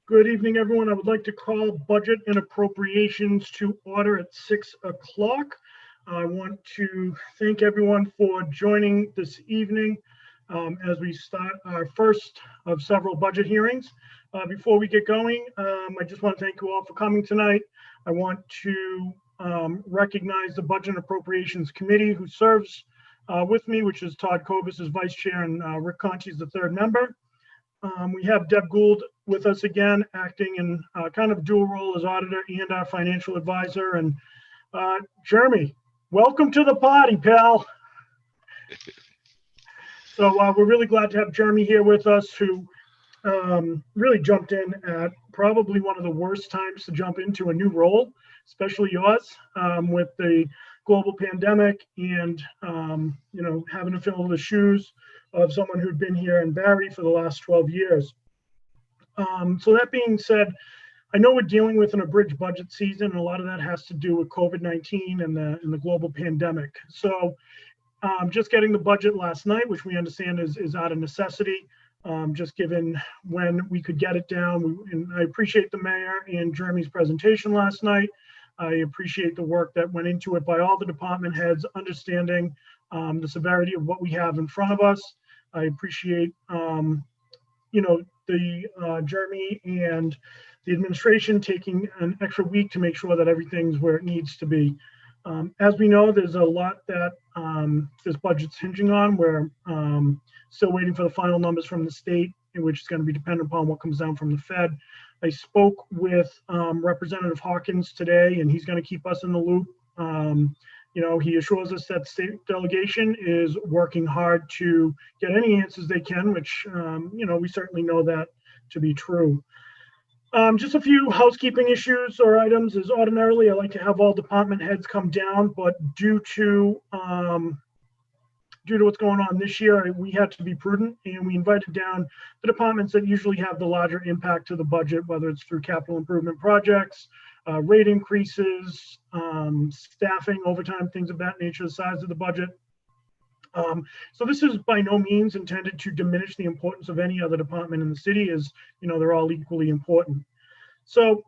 Good evening, everyone. I would like to call Budget and Appropriations to order at 6 o'clock. I want to thank everyone for joining this evening as we start our first of several budget hearings. Before we get going, I just want to thank you all for coming tonight. I want to recognize the Budget and Appropriations Committee who serves with me, which is Todd Kovat as Vice Chair and Rick Conti is the third member. We have Deb Gould with us again, acting in kind of dual role as auditor and our financial advisor. And Jeremy, welcome to the party, pal. So we're really glad to have Jeremy here with us, who really jumped in at probably one of the worst times to jump into a new role, especially yours, with the global pandemic and, having to fill the shoes of someone who'd been here in Barrie for the last 12 years. So that being said, I know we're dealing with an abridged budget season, and a lot of that has to do with COVID-19 and the global pandemic. So just getting the budget last night, which we understand is out of necessity, just given when we could get it down. And I appreciate the mayor and Jeremy's presentation last night. I appreciate the work that went into it by all the department heads, understanding the severity of what we have in front of us. I appreciate, Jeremy and the administration taking an extra week to make sure that everything's where it needs to be. As we know, there's a lot that this budget's hinging on. We're still waiting for the final numbers from the state, which is going to be dependent upon what comes down from the Fed. I spoke with Representative Hawkins today, and he's going to keep us in the loop. He assures us that the state delegation is working hard to get any answers they can, which, we certainly know that to be true. Just a few housekeeping issues or items. As ordinarily, I like to have all department heads come down, but due to what's going on this year, we had to be prudent, and we invited down the departments that usually have the larger impact to the budget, whether it's through capital improvement projects, rate increases, staffing, overtime, things of that nature, the size of the budget. So this is by no means intended to diminish the importance of any other department in the city, as they're all equally important. So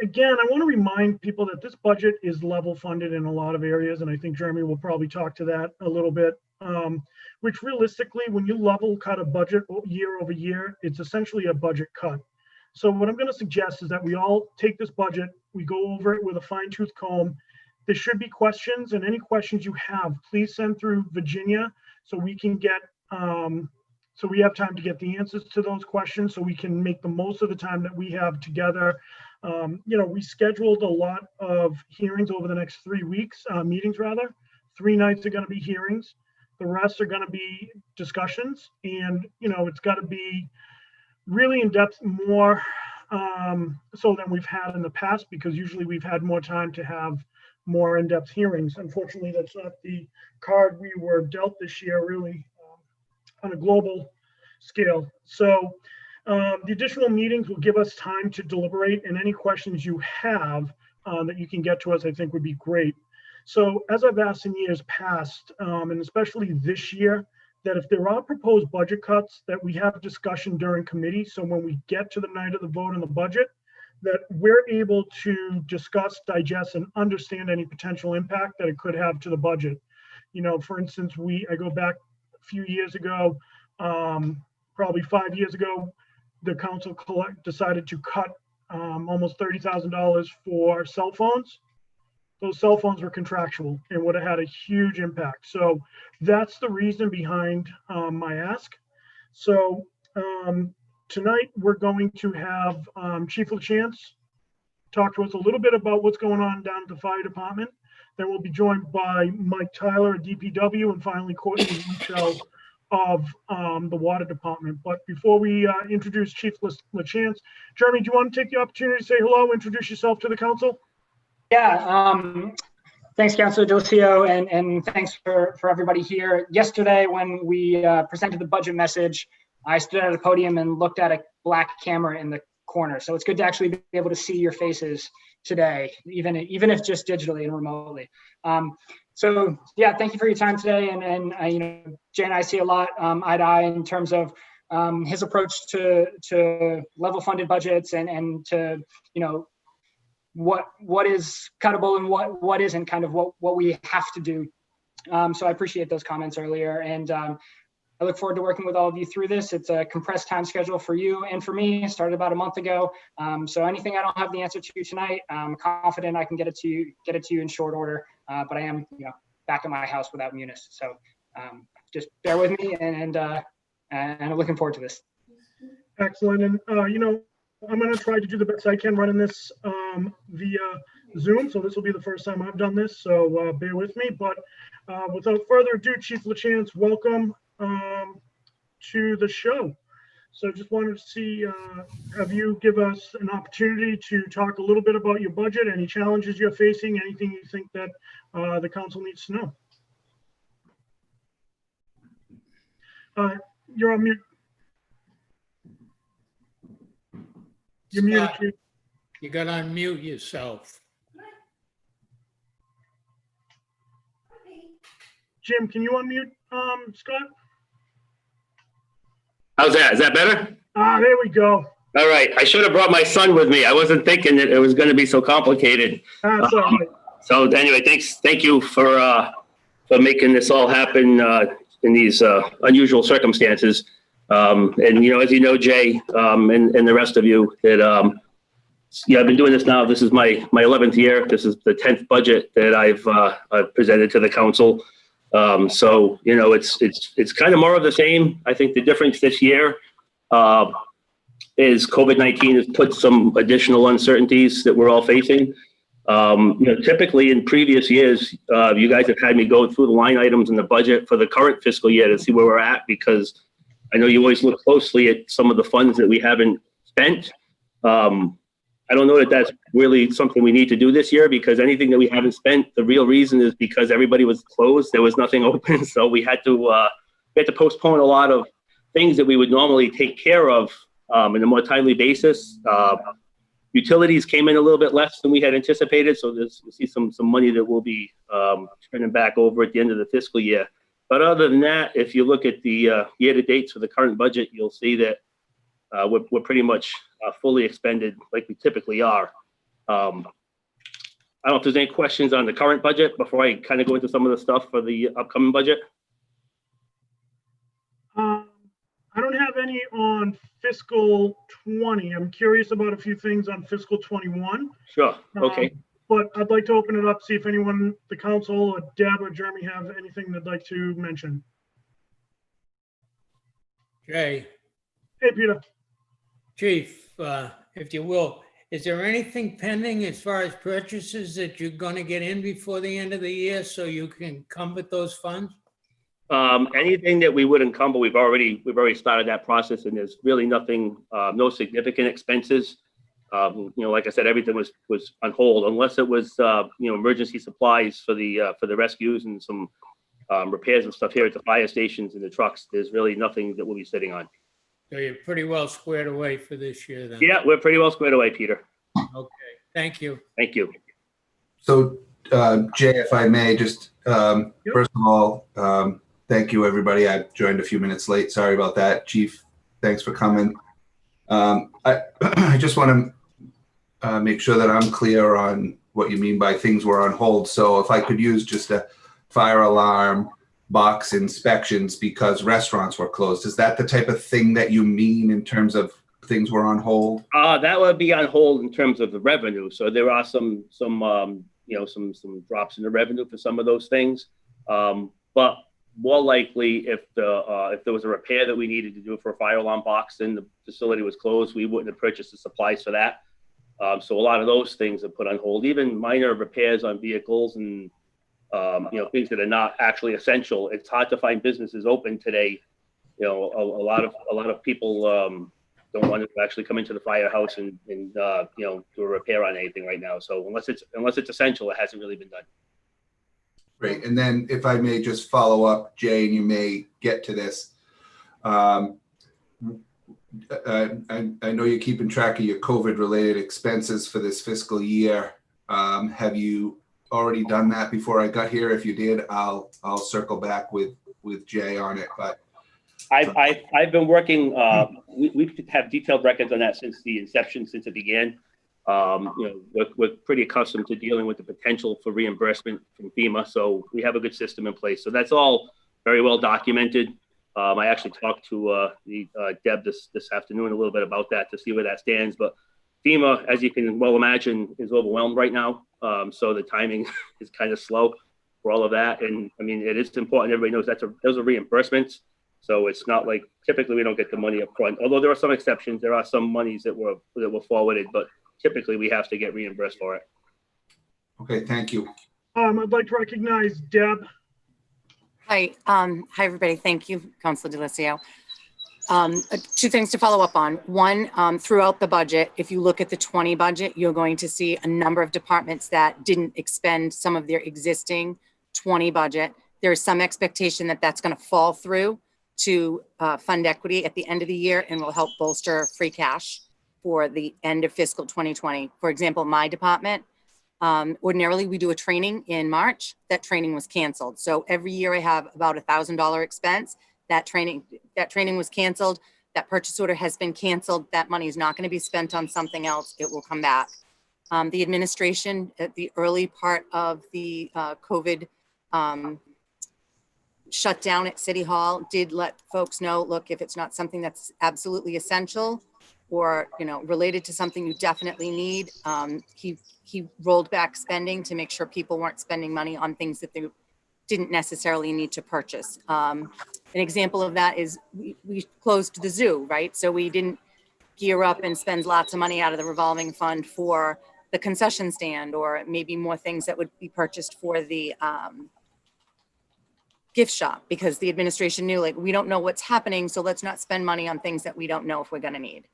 again, I want to remind people that this budget is level funded in a lot of areas, and I think Jeremy will probably talk to that a little bit, which realistically, when you level cut a budget year over year, it's essentially a budget cut. So what I'm going to suggest is that we all take this budget, we go over it with a fine-tooth comb. There should be questions, and any questions you have, please send through Virginia so we can get, so we have time to get the answers to those questions, so we can make the most of the time that we have together. We scheduled a lot of hearings over the next 3 weeks, meetings rather. 3 nights are going to be hearings. The rest are going to be discussions, and it's got to be really in depth, more so than we've had in the past, because usually we've had more time to have more in-depth hearings. Unfortunately, that's not the card we were dealt this year, really, on a global scale. So the additional meetings will give us time to deliberate, and any questions you have that you can get to us, I think would be great. So as I've asked in years past, and especially this year, that if there are proposed budget cuts, that we have discussion during committee. So when we get to the night of the vote on the budget, that we're able to discuss, digest, and understand any potential impact that it could have to the budget. For instance, I go back a few years ago, probably 5 years ago, the council decided to cut almost $30,000 for cell phones. Those cell phones were contractual and would have had a huge impact. So that's the reason behind my ask. So tonight we're going to have Chief LaChance talk to us a little bit about what's going on down at the fire department. Then we'll be joined by Mike Tyler at DPW, and finally Courtney Michelle of the water department. But before we introduce Chief LaChance, Jeremy, do you want to take the opportunity to say hello, introduce yourself to the council? Yeah, thanks, Councilor Delcio, and thanks for everybody here. Yesterday, when we presented the budget message, I stood at a podium and looked at a black camera in the corner. So it's good to actually be able to see your faces today, even if just digitally and remotely. So yeah, thank you for your time today. And Jay and I see a lot eye to eye in terms of his approach to level funded budgets and to, what is cuttable and what isn't, kind of what we have to do. So I appreciate those comments earlier, and I look forward to working with all of you through this. It's a compressed time schedule for you and for me. It started about a month ago. So anything I don't have the answer to tonight, I'm confident I can get it to you in short order. But I am, back at my house without Munis. So just bear with me, and I'm looking forward to this. Excellent. And I'm going to try to do the best I can running this via Zoom. So this will be the first time I've done this. So bear with me. But without further ado, Chief LaChance, welcome to the show. So just wanted to see, have you give us an opportunity to talk a little bit about your budget, any challenges you're facing, anything you think that the council needs to know. You're on mute. You're muted. Chief. You got to unmute yourself. Jim, can you unmute Scott? How's that? Is that better? There we go. All right. I should have brought my son with me. I wasn't thinking that it was going to be so complicated. That's all right. So anyway, thank you for making this all happen in these unusual circumstances. And as you know, Jay, and the rest of you, that I've been doing this now. This is my 11th year. This is the 10th budget that I've presented to the council. So it's kind of more of the same. I think the difference this year is COVID-19 has put some additional uncertainties that we're all facing. Typically in previous years, you guys have had me go through the line items in the budget for the current fiscal year to see where we're at, because I know you always look closely at some of the funds that we haven't spent. I don't know that that's really something we need to do this year, because anything that we haven't spent, the real reason is because everybody was closed. There was nothing open. So we had to postpone a lot of things that we would normally take care of in a more timely basis. Utilities came in a little bit less than we had anticipated. So we'll see some money that will be turning back over at the end of the fiscal year. But other than that, if you look at the year-to-dates for the current budget, you'll see that we're pretty much fully expended like we typically are. I don't know if there's any questions on the current budget before I kind of go into some of the stuff for the upcoming budget. I don't have any on fiscal 20. I'm curious about a few things on fiscal 21. Sure. Okay. But I'd like to open it up, see if anyone, the council, or Deb or Jeremy, have anything they'd like to mention. Jay. Hey, Peter. Chief, if you will, is there anything pending as far as purchases that you're going to get in before the end of the year so you can come with those funds? Anything that we would encumber, we've already started that process, and there's really nothing, no significant expenses. Like I said, everything was on hold unless it was emergency supplies for the rescues and some repairs and stuff here at the fire stations and the trucks. There's really nothing that we'll be sitting on. So you're pretty well squared away for this year then? Yeah, we're pretty well squared away, Peter. Okay, thank you. Thank you. So, Jay, if I may, just first of all, thank you, everybody. I joined a few minutes late. Sorry about that. Chief, thanks for coming. I just want to make sure that I'm clear on what you mean by things were on hold. So if I could use just a fire alarm, box inspections because restaurants were closed. Is that the type of thing that you mean in terms of things were on hold? That would be on hold in terms of the revenue. So there are some drops in the revenue for some of those things. But more likely, if there was a repair that we needed to do for a fire alarm box and the facility was closed, we wouldn't have purchased the supplies for that. So a lot of those things are put on hold. Even minor repairs on vehicles and things that are not actually essential. It's hard to find businesses open today. A lot of people don't want to actually come into the firehouse and do a repair on anything right now. So unless it's essential, it hasn't really been done. Great. And then if I may just follow up, Jay, and you may get to this. I know you're keeping track of your COVID-related expenses for this fiscal year. Have you already done that before I got here? If you did, I'll circle back with Jay on it. But I've been working, we have detailed records on that since the inception, since it began. We're pretty accustomed to dealing with the potential for reimbursement from FEMA, so we have a good system in place. So that's all very well documented. I actually talked to Deb this afternoon a little bit about that to see where that stands. But FEMA, as you can well imagine, is overwhelmed right now. So the timing is kind of slow for all of that. And I mean, it is important. Everybody knows those are reimbursements. So it's not like typically we don't get the money up front. Although there are some exceptions, there are some monies that were forwarded, but typically we have to get reimbursed for it. Okay, thank you. I'd like to recognize Deb. Hi, everybody. Thank you, Councilor DeLisio. Two things to follow up on. One, throughout the budget, if you look at the 20 budget, you're going to see a number of departments that didn't expend some of their existing 20 budget. There's some expectation that that's going to fall through to fund equity at the end of the year and will help bolster free cash for the end of fiscal 2020. For example, my department, ordinarily we do a training in March. That training was canceled. So every year I have about $1,000 expense. That training was canceled. That purchase order has been canceled. That money is not going to be spent on something else. It will come back. The administration at the early part of the COVID shutdown at City Hall did let folks know, look, if it's not something that's absolutely essential or, related to something you definitely need, he rolled back spending to make sure people weren't spending money on things that they didn't necessarily need to purchase. An example of that is we closed the zoo, right? So we didn't gear up and spend lots of money out of the revolving fund for the concession stand, or maybe more things that would be purchased for the gift shop, because the administration knew, like, we don't know what's happening, so let's not spend money on things that we don't know if we're gonna need.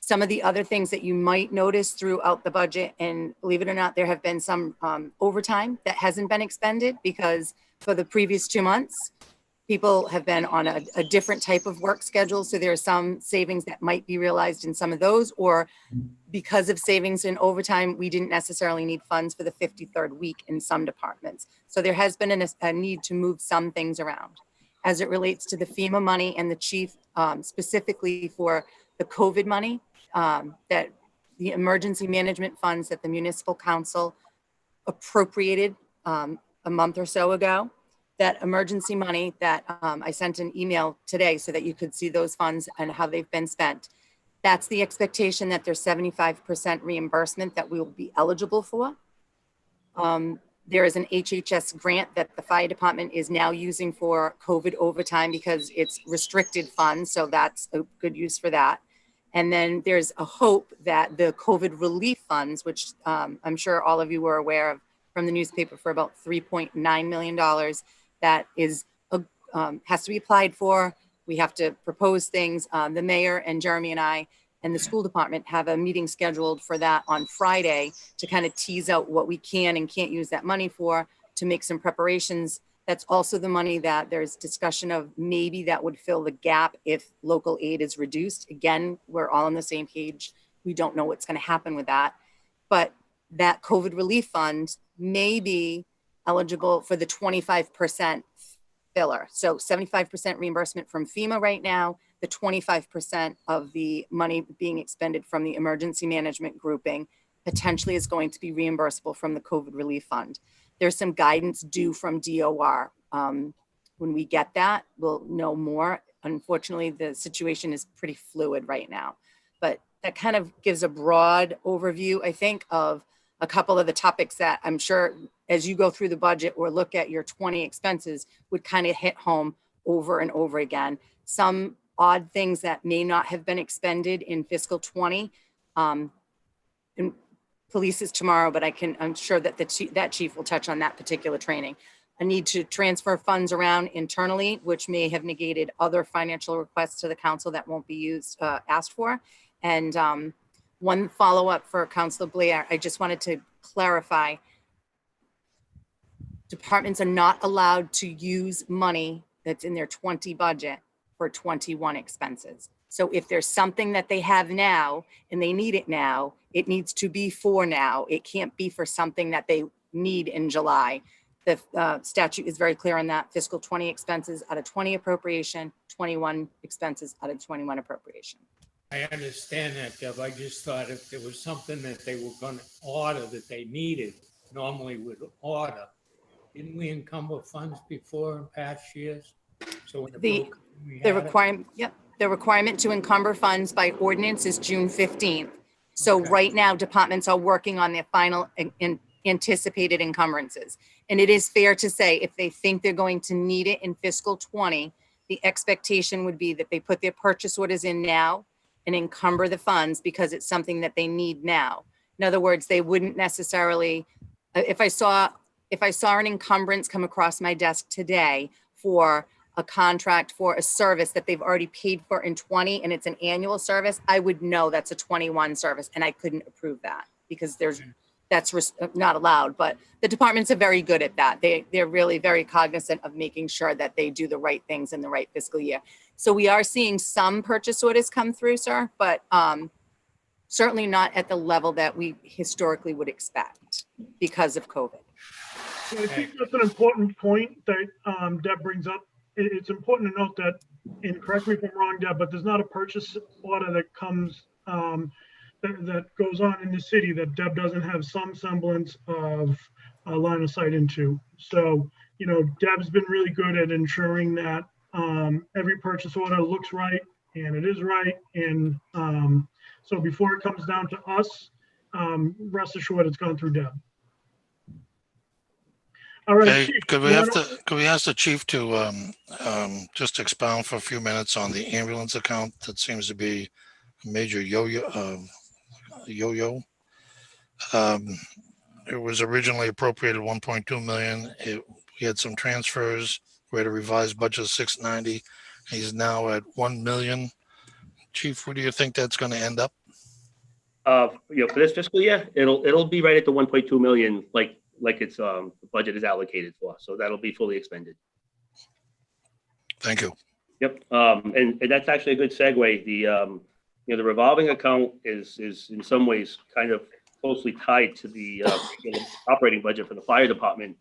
Some of the other things that you might notice throughout the budget, and believe it or not, there have been some overtime that hasn't been expended because for the previous 2 months, people have been on a different type of work schedule. So there are some savings that might be realized in some of those, or because of savings in overtime, we didn't necessarily need funds for the 53rd week in some departments. So there has been a need to move some things around. As it relates to the FEMA money and the chief, specifically for the COVID money, that the emergency management funds that the municipal council appropriated a month or so ago, that emergency money that I sent an email today so that you could see those funds and how they've been spent. That's the expectation that there's 75% reimbursement that we will be eligible for. There is an HHS grant that the fire department is now using for COVID overtime because it's restricted funds. So that's a good use for that. And then there's a hope that the COVID relief funds, which I'm sure all of you were aware of from the newspaper, for about $3.9 million, that is has to be applied for. We have to propose things. The mayor and Jeremy and I and the school department have a meeting scheduled for that on Friday to kind of tease out what we can and can't use that money for, to make some preparations. That's also the money that there's discussion of maybe that would fill the gap if local aid is reduced. Again, we're all on the same page. We don't know what's going to happen with that. But that COVID relief fund may be eligible for the 25% filler. So 75% reimbursement from FEMA right now, the 25% of the money being expended from the emergency management grouping potentially is going to be reimbursable from the COVID relief fund. There's some guidance due from DOR. When we get that, we'll know more. Unfortunately, the situation is pretty fluid right now, but that kind of gives a broad overview, I think, of a couple of the topics that I'm sure as you go through the budget or look at your 20 expenses would kind of hit home over and over again. Some odd things that may not have been expended in fiscal 20. And police is tomorrow, but I'm sure that that chief will touch on that particular training. A need to transfer funds around internally, which may have negated other financial requests to the council that won't be asked for. And one follow-up for Councilor Blair, I just wanted to clarify, departments are not allowed to use money that's in their 20 budget for 21 expenses. So if there's something that they have now and they need it now, it needs to be for now. It can't be for something that they need in July. The statute is very clear on that. Fiscal 20 expenses out of 20 appropriation, 21 expenses out of 21 appropriation. I understand that, Deb. I just thought if there was something that they were going to order that they needed, normally would order. Didn't we encumber funds before in past years? So when The requirement to encumber funds by ordinance is June 15th. So Okay. right now, departments are working on their final anticipated encumbrances. And it is fair to say, if they think they're going to need it in fiscal 20, the expectation would be that they put their purchase orders in now and encumber the funds because it's something that they need now. In other words, they wouldn't necessarily, if I saw an encumbrance come across my desk today for a contract for a service that they've already paid for in 20 and it's an annual service, I would know that's a 21 service and I couldn't approve that because that's not allowed. But the departments are very good at that. They're really very cognizant of making sure that they do the right things in the right fiscal year. So we are seeing some purchase orders come through, sir, but certainly not at the level that we historically would expect because of COVID. So I think that's an important point that Deb brings up. It's important to note that, and correct me if I'm wrong, Deb, but there's not a purchase order that comes that goes on in the city that Deb doesn't have some semblance of a line of sight into. So, you know, Deb's been really good at ensuring that every purchase order looks right and it is right. And so before it comes down to us, rest assured it's gone through Deb. All right. Okay, Chief, could you we ask the chief to just expound for a few minutes on the ambulance account? That seems to be a major yo-yo. It was originally appropriated 1.2 million. We had some transfers. We had a revised budget of 690. He's now at 1 million. Chief, where do you think that's going to end up? You know, for this fiscal year, it'll be right at the 1.2 million, like its the budget is allocated for. So that'll be fully expended. Thank you. Yep. And that's actually a good segue. The you know, the revolving account is in some ways kind of closely tied to the operating budget for the fire department,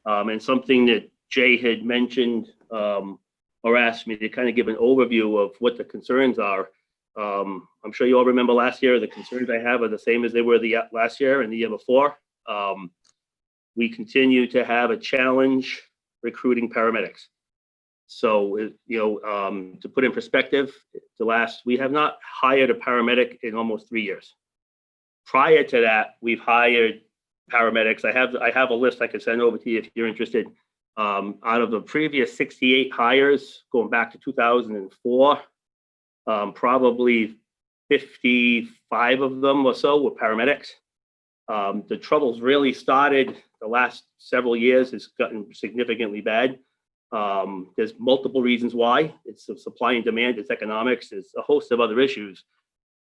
and something that Jay had mentioned or asked me to kind of give an overview of what the concerns are. I'm sure you all remember last year. The concerns I have are the same as they were the last year and the year before. We continue to have a challenge recruiting paramedics. So, you know, to put in perspective, we have not hired a paramedic in almost 3 years. Prior to that, we've hired paramedics. I have a list I could send over to you if you're interested. Out of the previous 68 hires going back to 2004, probably 55 of them or so were paramedics. The troubles really started the last several years. It's gotten significantly bad. There's multiple reasons why. It's the supply and demand, it's economics, there's a host of other issues.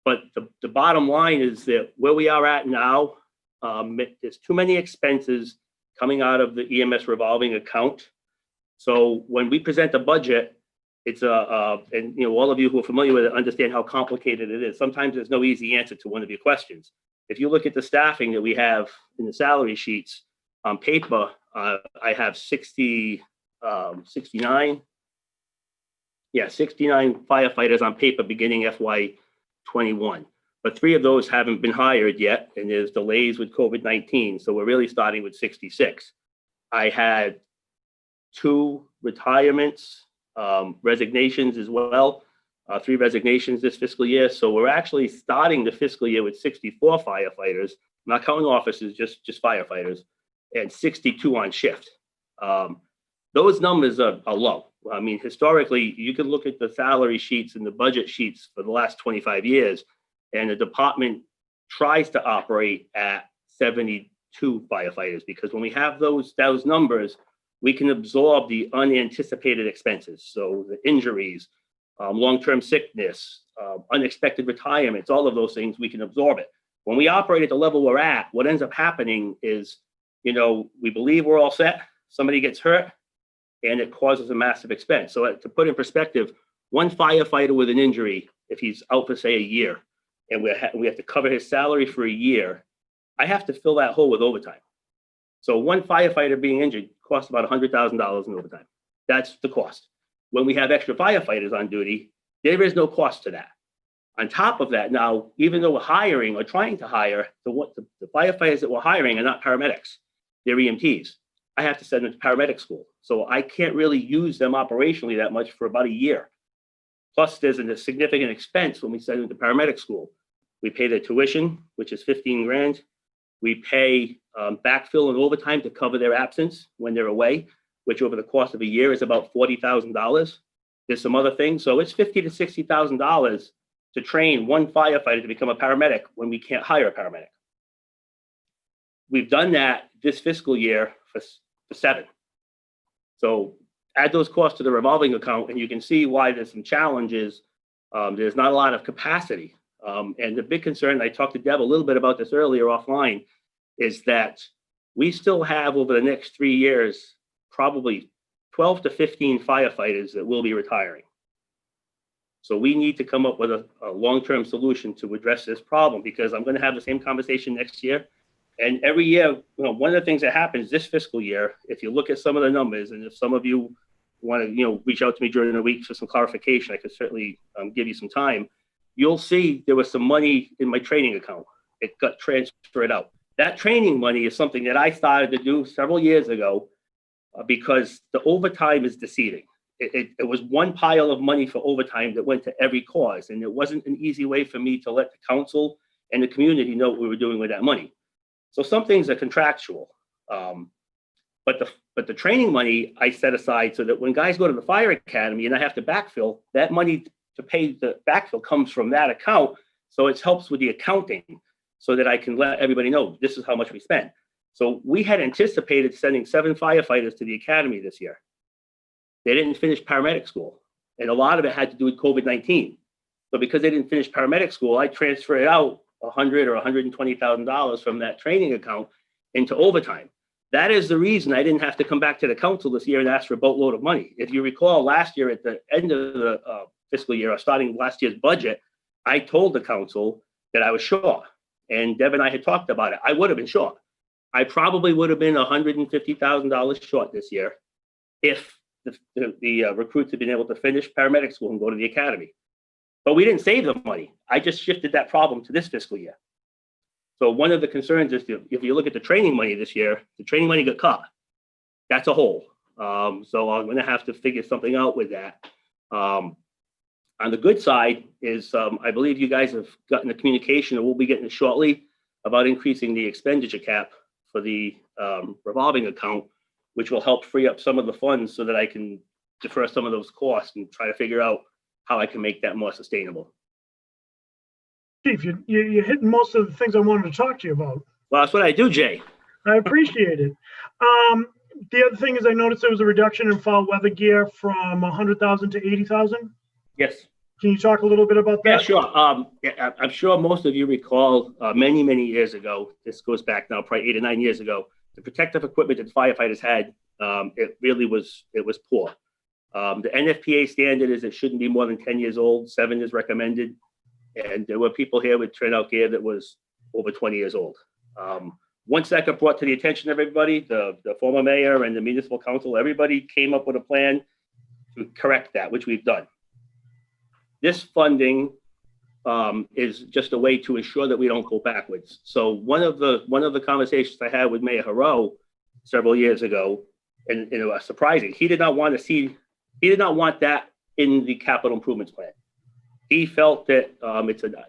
But the bottom line is that where we are at now, there's too many expenses coming out of the EMS revolving account. So when we present the budget, it's and you know, all of you who are familiar with it understand how complicated it is. Sometimes there's no easy answer to one of your questions. If you look at the staffing that we have in the salary sheets on paper, I have 69 firefighters on paper beginning FY21, but 3 of those haven't been hired yet, and there's delays with COVID-19. So we're really starting with 66. I had 2 retirements, resignations as well, 3 resignations this fiscal year. So we're actually starting the fiscal year with 64 firefighters, not counting officers, just firefighters, and 62 on shift. Those numbers are low. I mean, historically, you can look at the salary sheets and the budget sheets for the last 25 years, and the department tries to operate at 72 firefighters, because when we have those numbers, we can absorb the unanticipated expenses. So the injuries, long-term sickness, unexpected retirements, all of those things, we can absorb it. When we operate at the level we're at, what ends up happening is, you know, we believe we're all set, somebody gets hurt, and it causes a massive expense. So to put in perspective, one firefighter with an injury, if he's out for say a year, and we have to cover his salary for a year, I have to fill that hole with overtime. So one firefighter being injured costs about $100,000 in overtime. That's the cost. When we have extra firefighters on duty, there is no cost to that. On top of that, now, even though we're hiring or trying to hire, the firefighters that we're hiring are not paramedics, they're EMTs. I have to send them to paramedic school. So I can't really use them operationally that much for about a year. Plus, there's a significant expense when we send them to paramedic school. We pay their tuition, which is 15 grand. We pay backfill and overtime to cover their absence when they're away, which over the course of a year is about $40,000. There's some other things. So it's $50,000 to $60,000 to train one firefighter to become a paramedic when we can't hire a paramedic. We've done that this fiscal year for 7. So add those costs to the revolving account and you can see why there's some challenges. There's not a lot of capacity. And the big concern, I talked to Deb a little bit about this earlier offline, is that we still have over the next 3 years, probably 12 to 15 firefighters that will be retiring. So we need to come up with a long-term solution to address this problem, because I'm going to have the same conversation next year. And every year, one of the things that happens this fiscal year, if you look at some of the numbers, and if some of you want to, reach out to me during the week for some clarification, I could certainly give you some time. You'll see there was some money in my training account. It got transferred out. That training money is something that I started to do several years ago because the overtime is deceiving. It was one pile of money for overtime that went to every cause. And it wasn't an easy way for me to let the council and the community know what we were doing with that money. So some things are contractual. But the training money I set aside so that when guys go to the fire academy and I have to backfill, that money to pay the backfill comes from that account. So it helps with the accounting so that I can let everybody know this is how much we spent. So we had anticipated sending 7 firefighters to the academy this year. They didn't finish paramedic school. And a lot of it had to do with COVID-19. So because they didn't finish paramedic school, I transferred out $100,000 or $120,000 from that training account into overtime. That is the reason I didn't have to come back to the council this year and ask for a boatload of money. If you recall, last year at the end of the fiscal year, or starting last year's budget, I told the council that I was short. And Deb and I had talked about it. I would have been short. I probably would have been $150,000 short this year if the recruits had been able to finish paramedic school and go to the academy. But we didn't save the money. I just shifted that problem to this fiscal year. So one of the concerns is if you look at the training money this year, the training money got cut. That's a hole. So I'm going to have to figure something out with that. On the good side is I believe you guys have gotten a communication, and we'll be getting it shortly, about increasing the expenditure cap for the revolving account, which will help free up some of the funds so that I can defer some of those costs and try to figure out how I can make that more sustainable. Chief, you're hitting most of the things I wanted to talk to you about. Well, that's what I do, Jay. I appreciate it. The other thing is I noticed there was a reduction in fall weather gear from 100,000 to 80,000. Yes. Can you talk a little bit about that? Yeah, sure. I'm sure most of you recall many, many years ago, this goes back now probably 8 or 9 years ago, the protective equipment that firefighters had, it was poor. The NFPA standard is it shouldn't be more than 10 years old. 7 is recommended. And there were people here with turnout gear that was over 20 years old. Once that got brought to the attention of everybody, the former mayor and the municipal council, everybody came up with a plan to correct that, which we've done. This funding is just a way to ensure that we don't go backwards. So one of the conversations I had with Mayor Haro several years ago, and it was surprising, he did not want that in the capital improvements plan. He felt that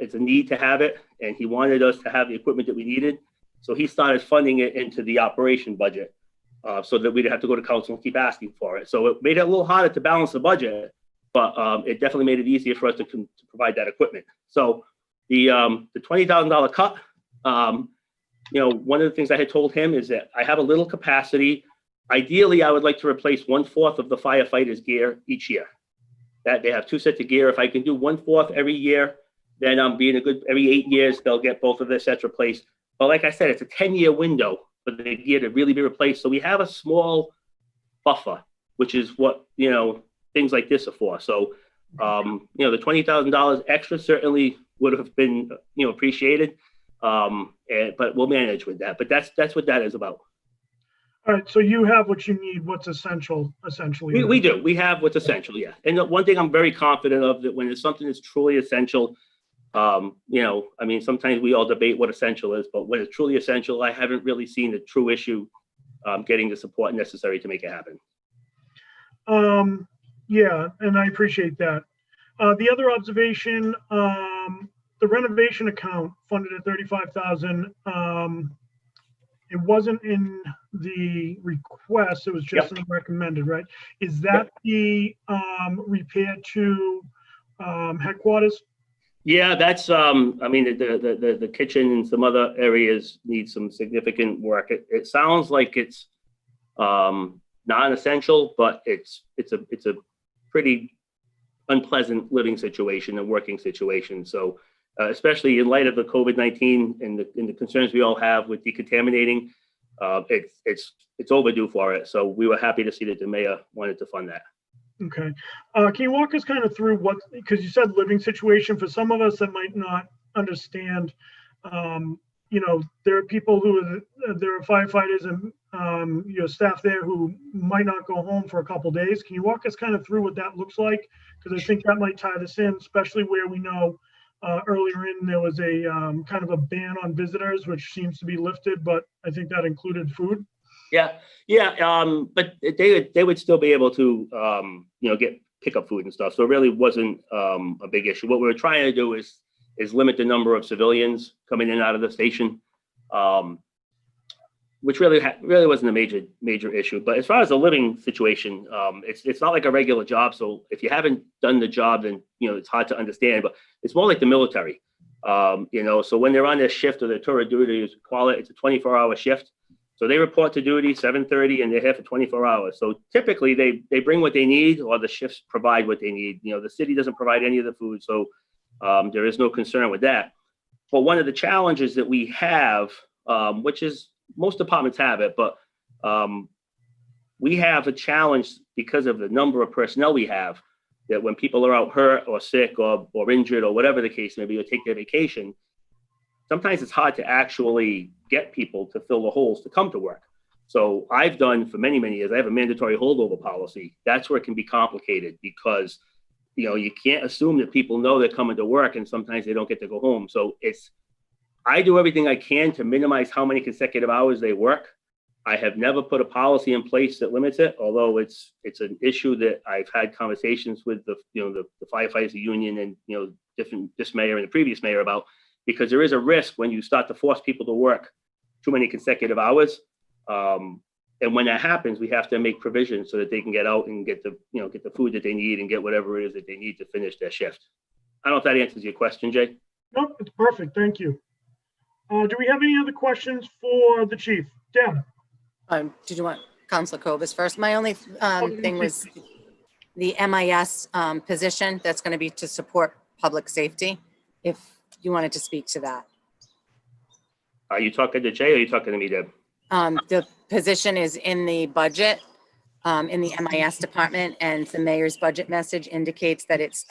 it's a need to have it, and he wanted us to have the equipment that we needed. So he started funding it into the operation budget so that we'd have to go to council and keep asking for it. So it made it a little harder to balance the budget, but it definitely made it easier for us to provide that equipment. So the $20,000 cut, one of the things I had told him is that I have a little capacity. Ideally, I would like to replace 1/4 of the firefighters' gear each year. That they have 2 sets of gear. If I can do 1/4 every year, then I'm being a good, every 8 years, they'll get both of their sets replaced. But like I said, it's a 10-year window for the gear to really be replaced. So we have a small buffer, which is what, things like this are for. So, the $20,000 extra certainly would have been, appreciated. But we'll manage with that. But that's what that is about. All right, so you have what you need, what's essential, essentially. We do. We have what's essential, yeah. And the one thing I'm very confident of, that when it's something that's truly essential, you know, I mean, sometimes we all debate what essential is, but when it's truly essential, I haven't really seen the true issue getting the support necessary to make it happen. Yeah, and I appreciate that. The other observation, the renovation account funded at 35,000. It wasn't in the request, it was just in the recommended, right? Is that the repair to headquarters? Yeah, that's, I mean, the kitchen and some other areas need some significant work. It sounds like it's non-essential, but it's a pretty unpleasant living situation and working situation. So especially in light of the COVID-19 and the concerns we all have with decontaminating, it's overdue for it. So we were happy to see that the mayor wanted to fund that. Okay. Can you walk us kind of through what, because you said living situation, for some of us that might not understand, you know, there are people who there are firefighters and your staff there who might not go home for a couple days. Can you walk us kind of through what that looks like? Because I think that might tie this in, especially where we know earlier in there was a kind of a ban on visitors, which seems to be lifted, but I think that included food. Yeah, but they would still be able to, you know, pick up food and stuff. So it really wasn't a big issue. What we were trying to do is limit the number of civilians coming in and out of the station, which really wasn't a major issue. But as far as the living situation, it's not like a regular job. So if you haven't done the job, then you know it's hard to understand. But it's more like the military, you know. So when they're on their shift or their tour of duty, as we call it, it's a 24-hour shift. So they report to duty 7:30 and they're here for 24 hours. So typically they bring what they need, or the shifts provide what they need. You know, the city doesn't provide any of the food, so there is no concern with that. But one of the challenges that we have, which is most departments have it, but we have a challenge because of the number of personnel we have, that when people are out hurt or sick or injured or whatever the case may be, or take their vacation, sometimes it's hard to actually get people to fill the holes to come to work. So I've done for many, many years, I have a mandatory holdover policy. That's where it can be complicated because, you know, you can't assume that people know they're coming to work and sometimes they don't get to go home. So I do everything I can to minimize how many consecutive hours they work. I have never put a policy in place that limits it, although it's an issue that I've had conversations with the firefighters union and, you know, this mayor and the previous mayor about, because there is a risk when you start to force people to work too many consecutive hours. And when that happens, we have to make provisions so that they can get out and get the food that they need and get whatever it is that they need to finish their shift. I don't know if that answers your question, Jay. Nope, it's perfect. Thank you. Do we have any other questions for the chief? Deb? Did you want Councilor Kovas first? My only thing was the MIS position that's going to be to support public safety. If you wanted to speak to that. Are you talking to Jay or are you talking to me, Deb? The position is in the budget, in the MIS department, and the mayor's budget message indicates that it's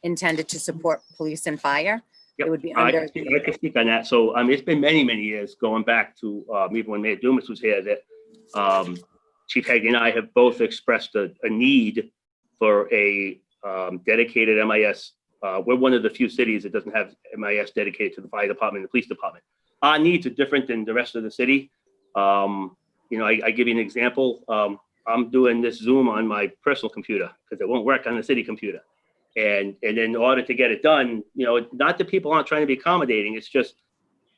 intended to support police and fire. Yep. It would be under. I can speak on that. So it's been many, many years going back to even when Mayor Dumas was here that Chief Hagan and I have both expressed a need for a dedicated MIS. We're one of the few cities that doesn't have MIS dedicated to the fire department and the police department. Our needs are different than the rest of the city. You know, I give you an example. I'm doing this Zoom on my personal computer because it won't work on the city computer. And in order to get it done, you know, not that people aren't trying to be accommodating. It's just,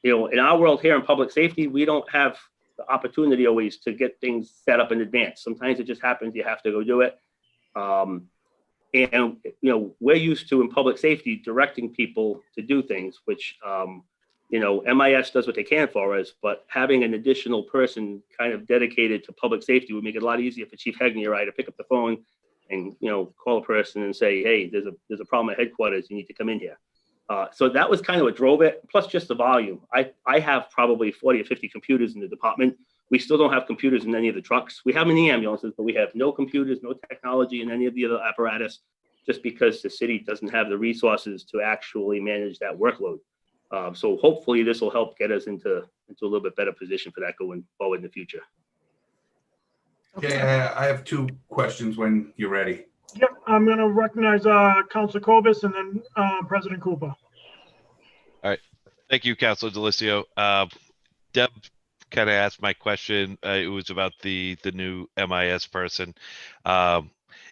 you know, in our world here in public safety, we don't have the opportunity always to get things set up in advance. Sometimes it just happens you have to go do it. And, you know, we're used to in public safety directing people to do things, which, you know, MIS does what they can for us, but having an additional person kind of dedicated to public safety would make it a lot easier for Chief Hagney or I to pick up the phone and, you know, call a person and say, hey, there's a problem at headquarters, you need to come in here. So that was kind of what drove it, plus just the volume. I have probably 40 or 50 computers in the department. We still don't have computers in any of the trucks. We have them in the ambulances, but we have no computers, no technology in any of the other apparatus, just because the city doesn't have the resources to actually manage that workload. So hopefully this will help get us into a little bit better position for that going forward in the future. Okay, I have two questions when you're ready. Yep, I'm going to recognize Councilor Kovas and then President Cooper. Thank you, Councilor Delicio. Deb kind of asked my question. It was about the new MIS person.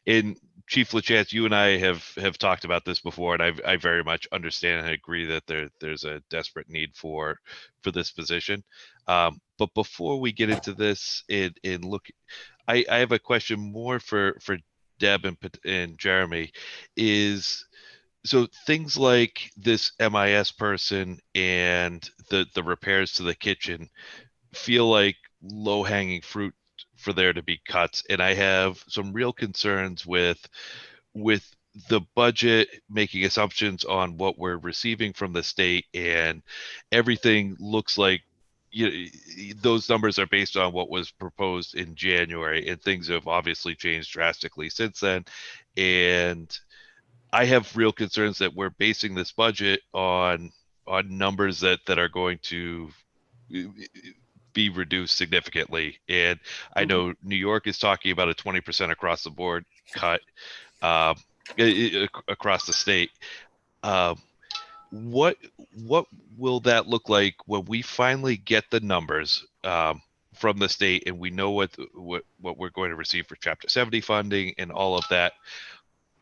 In Chief LaChance, you and I have talked about this before, and I very much understand and agree that there's a desperate need for this position. But before we get into this and look, I have a question more for Deb and Jeremy. So things like this MIS person and the repairs to the kitchen feel like low-hanging fruit for there to be cuts, and I have some real concerns with the budget making assumptions on what we're receiving from the state, and everything looks like those numbers are based on what was proposed in January, and things have obviously changed drastically since then. And I have real concerns that we're basing this budget on numbers that are going to be reduced significantly. And I know New York is talking about a 20% across the board cut across the state. What will that look like when we finally get the numbers from the state and we know what we're going to receive for Chapter 70 funding and all of that?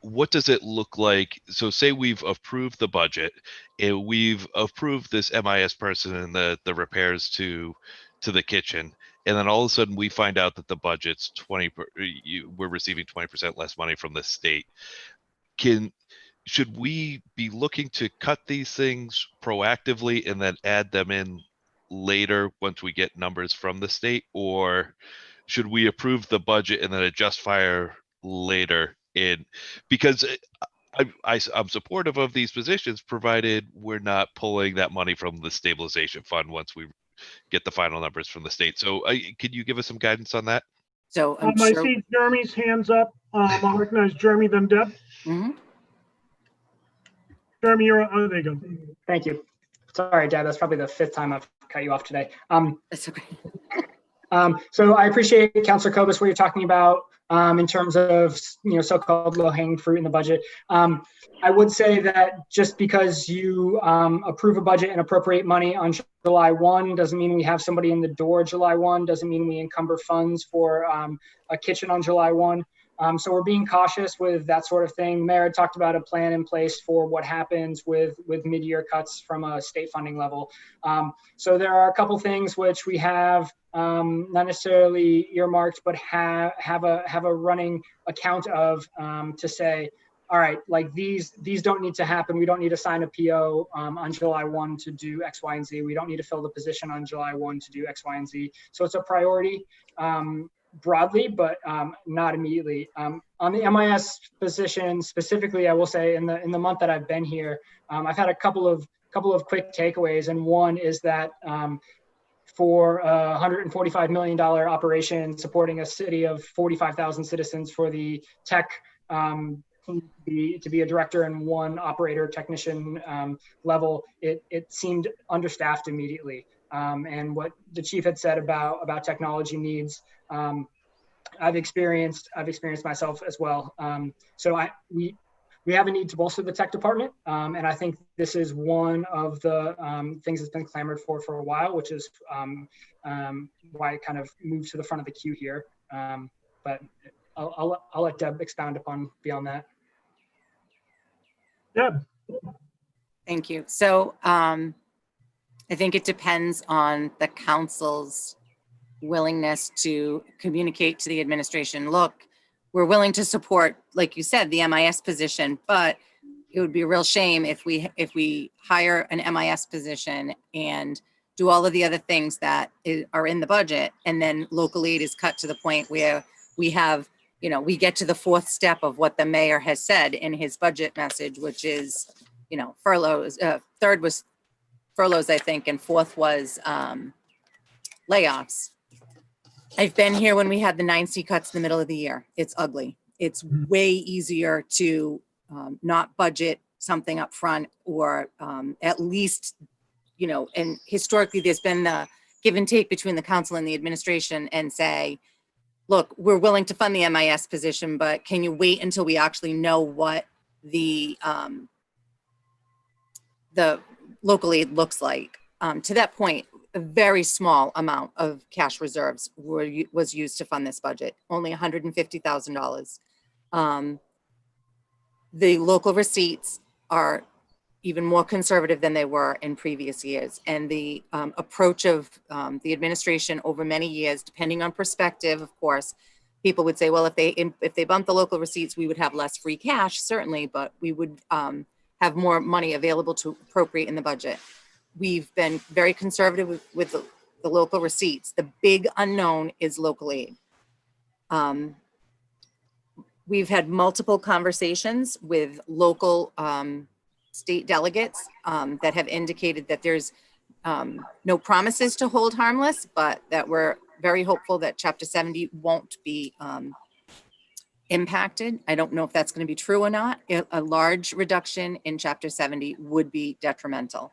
What does it look like? So say we've approved the budget and we've approved this MIS person and the repairs to the kitchen, and then all of a sudden we find out that the budget's we're receiving 20% less money from the state. Should we be looking to cut these things proactively and then add them in later once we get numbers from the state, or should we approve the budget and then adjust fire later? Because I'm supportive of these positions, provided we're not pulling that money from the stabilization fund once we get the final numbers from the state. So can you give us some guidance on that? So I see Jeremy's hands up. I'll recognize Jeremy, then Deb. Jeremy, you're there you go. Thank you. Sorry, Deb, that's probably the 5th time I've cut you off today. That's okay. So I appreciate, Councilor Kovas, what you're talking about in terms of so-called low-hanging fruit in the budget. I would say that just because you approve a budget and appropriate money on July 1 doesn't mean we have somebody in the door July 1, doesn't mean we encumber funds for a kitchen on July 1. So we're being cautious with that sort of thing. Mayor had talked about a plan in place for what happens with mid-year cuts from a state funding level. So there are a couple things which we have not necessarily earmarked, but have a running account of to say, all right, like these don't need to happen. We don't need to sign a PO on July 1 to do X, Y, and Z. We don't need to fill the position on July 1 to do X, Y, and Z. So it's a priority broadly, but not immediately. On the MIS position specifically, I will say in the month that I've been here, I've had a couple of quick takeaways, and one is that for a $145 million operation supporting a city of 45,000 citizens for the tech to be a director and one operator technician level, it seemed understaffed immediately. And what the chief had said about technology needs, I've experienced myself as well. So we have a need to bolster the tech department, and I think this is one of the things that's been clamored for a while, which is why it kind of moved to the front of the queue here. But I'll let Deb expound upon beyond that. Deb. Thank you. So I think it depends on the council's willingness to communicate to the administration, look, we're willing to support, like you said, the MIS position, but it would be a real shame if we hire an MIS position and do all of the other things that are in the budget, and then local aid is cut to the point where we have, we get to the 4th step of what the mayor has said in his budget message, which is, furloughs. 3rd was furloughs, I think, and 4th was layoffs. I've been here when we had the 9C cuts in the middle of the year. It's ugly. It's way easier to not budget something up front, or at least, and historically there's been the give and take between the council and the administration, and say, look, we're willing to fund the MIS position, but can you wait until we actually know what the local aid looks like? To that point, a very small amount of cash reserves was used to fund this budget, only $150,000. The local receipts are even more conservative than they were in previous years. And the approach of the administration over many years, depending on perspective, of course, people would say, well, if they bump the local receipts, we would have less free cash, certainly, but we would have more money available to appropriate in the budget. We've been very conservative with the local receipts. The big unknown is local aid. We've had multiple conversations with local state delegates that have indicated that there's no promises to hold harmless, but that we're very hopeful that Chapter 70 won't be impacted. I don't know if that's going to be true or not. A large reduction in Chapter 70 would be detrimental.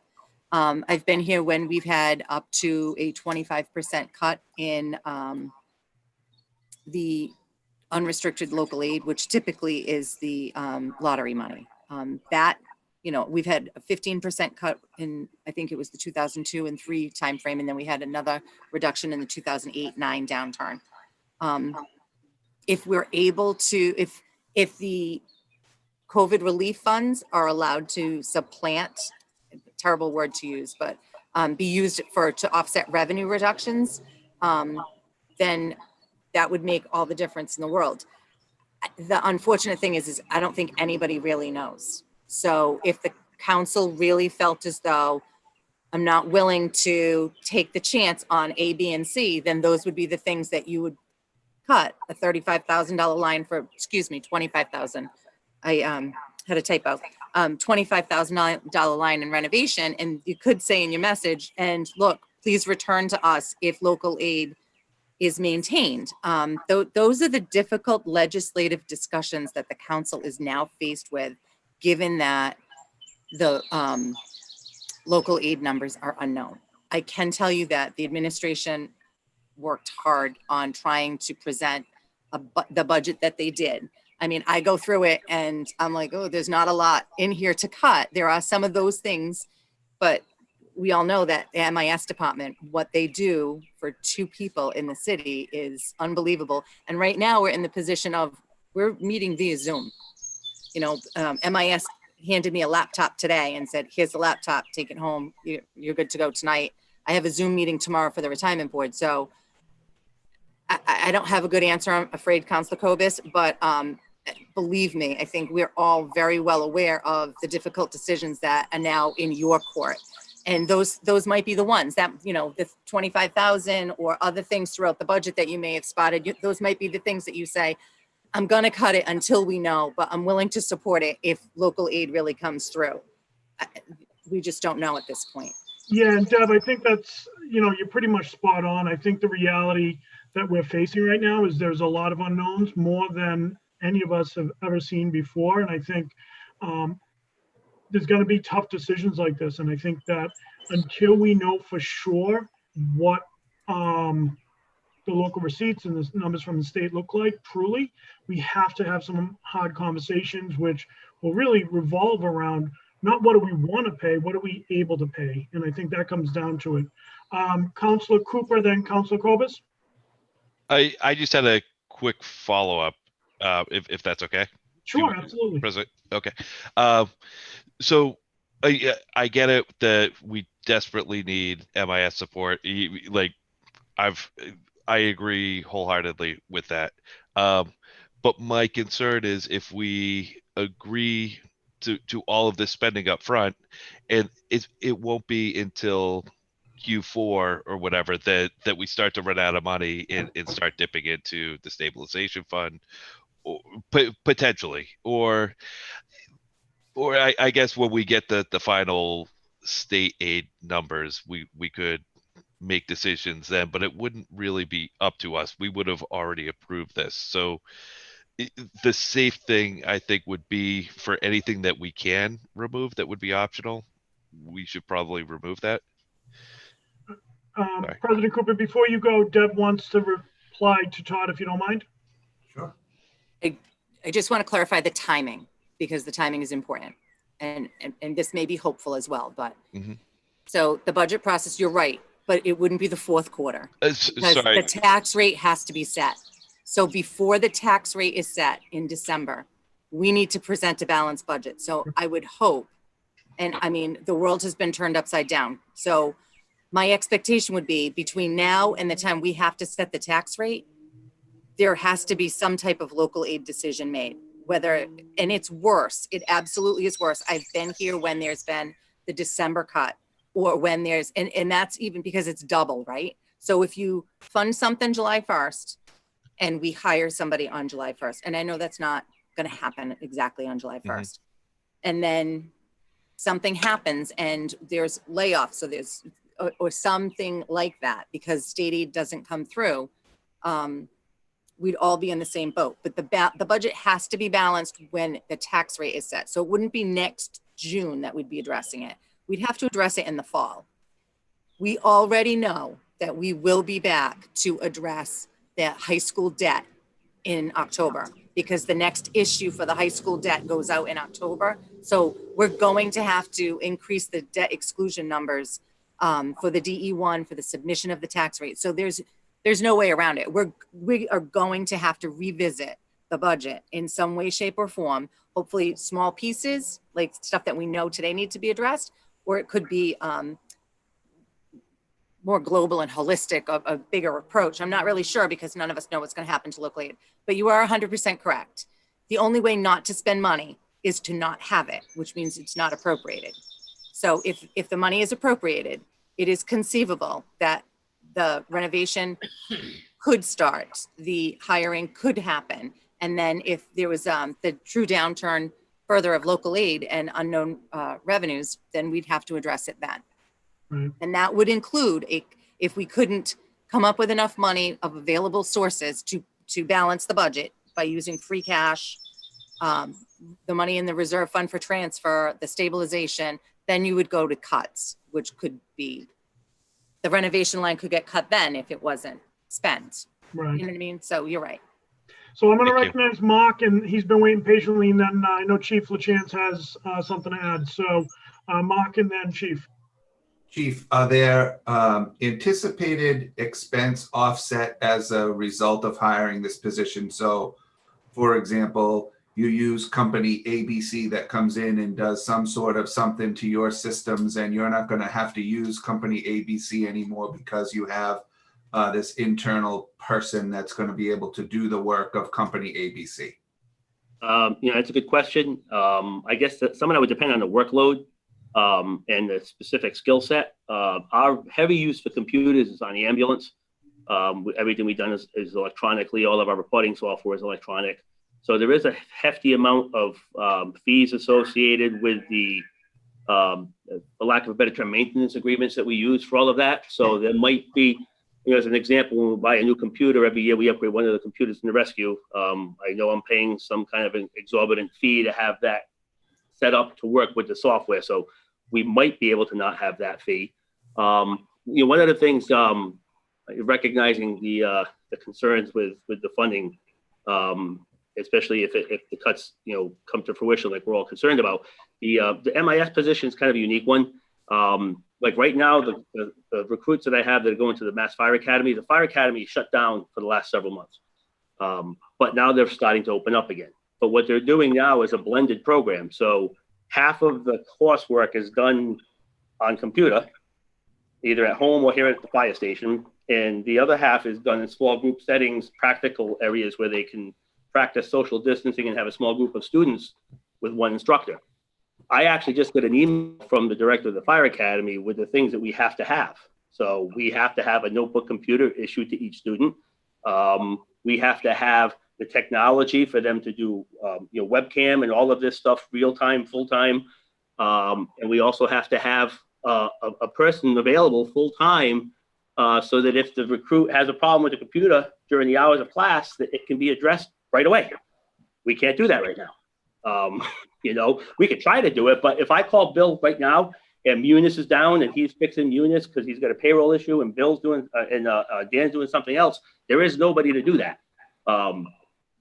I've been here when we've had up to a 25% cut in the unrestricted local aid, which typically is the lottery money. That, you know, we've had a 15% cut in, I think it was the 2002 and 3 timeframe, and then we had another reduction in the 2008-9 downturn. If we're able to, if the COVID relief funds are allowed to supplant, terrible word to use, but be used to offset revenue reductions, then that would make all the difference in the world. The unfortunate thing is I don't think anybody really knows. So if the council really felt as though I'm not willing to take the chance on A, B, and C, then those would be the things that you would cut. A $35,000 line for, excuse me, $25,000. I had a typo. $25,000 line in renovation, and you could say in your message, and look, please return to us if local aid is maintained. Those are the difficult legislative discussions that the council is now faced with, given that the local aid numbers are unknown. I can tell you that the administration worked hard on trying to present the budget that they did. I mean, I go through it and I'm like, oh, there's not a lot in here to cut. There are some of those things, but we all know that the MIS department, what they do for 2 people in the city is unbelievable. And right now we're in the position of, we're meeting via Zoom. You know, MIS handed me a laptop today and said, here's the laptop, take it home. You're good to go tonight. I have a Zoom meeting tomorrow for the retirement board. So I don't have a good answer, I'm afraid, Councilor Kobus, but believe me, I think we're all very well aware of the difficult decisions that are now in your court. And those might be the ones that, you know, the 25,000 or other things throughout the budget that you may have spotted. Those might be the things that you say, I'm going to cut it until we know, but I'm willing to support it if local aid really comes through. We just don't know at this point. Yeah, and Deb, I think that's, you know, you're pretty much spot on. I think the reality that we're facing right now is there's a lot of unknowns, more than any of us have ever seen before. And I think there's going to be tough decisions like this. And I think that until we know for sure what the local receipts and the numbers from the state look like, truly, we have to have some hard conversations, which will really revolve around not what do we want to pay, what are we able to pay? And I think that comes down to it. Councilor Cooper, then Councilor Kobus. I just had a quick follow-up, if that's okay. Sure, absolutely. President, okay. So I get it that we desperately need MIS support. Like I agree wholeheartedly with that. But my concern is if we agree to all of this spending up front, and it won't be until Q4 or whatever that we start to run out of money and start dipping into the stabilization fund, or potentially, or I guess when we get the final state aid numbers, we could make decisions then, but it wouldn't really be up to us. We would have already approved this. So the safe thing, I think, would be for anything that we can remove that would be optional, we should probably remove that. President Cooper, before you go, Deb wants to applied to Todd, if you don't mind. Sure. I just want to clarify the timing, because the timing is important. And this may be hopeful as well, but so the budget process, you're right, but it wouldn't be the fourth quarter. Because Sorry. the tax rate has to be set. So before the tax rate is set in December, we need to present a balanced budget. So I would hope, and I mean, the world has been turned upside down. So my expectation would be between now and the time we have to set the tax rate, there has to be some type of local aid decision made, whether, and it's worse. It absolutely is worse. I've been here when there's been the December cut, or when there's, and that's even because it's double, right? So if you fund something July 1st and we hire somebody on July 1st, and I know that's not going to happen exactly on July 1st, and then something happens and there's layoffs, so there's, or something like that, because state aid doesn't come through, we'd all be in the same boat. But the budget has to be balanced when the tax rate is set. So it wouldn't be next June that we'd be addressing it. We'd have to address it in the fall. We already know that we will be back to address the high school debt in October, because the next issue for the high school debt goes out in October. So we're going to have to increase the debt exclusion numbers for the DE1, for the submission of the tax rate. So there's no way around it. We are going to have to revisit the budget in some way, shape, or form. Hopefully small pieces, like stuff that we know today need to be addressed, or it could be more global and holistic, a bigger approach. I'm not really sure, because none of us know what's going to happen to local aid. But you are 100% correct. The only way not to spend money is to not have it, which means it's not appropriated. So if the money is appropriated, it is conceivable that the renovation could start, the hiring could happen. And then if there was the true downturn further of local aid and unknown revenues, then we'd have to address it then. Right. And that would include, if we couldn't come up with enough money of available sources to balance the budget by using free cash, the money in the reserve fund for transfer, the stabilization, then you would go to cuts, which could be, the renovation line could get cut then if it wasn't spent. Right. You know what I mean? So you're right. So I'm going to Thank you. recognize Mark, and he's been waiting patiently. And then I know Chief LaChance has something to add. So Mark and then Chief. Chief, are there anticipated expense offset as a result of hiring this position? So, for example, you use company ABC that comes in and does some sort of something to your systems, and you're not going to have to use company ABC anymore because you have this internal person that's going to be able to do the work of company ABC. It's a good question. I guess that some of that would depend on the workload and the specific skill set. Our heavy use for computers is on the ambulance. Everything we've done is electronically. All of our reporting software is electronic. So there is a hefty amount of fees associated with the, for lack of a better term, maintenance agreements that we use for all of that. So there might be, as an example, when we buy a new computer, every year we upgrade one of the computers in the rescue. I know I'm paying some kind of an exorbitant fee to have that set up to work with the software. So we might be able to not have that fee. One of the things, recognizing the concerns with the funding, especially if the cuts, come to fruition, like we're all concerned about. The MIS position is kind of a unique one. Like right now, the recruits that I have that are going to the Mass Fire Academy, the Fire Academy shut down for the last several months. But now they're starting to open up again. But what they're doing now is a blended program. So half of the coursework is done on computer, either at home or here at the fire station. And the other half is done in small group settings, practical areas where they can practice social distancing and have a small group of students with one instructor. I actually just got an email from the director of the Fire Academy with the things that we have to have. So we have to have a notebook computer issued to each student. We have to have the technology for them to do webcam and all of this stuff, real-time, full-time. And we also have to have a person available full-time so that if the recruit has a problem with the computer during the hours of class, that it can be addressed right away. We can't do that right now. We could try to do it, but if I call Bill right now and Munis is down and he's fixing Munis because he's got a payroll issue and Bill's doing, Dan's doing something else, there is nobody to do that.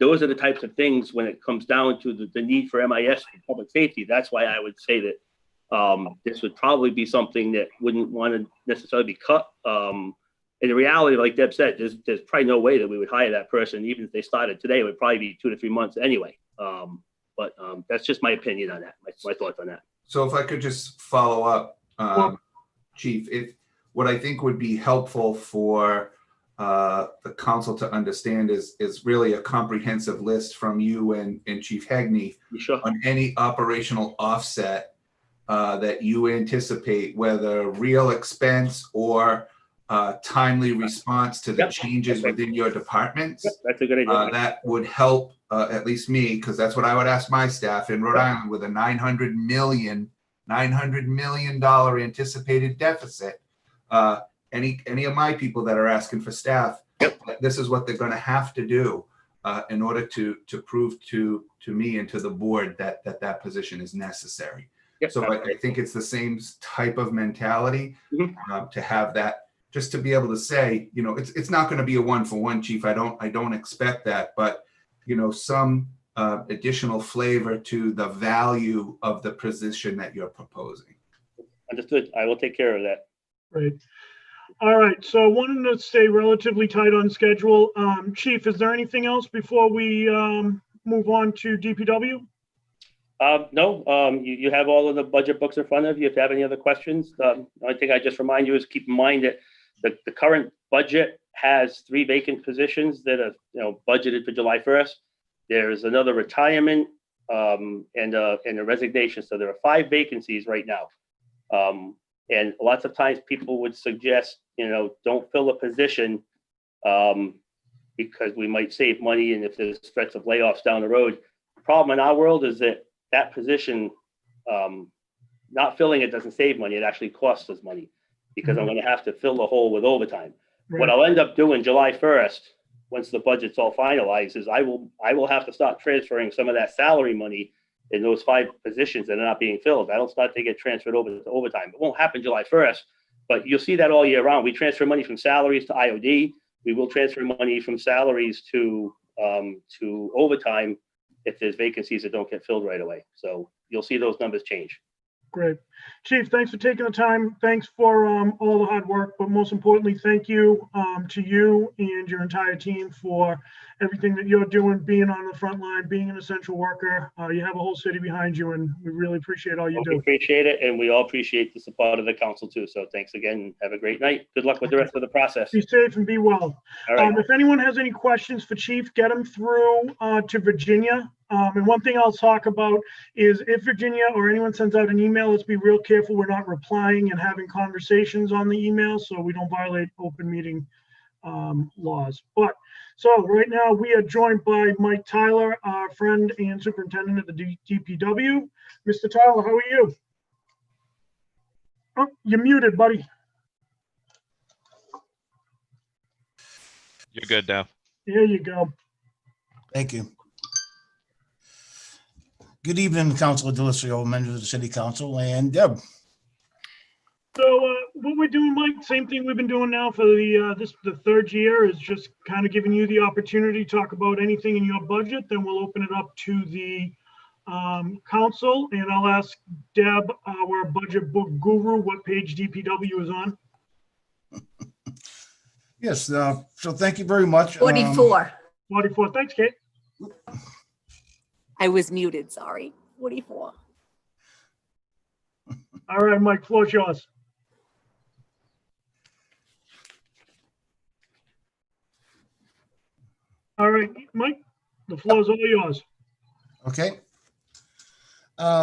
Those are the types of things when it comes down to the need for MIS for public safety. That's why I would say that this would probably be something that wouldn't want to necessarily be cut. In the reality, like Deb said, there's probably no way that we would hire that person. Even if they started today, it would probably be 2 to 3 months anyway. But that's just my opinion on that, my thoughts on that. So if I could just follow up, Chief, if what I think would be helpful for the council to understand is really a comprehensive list from you and Chief Hegney Sure. on any operational offset that you anticipate, whether real expense or timely response to the Yep. changes within your departments. Yep, that's a good idea. That would help at least me, because that's what I would ask my staff in Rhode Island with a $900 million anticipated deficit. Any of my people that are asking for staff, this is what they're going to have to do in order to prove to me and to the board that position is necessary. Yep. So I think it's the same type of mentality to have that, just to be able to say, you know, it's not going to be a 1-for-1, Chief. I don't expect that, but you know, some additional flavor to the value of the position that you're proposing. Understood. I will take care of that. Great. All right, so wanting to stay relatively tight on schedule. Chief, is there anything else before we move on to DPW? No, you have all of the budget books in front of you. If you have any other questions, the only thing I just remind you is keep in mind that the current budget has 3 vacant positions that are, you know, budgeted for July 1st. There's another retirement and a resignation. So there are 5 vacancies right now. And lots of times people would suggest, you know, don't fill a position because we might save money. And if there's threats of layoffs down the road, the problem in our world is that position, not filling it doesn't save money. It actually costs us money because I'm going to have to fill the hole with overtime. Right. What I'll end up doing July 1st, once the budget's all finalized, is I will have to start transferring some of that salary money in those 5 positions that are not being filled. That'll start to get transferred over to overtime. It won't happen July 1st, but you'll see that all year round. We transfer money from salaries to IOD. We will transfer money from salaries to overtime if there's vacancies that don't get filled right away. So you'll see those numbers change. Great. Chief, thanks for taking the time. Thanks for all the hard work, but most importantly, thank you to you and your entire team for everything that you're doing, being on the front line, being an essential worker. You have a whole city behind you, and we really appreciate all you do. We appreciate it, and we all appreciate the support of the council too. So thanks again. Have a great night. Good luck with the rest of the process. Be safe and be well. All right. If anyone has any questions for Chief, get them through to Virginia. And one thing I'll talk about is if Virginia or anyone sends out an email, let's be real careful we're not replying and having conversations on the email so we don't violate open meeting laws. But so right now we are joined by Mike Tyler, our friend and superintendent of the DPW. Mr. Tyler, how are you? Oh, you're muted, buddy. You're good now. There you go. Thank you. Good evening, Councilor Delicio, members of the City Council, and Deb. So what we're doing, Mike, same thing we've been doing now for the 3rd year, is just kind of giving you the opportunity to talk about anything in your budget. Then we'll open it up to the council, and I'll ask Deb, our budget book guru, what page DPW is on. Yes, so thank you very much. 44. 44. Thanks, Kate. I was muted, sorry. 44. All right, Mike, floor's yours. All right, Mike, the floor's all yours. Okay.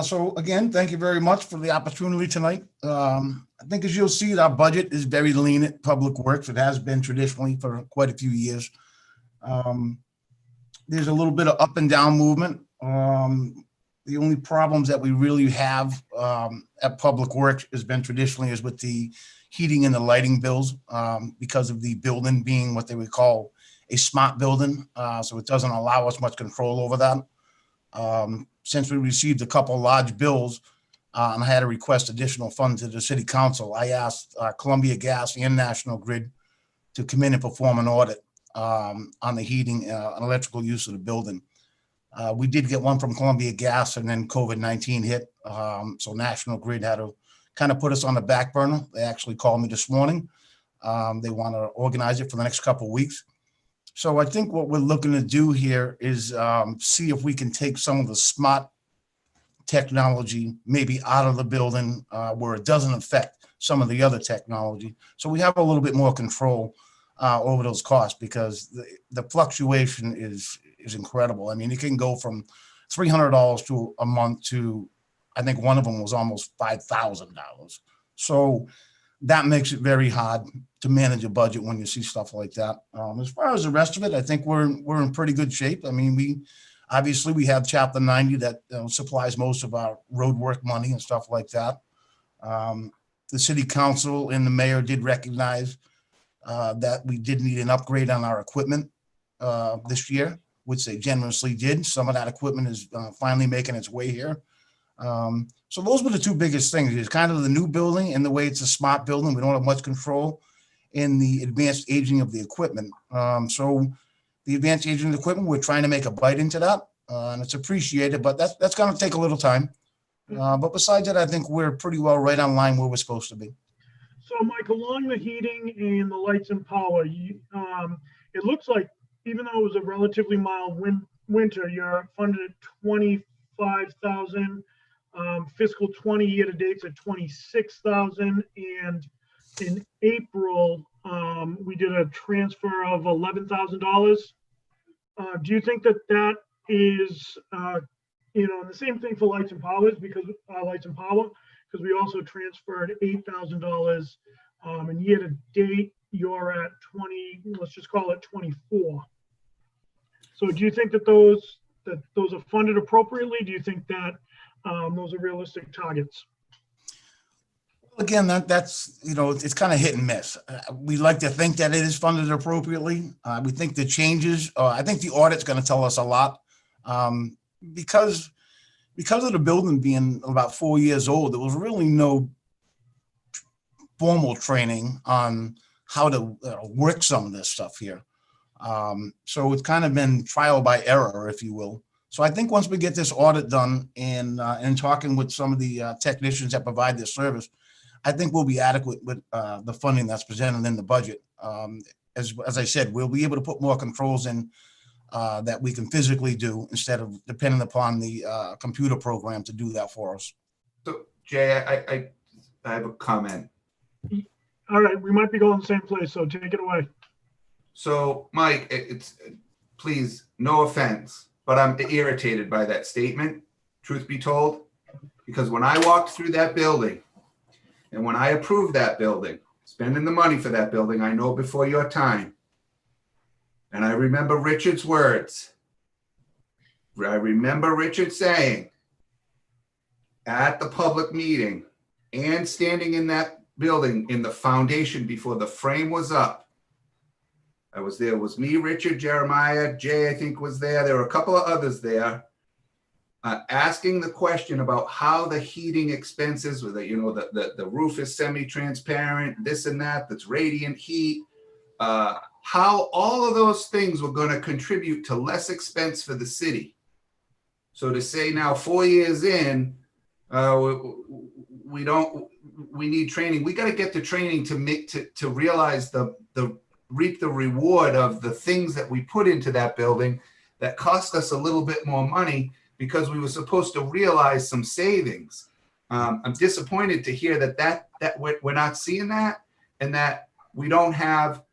So again, thank you very much for the opportunity tonight. I think as you'll see, our budget is very lean at Public Works. It has been traditionally for quite a few years. There's a little bit of up and down movement. The only problems that we really have at Public Works has been traditionally is with the heating and the lighting bills because of the building being what they would call a smart building. So it doesn't allow us much control over that. Since we received a couple large bills, and I had to request additional funds to the city council. I asked Columbia Gas and National Grid to come in and perform an audit on the heating and electrical use of the building. We did get one from Columbia Gas, and then COVID-19 hit. So National Grid had to kind of put us on the back burner. They actually called me this morning. They want to organize it for the next couple of weeks. So I think what we're looking to do here is see if we can take some of the smart technology maybe out of the building where it doesn't affect some of the other technology. So we have a little bit more control over those costs, because the fluctuation is incredible. I mean, it can go from $300 to a month to, I think one of them was almost $5,000. So that makes it very hard to manage a budget when you see stuff like that. As far as the rest of it, I think we're in pretty good shape. I mean, we have Chapter 90 that supplies most of our road work money and stuff like that. The city council and the mayor did recognize that we did need an upgrade on our equipment this year, which they generously did. Some of that equipment is finally making its way here. So those were the two biggest things. It's kind of the new building and the way it's a smart building. We don't have much control in the advanced aging of the equipment. So the advanced aging of the equipment, we're trying to make a bite into that, and it's appreciated, but that's going to take a little time. But besides that, I think we're pretty well right on line where we're supposed to be. So Mike, along the heating and the lights and power, it looks like even though it was a relatively mild winter, you're funded at 25,000. Fiscal 20 year to date's at 26,000, and in April we did a transfer of $11,000. Do you think that is and the same thing for lights and powers, because lights and power, because we also transferred $8,000, and year to date you're at 20, let's just call it 24. So do you think that those are funded appropriately? Do you think that those are realistic targets? Again, that's it's kind of hit and miss. We like to think that it is funded appropriately. We think the changes, I think the audit's going to tell us a lot, because of the building being about 4 years old. There was really no formal training on how to work some of this stuff here. So it's kind of been trial by error, if you will. So I think once we get this audit done and talking with some of the technicians that provide this service, I think we'll be adequate with the funding that's presented in the budget. As I said, we'll be able to put more controls in that we can physically do instead of depending upon the computer program to do that for us. So Jay, I have a comment. All right, we might be going the same place, so take it away. So Mike, it's please, no offense, but I'm irritated by that statement, truth be told, because when I walked through that building and when I approved that building, spending the money for that building, I know before your time, and I remember Richard's words. I remember Richard saying at the public meeting and standing in that building in the foundation before the frame was up. I was there. It was me, Richard, Jeremiah, Jay, I think was there. There were a couple of others there asking the question about how the heating expenses, whether, the roof is semi-transparent, this and that, that's radiant heat, how all of those things were going to contribute to less expense for the city. So to say now 4 years in, we need training. We got to get the training to realize reap the reward of the things that we put into that building that cost us a little bit more money because we were supposed to realize some savings. I'm disappointed to hear that we're not seeing that, and that we don't have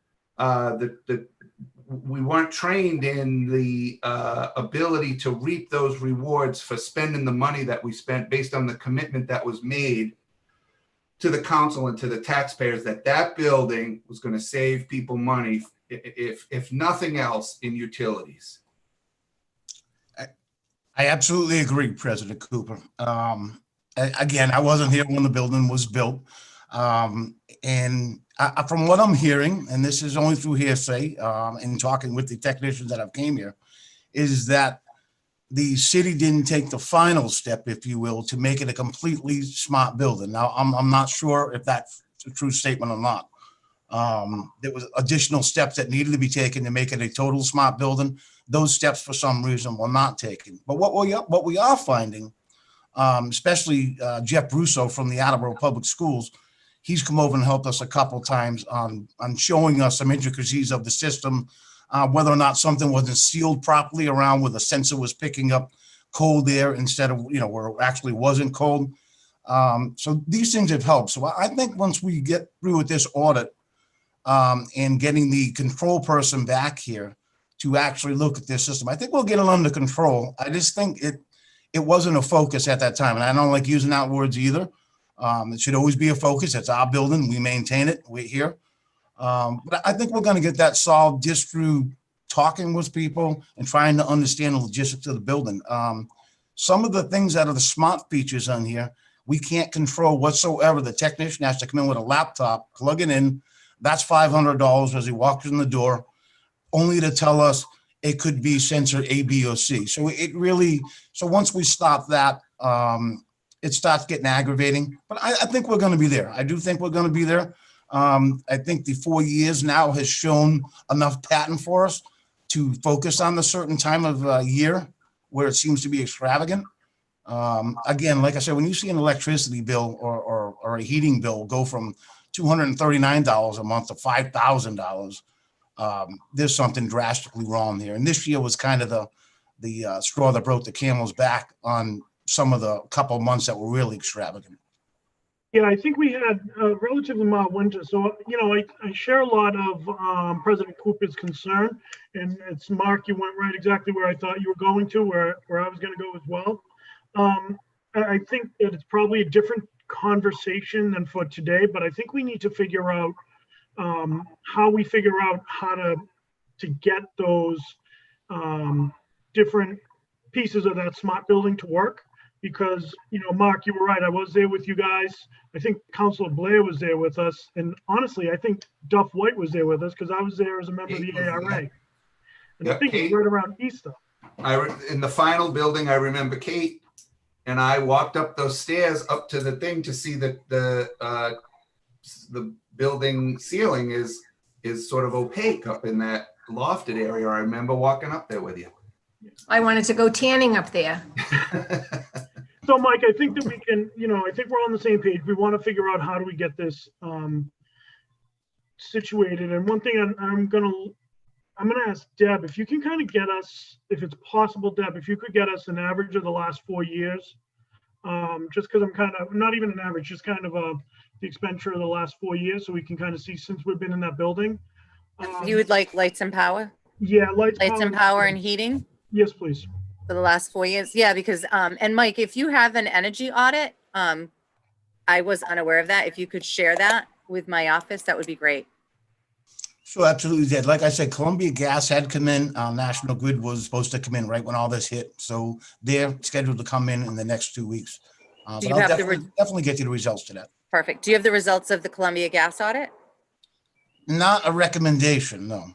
we weren't trained in the ability to reap those rewards for spending the money that we spent based on the commitment that was made to the council and to the taxpayers that building was going to save people money, if nothing else, in utilities. I absolutely agree, President Cooper. Again, I wasn't here when the building was built. And from what I'm hearing, and this is only through hearsay and talking with the technicians that have came here, is that the city didn't take the final step, if you will, to make it a completely smart building. Now, I'm not sure if that's a true statement or not. There was additional steps that needed to be taken to make it a total smart building. Those steps, for some reason, were not taken. But what we are finding, especially Jeff Russo from the Attleboro Public Schools, he's come over and helped us a couple times on showing us some intricacies of the system, whether or not something wasn't sealed properly around where the sensor was picking up cold air instead of, where it actually wasn't cold. So these things have helped. So I think once we get through with this audit and getting the control person back here to actually look at this system, I think we'll get it under control. I just think it wasn't a focus at that time. And I don't like using that words either. It should always be a focus. It's our building. We maintain it. We're here. But I think we're going to get that solved just through talking with people and trying to understand the logistics of the building. Some of the things that are the smart features on here, we can't control whatsoever. The technician has to come in with a laptop, plug it in. That's $500 as he walks in the door, only to tell us it could be sensor A, B, or C. So once we stop that, it starts getting aggravating. But I think we're going to be there. I do think we're going to be there. I think the 4 years now has shown enough pattern for us to focus on the certain time of year where it seems to be extravagant. Again, like I said, when you see an electricity bill or a heating bill go from $239 a month to $5,000, there's something drastically wrong here. And this year was kind of the straw that broke the camel's back on some of the couple months that were really extravagant. Yeah, I think we had a relatively mild winter. So, I share a lot of President Cooper's concern. And it's Mark, you went right exactly where I thought you were going to, where I was going to go as well. I think that it's probably a different conversation than for today, but I think we need to figure out how we figure out how to get those different pieces of that smart building to work. Because, Mark, you were right. I was there with you guys. I think Councilor Blair was there with us. And honestly, I think Duff White was there with us because I was there as a member of the ARA. And I think it was right around Easter. In the final building, I remember Kate and I walked up those stairs up to the thing to see that the building ceiling is sort of opaque up in that lofted area. I remember walking up there with you. I wanted to go tanning up there. So, Mike, I think that we can, I think we're on the same page. We want to figure out how do we get this situated. And one thing I'm gonna ask Deb, if you can kind of get us, if it's possible, Deb, if you could get us an average of the last 4 years, just because I'm kind of not even an average, just kind of the expenditure of the last 4 years, so we can kind of see since we've been in that building. You would like lights and power? Yeah, lights and power and heating Yes, please. for the last 4 years. Yeah, because and Mike, if you have an energy audit, I was unaware of that. If you could share that with my office, that would be great. Sure, absolutely did. Like I said, Columbia Gas had come in. National Grid was supposed to come in right when all this hit. So they're scheduled to come in the next 2 weeks. But you I'll have definitely get you the results to that. Perfect. Do you have the results of the Columbia Gas audit? Not a recommendation, no.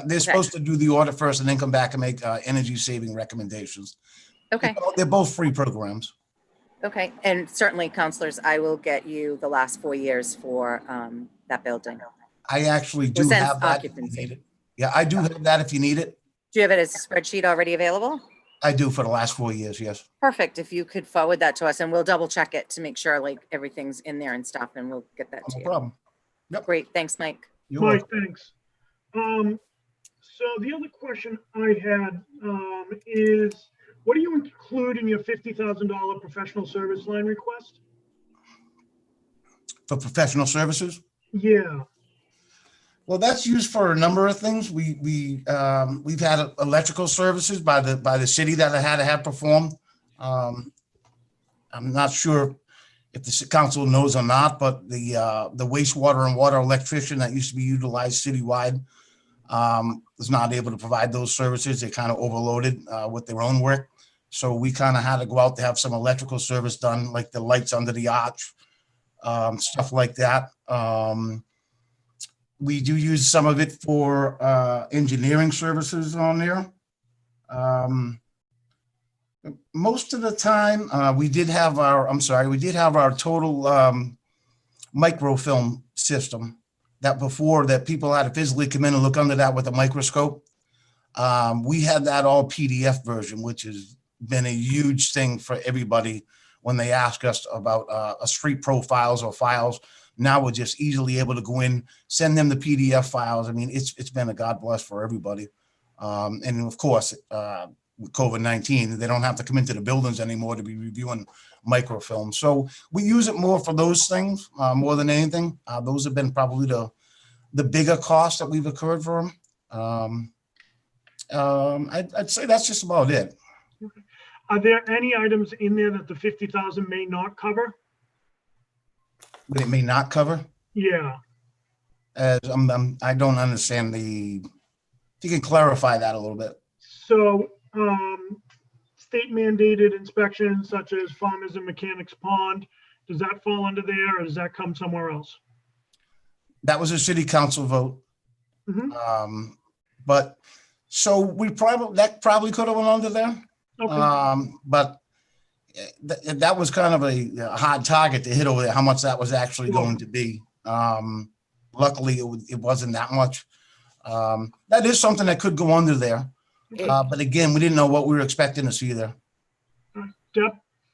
They're supposed to do the audit first and then come back and make energy saving recommendations. Okay. They're both free programs. Okay. And certainly, counselors, I will get you the last 4 years for that building. I actually do Since have that if you occupancy. need it. Yeah, I do have that if you need it. Do you have it as a spreadsheet already available? I do for the last 4 years, yes. Perfect. If you could forward that to us, and we'll double check it to make sure like everything's in there and stuff, and we'll get that to No you. problem. Yep. Great. Thanks, Mike. You're Mike, welcome. thanks. So the other question I had is, what do you include in your $50,000 professional service line request? For professional services? Yeah. Well, that's used for a number of things. We've had electrical services by the city that I had to have performed. I'm not sure if the council knows or not, but the wastewater and water electrician that used to be utilized citywide was not able to provide those services. They kind of overloaded with their own work. So we kind of had to go out to have some electrical service done, like the lights under the arch, stuff like that. We do use some of it for engineering services on there. Most of the time, we did have our total microfilm system that before that people had to physically come in and look under that with a microscope. We had that all PDF version, which has been a huge thing for everybody when they ask us about street profiles or files. Now we're just easily able to go in, send them the PDF files. I mean, it's been a God bless for everybody. And of course, with COVID-19, they don't have to come into the buildings anymore to be reviewing microfilm. So we use it more for those things more than anything. Those have been probably the bigger costs that we've incurred for them. I'd say that's just about it. Okay. Are there any items in there that the 50,000 may not cover? But it may not cover. Yeah. As I don't understand if you can clarify that a little bit. So state mandated inspections such as Farmers and Mechanics Pond, does that fall under there or does that come somewhere else? That was a city council vote. Mhm. But so that probably could have went under there. Okay. But that was kind of a hard target to hit over there, how much that was actually going to be. Luckily, it wasn't that much. That is something that could go under there. But again, we didn't know what we were expecting to see there. Deb?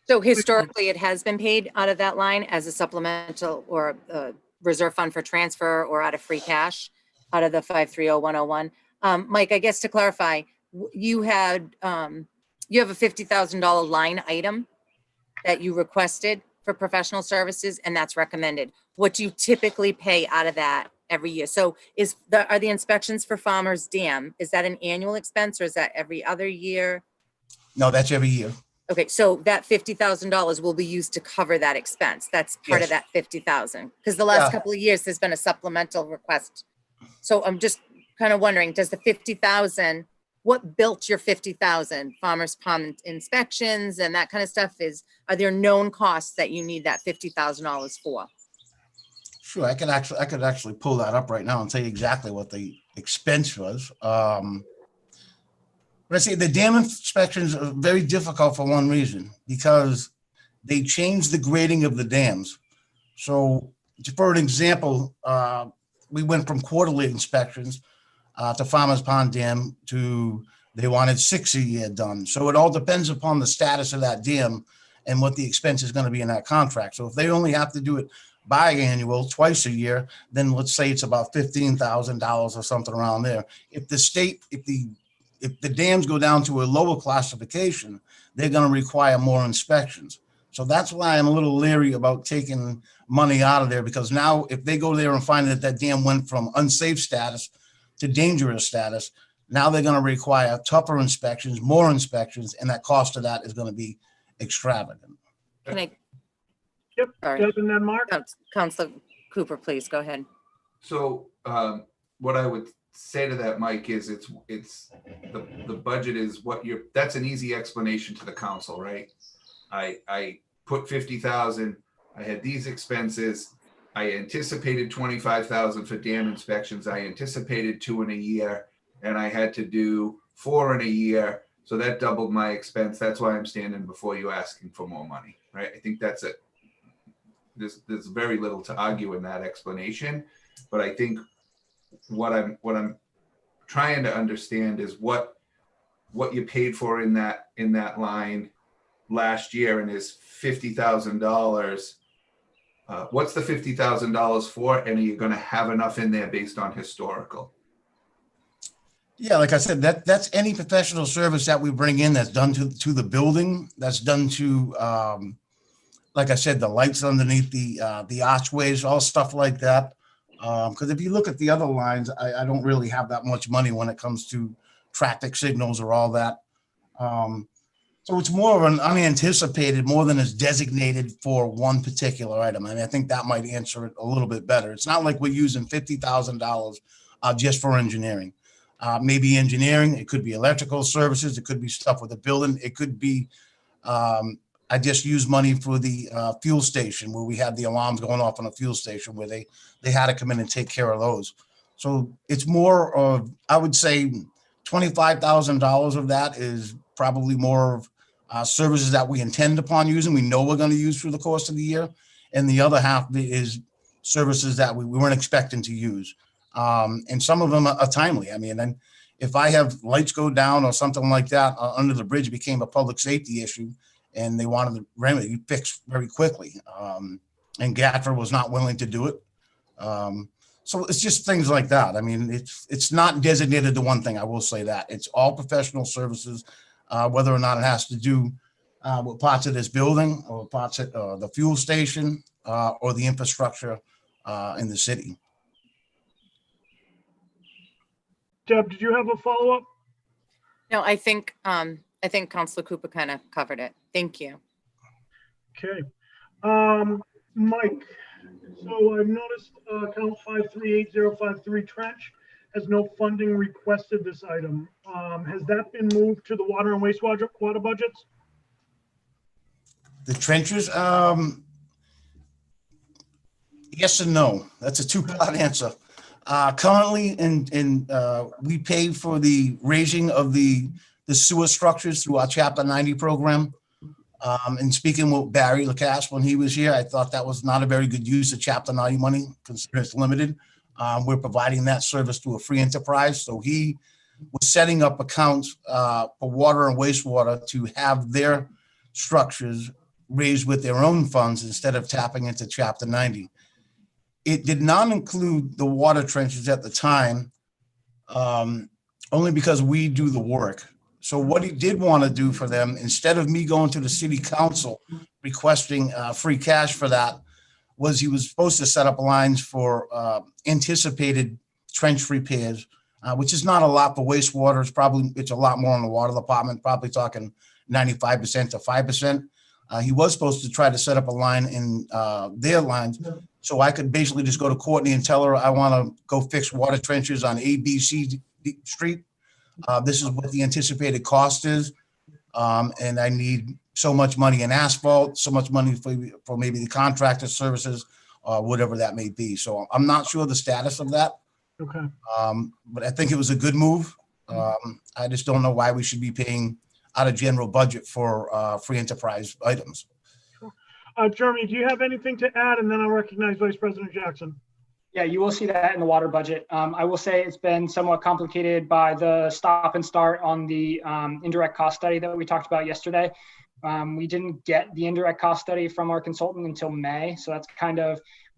So historically, it has been paid out of that line as a supplemental or a reserve fund for transfer or out of free cash out of the 530101. Mike, I guess to clarify, you have a $50,000 line item that you requested for professional services, and that's recommended. What do you typically pay out of that every year? So are the inspections for Farmers Dam, is that an annual expense or is that every other year? No, that's every year. Okay, so that $50,000 will be used to cover that expense. That's part of Yes. that 50,000. Because the last Yeah. couple of years, there's been a supplemental request. So I'm just kind of wondering, does the 50,000, what built your 50,000? Farmers Pond inspections and that kind of stuff are there known costs that you need that $50,000 for? Sure, I could actually pull that up right now and tell you exactly what the expense was. But I say the dam inspections are very difficult for one reason, because they changed the grading of the dams. So for an example, we went from quarterly inspections to Farmers Pond Dam to they wanted 6 a year done. So it all depends upon the status of that dam and what the expense is going to be in that contract. So if they only have to do it biannual, twice a year, then let's say it's about $15,000 or something around there. If the dams go down to a lower classification, they're going to require more inspections. So that's why I'm a little leery about taking money out of there, because now if they go there and find that dam went from unsafe status to dangerous status, now they're going to require tougher inspections, more inspections, and that cost of that is going to be extravagant. Can I? Yep. Sorry. Deb and then Mark? Councilor Cooper, please go ahead. So what I would say to that, Mike, is it's the budget is that's an easy explanation to the council, right? I put 50,000, I had these expenses, I anticipated 25,000 for dam inspections, I anticipated 2 in a year, and I had to do 4 in a year. So that doubled my expense. That's why I'm standing before you asking for more money, right? I think that's it. There's very little to argue in that explanation, but I think what I'm trying to understand is what you paid for in that line last year, and is $50,000. What's the $50,000 for? And are you going to have enough in there based on historical? Yeah, like I said, that's any professional service that we bring in that's done to the building, that's done to, like I said, the lights underneath the archways, all stuff like that. Because if you look at the other lines, I don't really have that much money when it comes to traffic signals or all that. So it's more of an unanticipated more than is designated for one particular item. And I think that might answer it a little bit better. It's not like we're using $50,000 just for engineering. Maybe engineering, it could be electrical services, it could be stuff with the building, it could be, I just used money for the fuel station where we had the alarms going off on a fuel station where they had to come in and take care of those. So it's more of, I would say $25,000 of that is probably more of services that we intend upon using, we know we're going to use through the course of the year. And the other half is services that we weren't expecting to use. And some of them are timely. I mean, and if I have lights go down or something like that under the bridge, it became a public safety issue and they wanted the remedy fixed very quickly. And Gatford was not willing to do it. So it's just things like that. I mean, it's not designated to one thing. I will say that it's all professional services, whether or not it has to do with parts of this building or parts of the fuel station or the infrastructure in the city. Deb, did you have a follow-up? No, I think Councilor Cooper kind of covered it. Thank you. Okay. Mike, so I've noticed account 538053 trench has no funding requested this item. Has that been moved to the water and wastewater budgets? The trenches, yes and no. That's a two-part answer. Currently, we pay for the raising of the sewer structures through our Chapter 90 program. And speaking with Barry Lacasse when he was here, I thought that was not a very good use of Chapter 90 money, considering it's limited. We're providing that service to a free enterprise. So he was setting up accounts for water and wastewater to have their structures raised with their own funds instead of tapping into Chapter 90. It did not include the water trenches at the time, only because we do the work. So what he did want to do for them, instead of me going to the city council requesting free cash for that, was he was supposed to set up lines for anticipated trench repairs, which is not a lot for wastewater. It's a lot more in the water department, probably talking 95% to 5%. He was supposed to try to set up a line in their lines. So I could basically just go to Courtney and tell her I want to go fix water trenches on ABC Street. This is what the anticipated cost is. And I need so much money in asphalt, so much money for maybe the contractor services, whatever that may be. So I'm not sure the status of that. Okay. But I think it was a good move. I just don't know why we should be paying out of general budget for free enterprise items. Jeremy, do you have anything to add? And then I'll recognize Vice President Jackson. Yeah, you will see that in the water budget. I will say it's been somewhat complicated by the stop and start on the indirect cost study that we talked about yesterday. We didn't get the indirect cost study from our consultant until May. So that's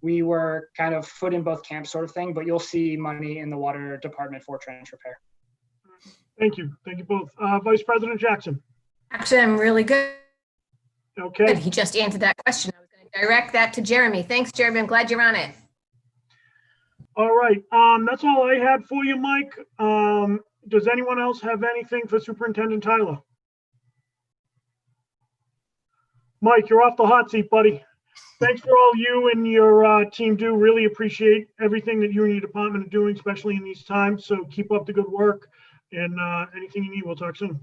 we were kind of foot in both camps sort of thing, but you'll see money in the water department for trench repair. Thank you. Thank you both. Vice President Jackson. Actually, I'm really good. Okay. He just answered that question. I was going to direct that to Jeremy. Thanks, Jeremy. I'm glad you're on it. All right. That's all I had for you, Mike. Does anyone else have anything for Superintendent Tyler? Mike, you're off the hot seat, buddy. Thanks for all you and your team do. Really appreciate everything that you and your department are doing, especially in these times. So keep up the good work, and anything you need, we'll talk soon.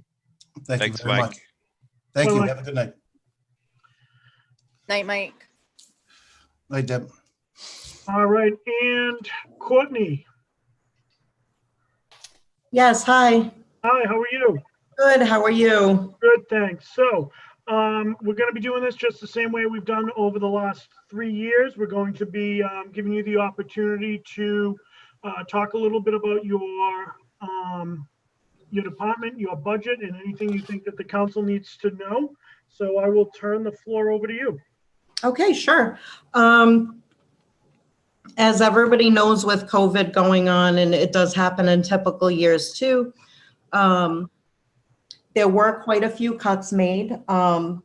Thanks, very much. Thank you. Have a good night. Night, Mike. Night, Deb. All right, and Courtney. Yes, hi. Hi, how are you? Good, how are you? Good, thanks. So we're going to be doing this just the same way we've done over the last 3 years. We're going to be giving you the opportunity to talk a little bit about your department, your budget, and anything you think that the council needs to know. So I will turn the floor over to you. Okay, sure. As everybody knows, with COVID going on, and it does happen in typical years too, there were quite a few cuts made. A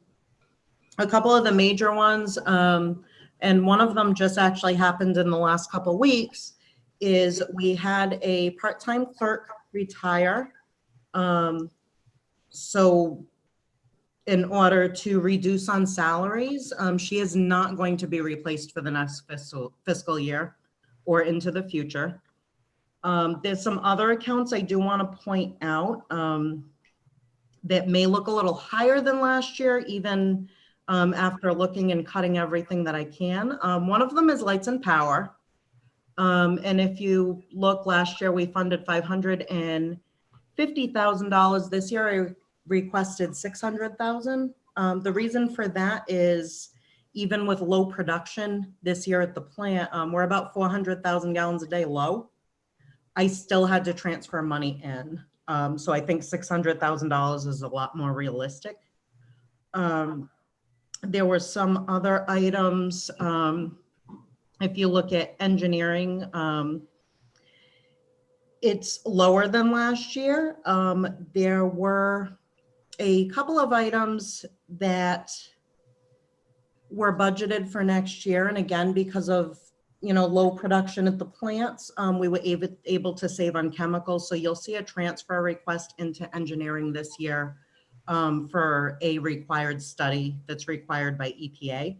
couple of the major ones, and one of them just actually happened in the last couple of weeks, is we had a part-time clerk retire. So in order to reduce on salaries, she is not going to be replaced for the next fiscal year or into the future. There's some other accounts I do want to point out that may look a little higher than last year, even after looking and cutting everything that I can. One of them is lights and power. And if you look, last year we funded $550,000. This year requested 600,000. The reason for that is even with low production this year at the plant, we're about 400,000 gallons a day low. I still had to transfer money in. So I think $600,000 is a lot more realistic. There were some other items. If you look at engineering, it's lower than last year. There were a couple of items that were budgeted for next year. And again, because of low production at the plants, we were able to save on chemicals. So you'll see a transfer request into engineering this year for a required study that's required by EPA.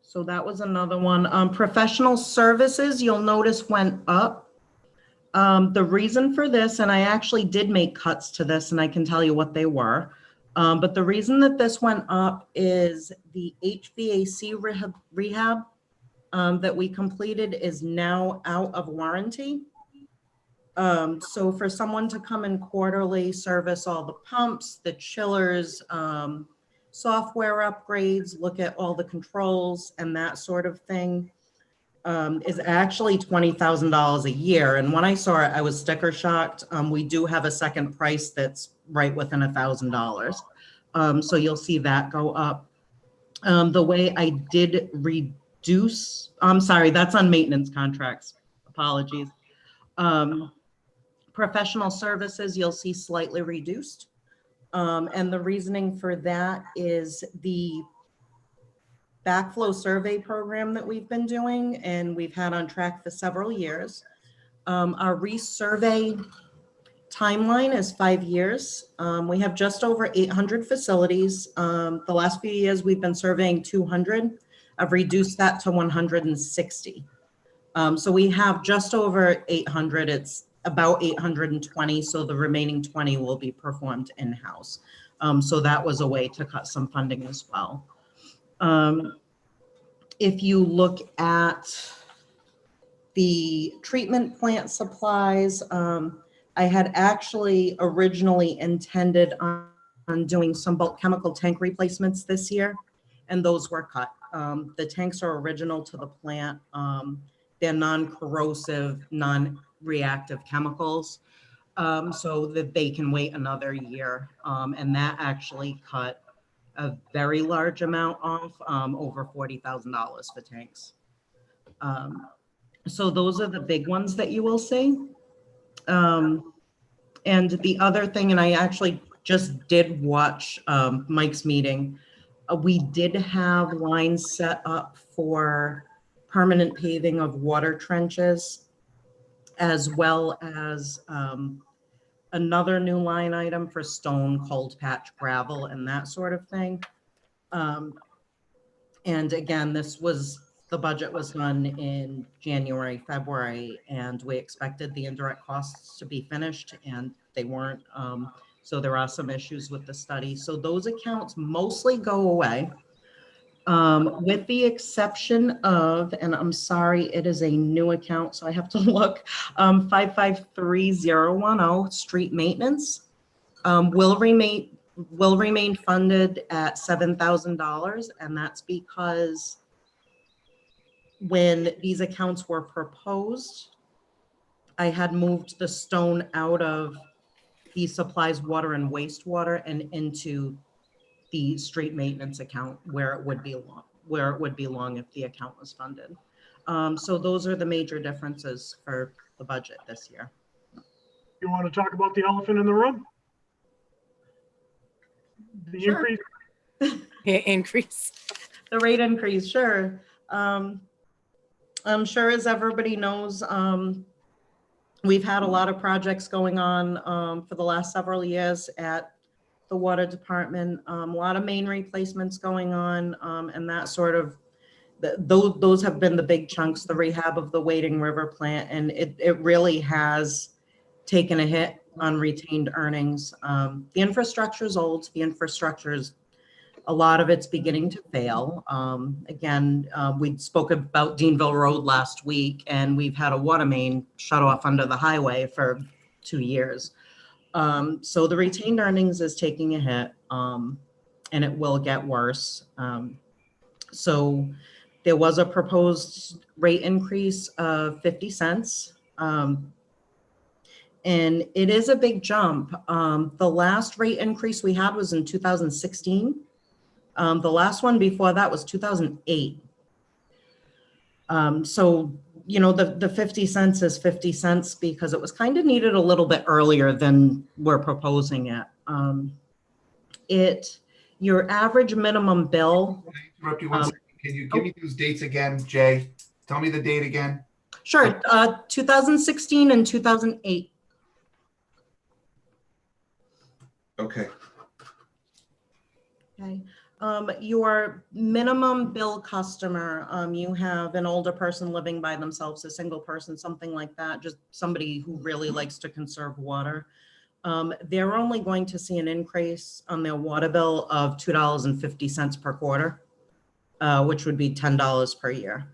So that was another one. Professional services, you'll notice went up. The reason for this, and I actually did make cuts to this, and I can tell you what they were. But the reason that this went up is the HVAC rehab that we completed is now out of warranty. So for someone to come in quarterly, service all the pumps, the chillers, software upgrades, look at all the controls and that sort of thing, is actually $20,000 a year. And when I saw it, I was sticker shocked. We do have a second price that's right within $1,000. So you'll see that go up. The way I did reduce, I'm sorry, that's on maintenance contracts. Apologies. Professional services, you'll see slightly reduced. And the reasoning for that is the backflow survey program that we've been doing and we've had on track for several years. Our resurvey timeline is 5 years. We have just over 800 facilities. The last few years we've been surveying 200. I've reduced that to 160. So we have just over 800. It's about 820. So the remaining 20 will be performed in-house. So that was a way to cut some funding as well. If you look at the treatment plant supplies, I had actually originally intended on doing some bulk chemical tank replacements this year, and those were cut. The tanks are original to the plant. They're non-corrosive, non-reactive chemicals, so that they can wait another year. And that actually cut a very large amount off, over $40,000 for tanks. So those are the big ones that you will see. And the other thing, and I actually just did watch Mike's meeting, we did have lines set up for permanent paving of water trenches, as well as another new line item for stone, cold patch gravel, and that sort of thing. And again, the budget was done in January, February, and we expected the indirect costs to be finished, and they weren't. So there are some issues with the study. So those accounts mostly go away, with the exception of, and I'm sorry, it is a new account, so I have to look, 553010, street maintenance, will remain funded at $7,000, and that's because when these accounts were proposed, I had moved the stone out of the supplies, water and wastewater, and into the street maintenance account where it would be long if the account was funded. So those are the major differences for the budget this year. You want to talk about the elephant in the room? The Sure. Increase. The rate increase, sure. I'm sure, as everybody knows, we've had a lot of projects going on for the last several years at the water department, a lot of main replacements going on, and that sort of, those have been the big chunks, the rehab of the Wading River plant, and it really has taken a hit on retained earnings. The infrastructure is old, a lot of it's beginning to fail. Again, we spoke about Deanville Road last week, and we've had a water main shut off under the highway for 2 years. So the retained earnings is taking a hit, and it will get worse. So there was a proposed rate increase of 50 cents. And it is a big jump. The last rate increase we had was in 2016. The last one before that was 2008. So, you know, the 50 cents is 50 cents because it was kind of needed a little bit earlier than we're proposing it. Your average minimum bill. Can I interrupt you one second? Can you give me those dates again, Jay? Tell me the date again. Sure, 2016 and 2008. Okay. Okay. Your minimum bill customer, you have an older person living by themselves, a single person, something like that, just somebody who really likes to conserve water. They're only going to see an increase on their water bill of $2.50 per quarter, which would be $10 per year.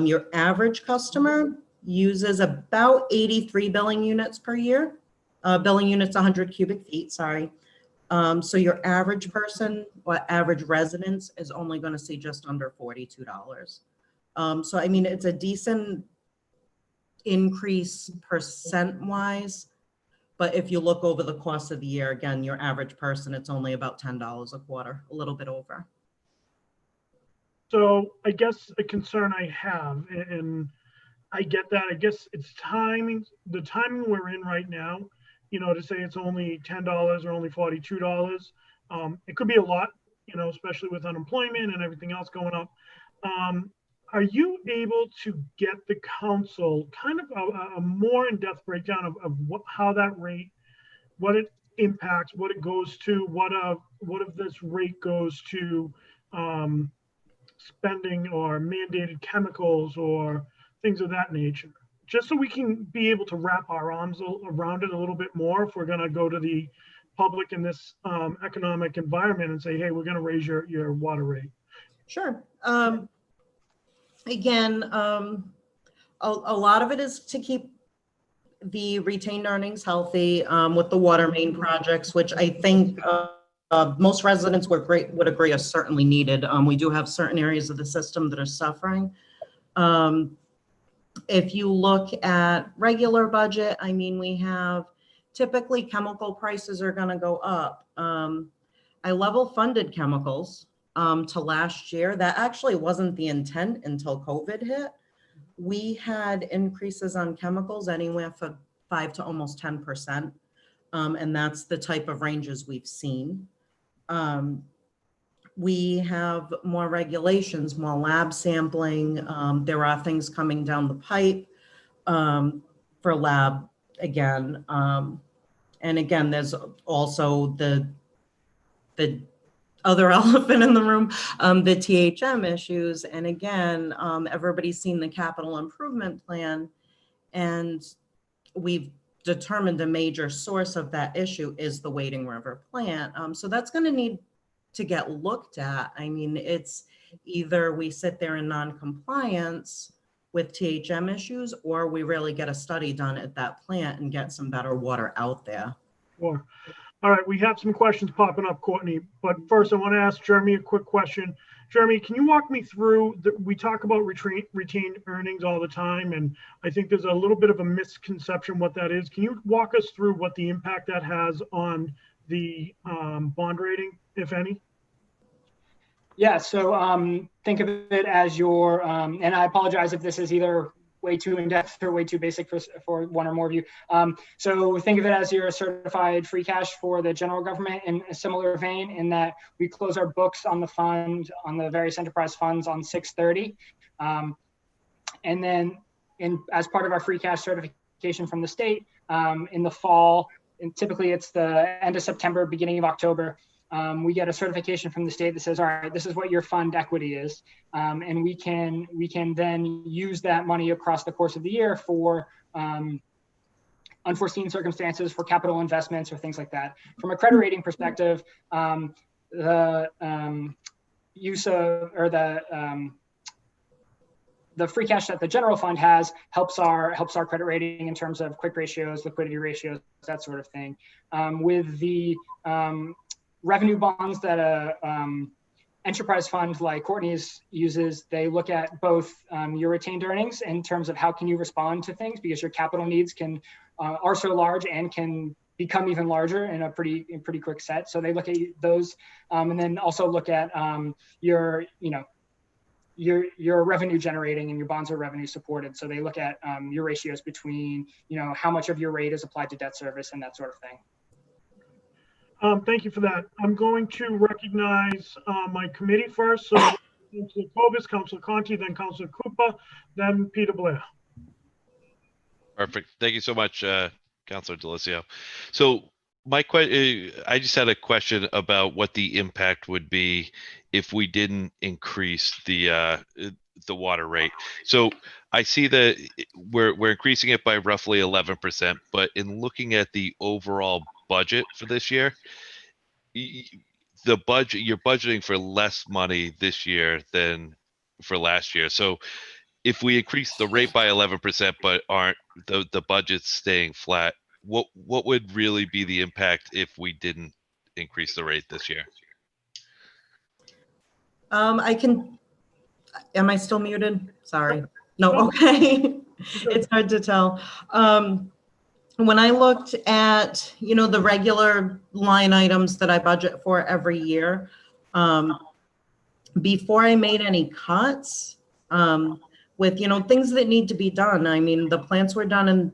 Your average customer uses about 83 billing units per year. Billing units, 100 cubic feet, sorry. So your average person or average residence is only going to see just under $42. So, I mean, it's a decent increase percent wise, but if you look over the course of the year, again, your average person, it's only about $10 a quarter, a little bit over. So I guess a concern I have, and I get that, I guess it's timing, the timing we're in right now, you know, to say it's only $10 or only $42. It could be a lot, you know, especially with unemployment and everything else going up. Are you able to get the council kind of a more in-depth breakdown of how that rate, what it impacts, what it goes to, what if this rate goes to spending or mandated chemicals or things of that nature? Just so we can be able to wrap our arms around it a little bit more if we're going to go to the public in this economic environment and say, hey, we're going to raise your water rate. Sure. Again, a lot of it is to keep the retained earnings healthy with the water main projects, which I think most residents would agree are certainly needed. We do have certain areas of the system that are suffering. If you look at regular budget, I mean, we have typically chemical prices are going to go up. I level funded chemicals to last year. That actually wasn't the intent until COVID hit. We had increases on chemicals anywhere from 5 to almost 10%. And that's the type of ranges we've seen. We have more regulations, more lab sampling. There are things coming down the pipe for lab again. And again, there's also the other elephant in the room, the THM issues. And again, everybody's seen the capital improvement plan, and we've determined a major source of that issue is the Wading River plant. So that's going to need to get looked at. I mean, it's either we sit there in non-compliance with THM issues, or we really get a study done at that plant and get some better water out there. Sure. All right, we have some questions popping up, Courtney, but first I want to ask Jeremy a quick question. Jeremy, can you walk me through, we talk about retained earnings all the time, and I think there's a little bit of a misconception what that is. Can you walk us through what the impact that has on the bond rating, if any? Yeah, so think of it as your, and I apologize if this is either way too in-depth or way too basic for one or more of you. So think of it as your certified free cash for the general government in a similar vein, in that we close our books on the fund, on the various enterprise funds on 6/30. And then as part of our free cash certification from the state in the fall, and typically it's the end of September, beginning of October, we get a certification from the state that says, all right, this is what your fund equity is. And we can then use that money across the course of the year for unforeseen circumstances, for capital investments or things like that. From a credit rating perspective, the use of, or the the free cash that the general fund has helps our credit rating in terms of quick ratios, liquidity ratios, that sort of thing. With the revenue bonds that enterprise fund like Courtney's uses, they look at both your retained earnings in terms of how can you respond to things, because your capital needs are so large and can become even larger in a pretty quick set. So they look at those, and then also look at your revenue generating, and your bonds are revenue supported. So they look at your ratios between how much of your rate is applied to debt service and that sort of thing. Thank you for that. I'm going to recognize my committee first. So Councilor Kovas, Councilor Conti, then Councilor Krupa, then Peter Blair. Perfect. Thank you so much, Councilor Delizio. So I just had a question about what the impact would be if we didn't increase the water rate. So I see that we're increasing it by roughly 11%, but in looking at the overall budget for this year, you're budgeting for less money this year than for last year. So if we increase the rate by 11%, but aren't the budget's staying flat, what would really be the impact if we didn't increase the rate this year? Am I still muted? Sorry. No, okay. It's hard to tell. When I looked at, the regular line items that I budget for every year, before I made any cuts, with, things that need to be done. I mean, the plants were done and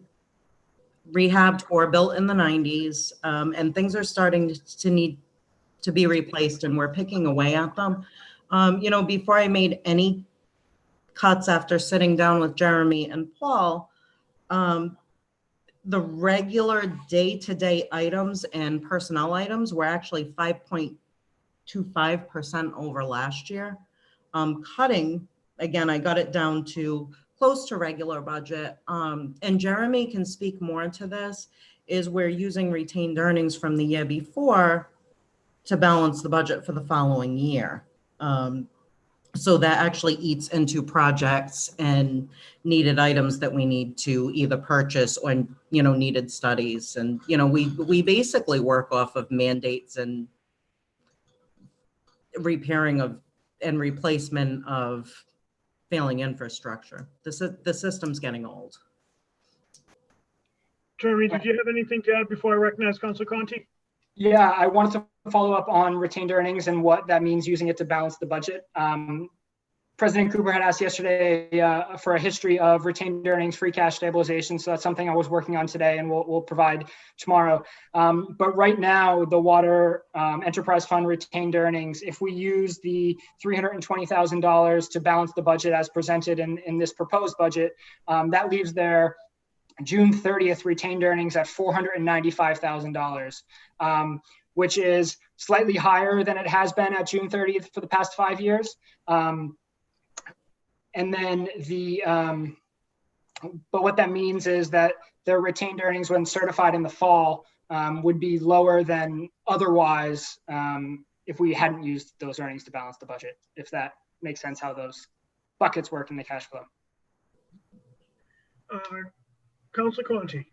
rehabbed or built in the 90s, and things are starting to need to be replaced, and we're picking away at them. Before I made any cuts after sitting down with Jeremy and Paul, the regular day-to-day items and personnel items were actually 5.25% over last year. Cutting, again, I got it down to close to regular budget. And Jeremy can speak more to this, is we're using retained earnings from the year before to balance the budget for the following year. So that actually eats into projects and needed items that we need to either purchase or, needed studies. And, we basically work off of mandates and repairing of and replacement of failing infrastructure. The system's getting old. Jeremy, did you have anything to add before I recognize Councilor Conti? Yeah, I wanted to follow up on retained earnings and what that means using it to balance the budget. President Cooper had asked yesterday for a history of retained earnings, free cash stabilization. So that's something I was working on today, and we'll provide tomorrow. But right now, the Water Enterprise Fund retained earnings, if we use the $320,000 to balance the budget as presented in this proposed budget, that leaves their June 30th retained earnings at $495,000, which is slightly higher than it has been at June 30th for the past 5 years. And then but what that means is that their retained earnings when certified in the fall would be lower than otherwise if we hadn't used those earnings to balance the budget, if that makes sense how those buckets work in the cash flow. Councilor Conti.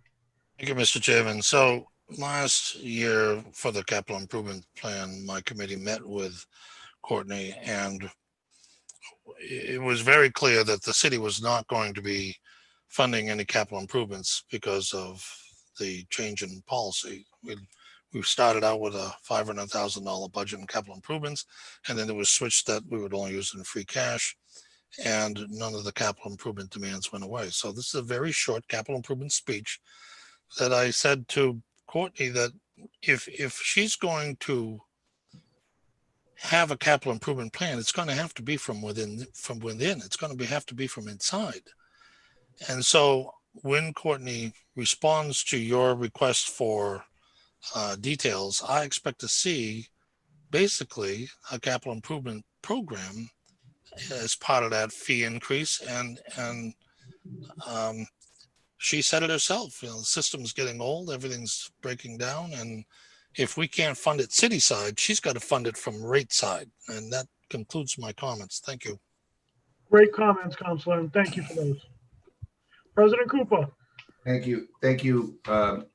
Thank you, Mr. Chairman. So last year for the capital improvement plan, my committee met with Courtney, and it was very clear that the city was not going to be funding any capital improvements because of the change in policy. We started out with a $500,000 budget in capital improvements, and then it was switched that we would only use it in free cash, and none of the capital improvement demands went away. So this is a very short capital improvement speech that I said to Courtney that if she's going to have a capital improvement plan, it's going to have to be from within. It's going to have to be from inside. And so when Courtney responds to your request for details, I expect to see basically a capital improvement program as part of that fee increase. And she said it herself, the system's getting old, everything's breaking down. And if we can't fund it city side, she's got to fund it from rate side. And that concludes my comments. Thank you. Great comments, Counselor, and thank you for those. President Cooper. Thank you,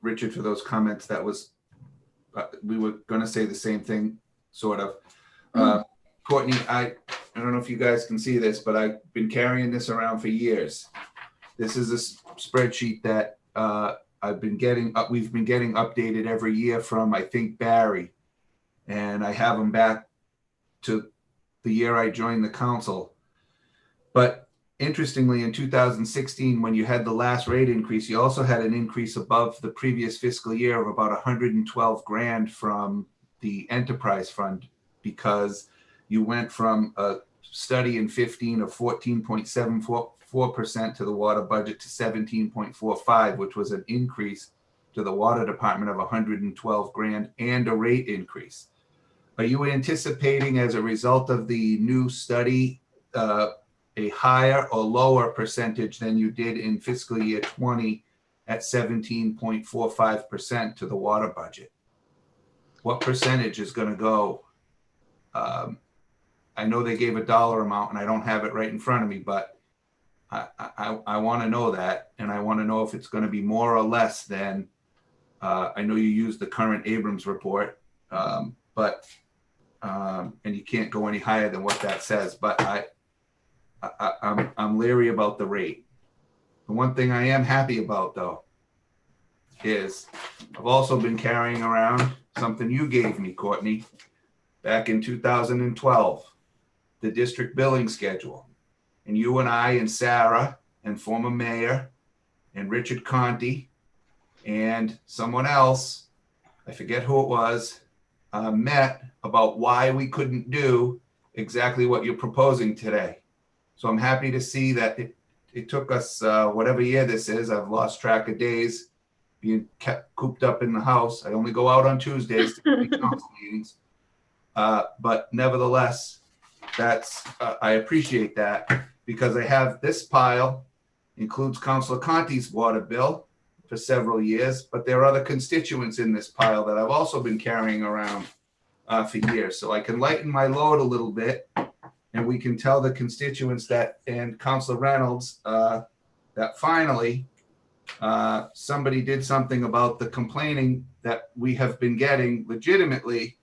Richard, for those comments. That was, we were going to say the same thing, sort of. Courtney, I don't know if you guys can see this, but I've been carrying this around for years. This is a spreadsheet that we've been getting updated every year from, I think, Barry, and I have them back to the year I joined the council. But interestingly, in 2016, when you had the last rate increase, you also had an increase above the previous fiscal year of about 112 grand from the enterprise fund, because you went from a study in 15 of 14.74% to the water budget to 17.45, which was an increase to the water department of 112 grand and a rate increase. Are you anticipating, as a result of the new study, a higher or lower percentage than you did in fiscal year 20 at 17.45% to the water budget? What percentage is going to go? I know they gave a dollar amount and I don't have it right in front of me, but I want to know that, and I want to know if it's going to be more or less than, I know you used the current Abrams report, and you can't go any higher than what that says, but I'm leery about the rate. The one thing I am happy about, though, is I've also been carrying around something you gave me, Courtney, back in 2012, the district billing schedule. And you and I and Sarah and former mayor and Richard Conti and someone else, I forget who it was, met about why we couldn't do exactly what you're proposing today. So I'm happy to see that it took us whatever year this is. I've lost track of days being kept cooped up in the house. I only go out on Tuesdays to the council meetings. But nevertheless, that's I appreciate that, because I have this pile, includes Councilor Conti's water bill for several years, but there are other constituents in this pile that I've also been carrying around for years. So I can lighten my load a little bit, and we can tell the constituents that, and Councilor Reynolds, that finally somebody did something about the complaining that we have been getting legitimately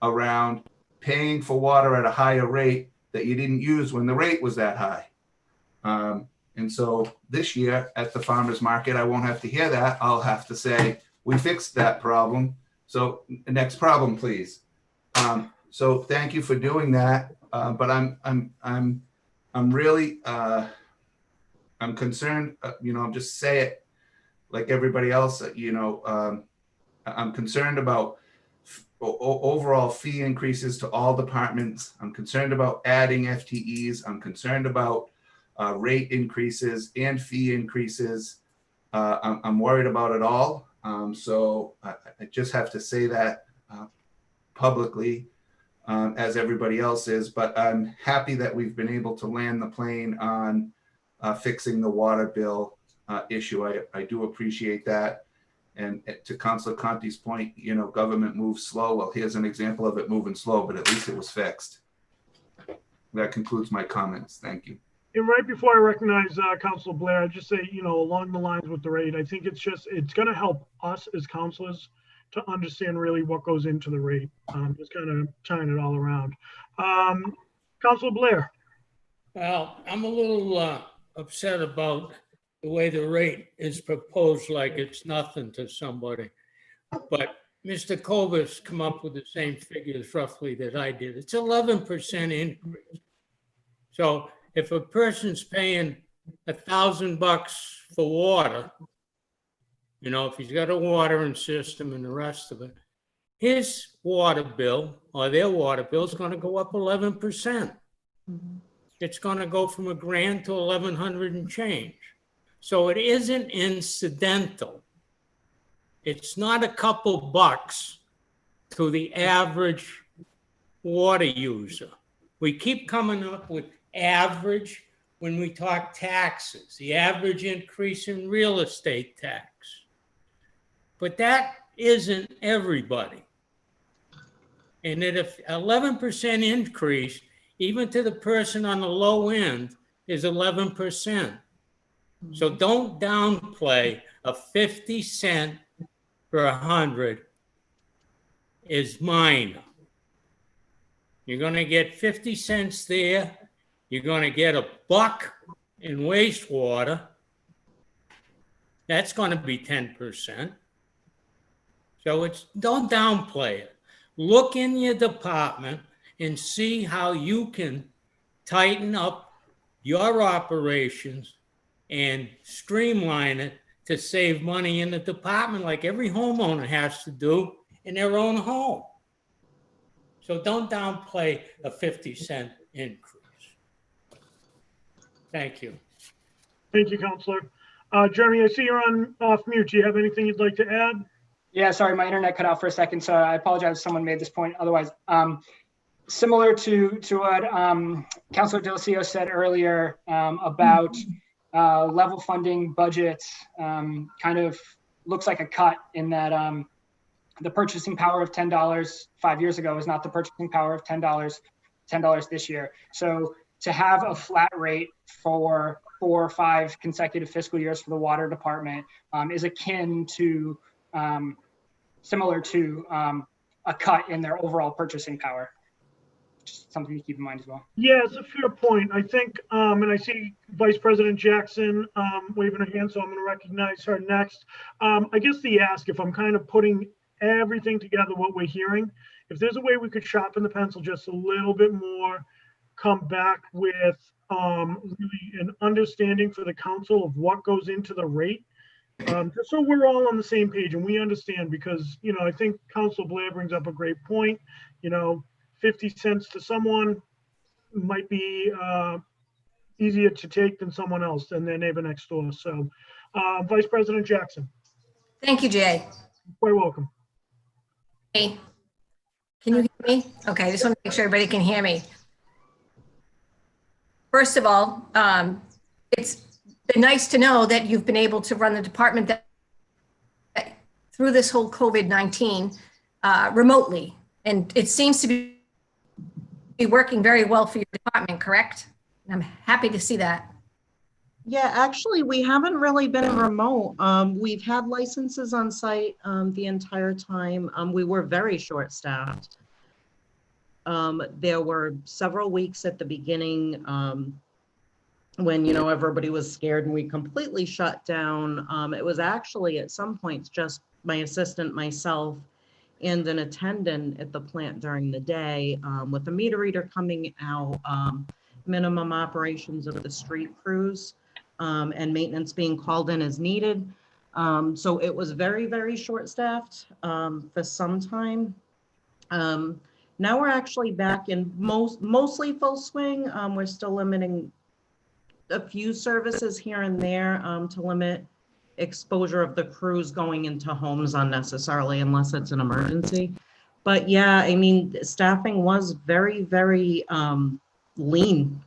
around paying for water at a higher rate that you didn't use when the rate was that high. And so this year at the farmer's market, I won't have to hear that. I'll have to say, we fixed that problem. So next problem, please. So thank you for doing that. But I'm really, I'm concerned, I'll just say it like everybody else, I'm concerned about overall fee increases to all departments. I'm concerned about adding FTEs. I'm concerned about rate increases and fee increases. I'm worried about it all. So I just have to say that publicly, as everybody else is, but I'm happy that we've been able to land the plane on fixing the water bill issue. I do appreciate that. And to Councilor Conti's point, government moves slow. Well, here's an example of it moving slow, but at least it was fixed. That concludes my comments. Thank you. And right before I recognize Councilor Blair, I just say, along the lines with the rate, I think it's going to help us as councilors to understand really what goes into the rate. Just kind of tying it all around. Councilor Blair. Well, I'm a little upset about the way the rate is proposed, like it's nothing to somebody. But Mr. Kova's come up with the same figures roughly that I did. It's 11% increase. So if a person's paying $1,000 for water, if he's got a watering system and the rest of it, his water bill or their water bill is going to go up 11%. Mm-hmm. It's going to go from $1,000 to $1,100 and change. So it isn't incidental. It's not a couple bucks to the average water user. We keep coming up with average when we talk taxes, the average increase in real estate tax. But that isn't everybody. And that if 11% increase, even to the person on the low end, is 11%. So don't downplay a 50 cent per 100 is minor. You're going to get 50 cents there. You're going to get $1 in wastewater. That's going to be 10%. So don't downplay it. Look in your department and see how you can tighten up your operations and streamline it to save money in the department like every homeowner has to do in their own home. So don't downplay a 50 cent increase. Thank you. Thank you, Counselor. Jeremy, I see you're off mute. Do you have anything you'd like to add? Yeah, sorry, my internet cut out for a second, so I apologize if someone made this point. Otherwise, similar to what Councilor Delcio said earlier about level funding budgets, kind of looks like a cut in that the purchasing power of $10 5 years ago is not the purchasing power of $10 this year. So to have a flat rate for 4 or 5 consecutive fiscal years for the water department is akin to similar to a cut in their overall purchasing power. Just something to keep in mind as well. Yeah, it's a fair point. I think, and I see Vice President Jackson waving her hand, so I'm going to recognize her next. I guess the ask, if I'm kind of putting everything together, what we're hearing, if there's a way we could sharpen the pencil just a little bit more, come back with really an understanding for the council of what goes into the rate, just so we're all on the same page and we understand, because, you know, I think Council Blair brings up a great point. You know, 50 cents to someone might be easier to take than someone else, than their neighbor next door. So Vice President Jackson. Thank you, Jay. Quite welcome. Hey, can you hear me? Okay, I just want to make sure everybody can hear me. First of all, it's been nice to know that you've been able to run the department that through this whole COVID-19 remotely. And it seems to be working very well for your department, correct? I'm happy to see that. Yeah, actually, we haven't really been remote. We've had licenses on site the entire time. We were very short-staffed. There were several weeks at the beginning when, you know, everybody was scared and we completely shut down. It was actually at some points just my assistant, myself, and an attendant at the plant during the day with a meter reader coming out, minimum operations of the street crews, and maintenance being called in as needed. So it was very, very short-staffed for some time. Now we're actually back in mostly full swing. We're still limiting a few services here and there to limit exposure of the crews going into homes unnecessarily unless it's an emergency. But yeah, I mean, staffing was very, very lean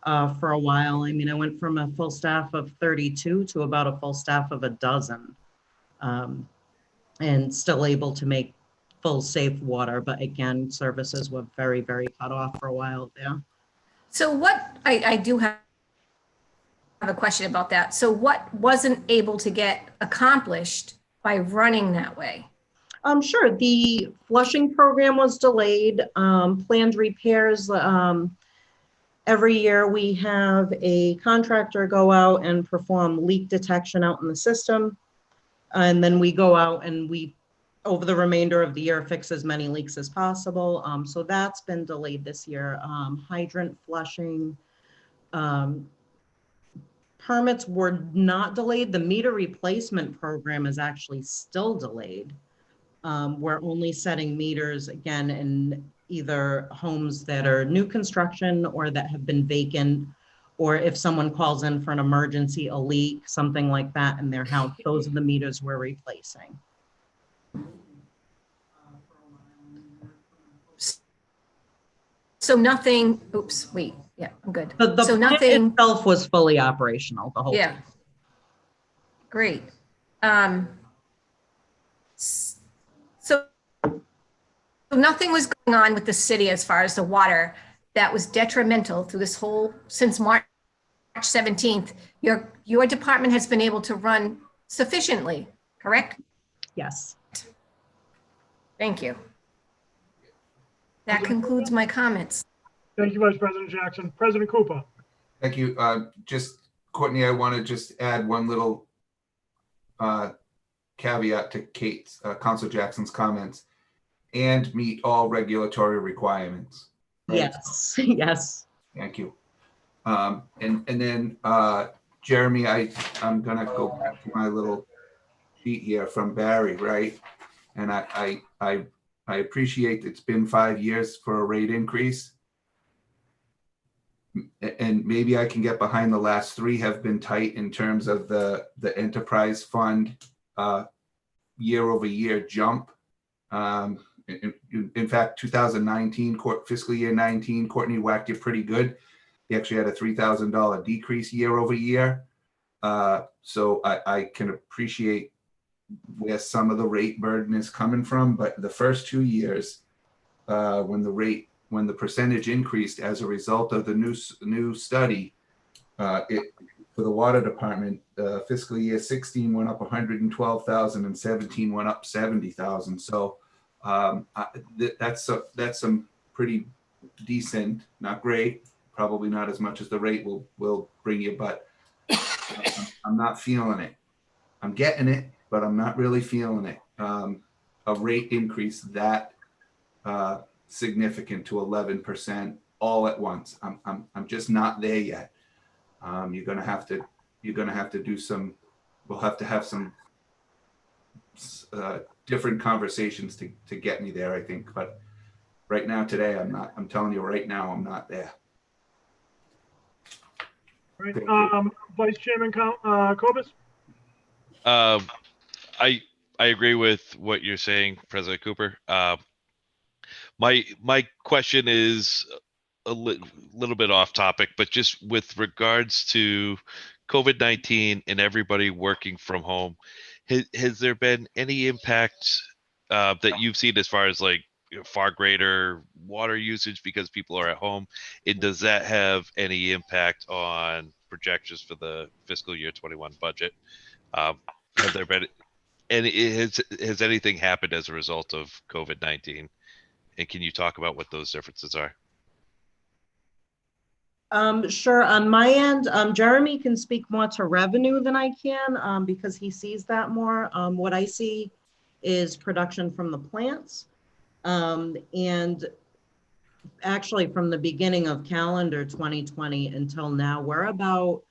for a while. I mean, I went from a full staff of 32 to about a full staff of 12, and still able to make full safe water. But again, services were very, very cut off for a while there. So what, I do have a question about that. So what wasn't able to get accomplished by running that way? Sure, the flushing program was delayed, planned repairs. Every year we have a contractor go out and perform leak detection out in the system. And then we go out and we, over the remainder of the year, fix as many leaks as possible. So that's been delayed this year. Hydrant flushing, permits were not delayed. The meter replacement program is actually still delayed. We're only setting meters again in either homes that are new construction or that have been vacant, or if someone calls in for an emergency, a leak, something like that in their house, those are the meters we're replacing. So nothing, oops, wait, yeah, I'm good. But the so plant nothing itself was fully operational the whole yeah. time. Great. So nothing was going on with the city as far as the water that was detrimental through this whole, since March 17th, your department has been able to run sufficiently, correct? Yes. Thank you. That concludes my comments. Thank you, Vice President Jackson. President Cooper. Thank you. Just, Courtney, I want to just add one little caveat to Kate's, Council Jackson's comments, and meet all regulatory requirements. Right? Yes, yes. Thank you. And then Jeremy, I'm gonna go back to my little sheet here from Barry, right? And I appreciate it's been 5 years for a rate increase. And maybe I can get behind the last 3 have been tight in terms of the enterprise fund year over year jump. In fact, 2019, fiscal year 19, Courtney whacked you pretty good. He actually had a $3,000 decrease year over year. So I can appreciate where some of the rate burden is coming from, but the first 2 years, when the percentage increased as a result of the new study, for the water department, fiscal year 16 went up 112,000 and 17 went up 70,000. So that's some pretty decent, not great, probably not as much as the rate will bring you, but I'm not feeling it. I'm getting it, but I'm not really feeling it. A rate increase that significant to 11% all at once. I'm just not there yet. You're gonna have to do some. We'll have to have some different conversations to get me there, I think. But right now, today, I'm not. I'm telling you right now, I'm not there. Right. Vice Chairman Kobus. I agree with what you're saying, President Cooper. My question is a little bit off topic, but just with regards to COVID-19 and everybody working from home, has there been any impact that you've seen as far as like far greater water usage because people are at home? And does that have any impact on projections for the fiscal year 21 budget? Have there been has anything happened as a result of COVID-19? And can you talk about what those differences are? Sure. On my end, Jeremy can speak more to revenue than I can because he sees that more. What I see is production from the plants. And actually from the beginning of calendar 2020 until now, we're about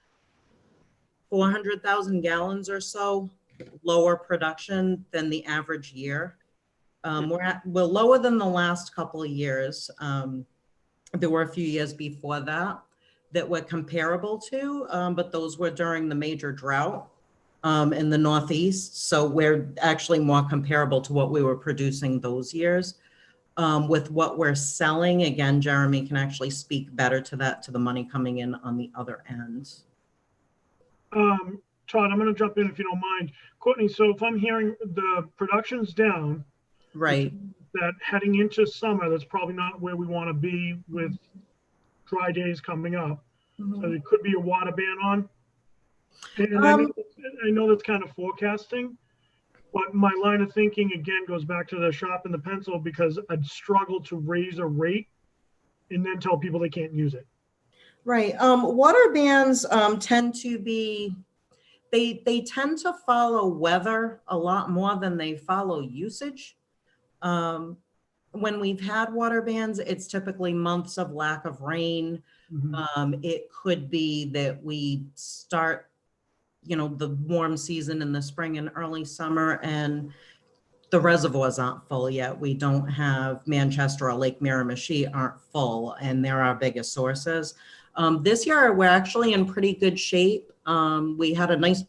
400,000 gallons or so lower production than the average year. We're lower than the last couple of years. There were a few years before that were comparable to, but those were during the major drought in the Northeast. So we're actually more comparable to what we were producing those years. With what we're selling, again, Jeremy can actually speak better to that, to the money coming in on the other end. Todd, I'm going to jump in if you don't mind. Courtney, so if I'm hearing the production's down, right, that heading into summer, that's probably not where we want to be with dry days coming up. So there could be a water ban on. And I know that's kind of forecasting, but my line of thinking again goes back to the sharpen the pencil, because I'd struggle to raise a rate and then tell people they can't use it. Right. Water bans tend to be, they tend to follow weather a lot more than they follow usage. When we've had water bans, it's typically months of lack of rain. It could be that we start, the warm season in the spring and early summer, and the reservoirs aren't full yet. We don't have Manchester or Lake Miramichi aren't full, and they're our biggest sources. This year, we're actually in pretty good shape. We had a nice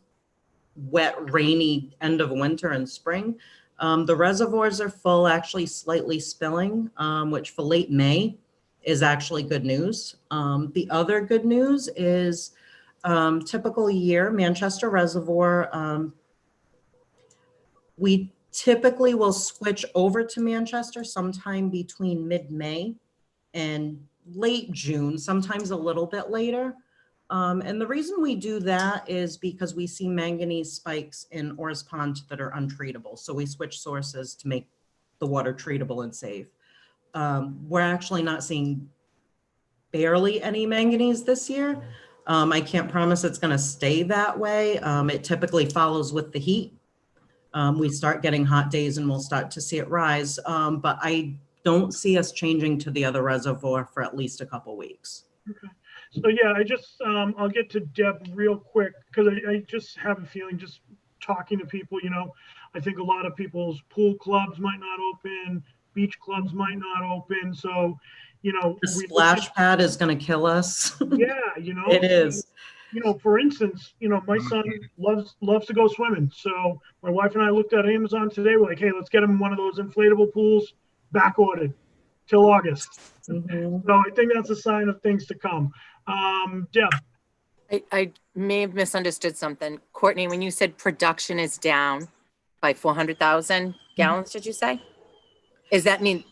wet, rainy end of winter and spring. The reservoirs are full, actually slightly spilling, which for late May is actually good news. The other good news is typical year, Manchester Reservoir, we typically will switch over to Manchester sometime between mid-May and late June, sometimes a little bit later. And the reason we do that is because we see manganese spikes in Orr's Pond that are untreatable. So we switch sources to make the water treatable and safe. We're actually not seeing barely any manganese this year. I can't promise it's going to stay that way. It typically follows with the heat. We start getting hot days and we'll start to see it rise. But I don't see us changing to the other reservoir for at least a couple weeks. Okay. So yeah, I just, I'll get to Deb real quick because I just have a feeling just talking to people, I think a lot of people's pool clubs might not open, beach clubs might not open. So, The splash pad is going to kill us. Yeah, It is. For instance, my son loves to go swimming. So my wife and I looked at Amazon today. We're like, hey, let's get him one of those inflatable pools, back ordered till August. Mhm. So I think that's a sign of things to come. Deb. I may have misunderstood something. Courtney, when you said production is down by 400,000 gallons, did you say? Does that mean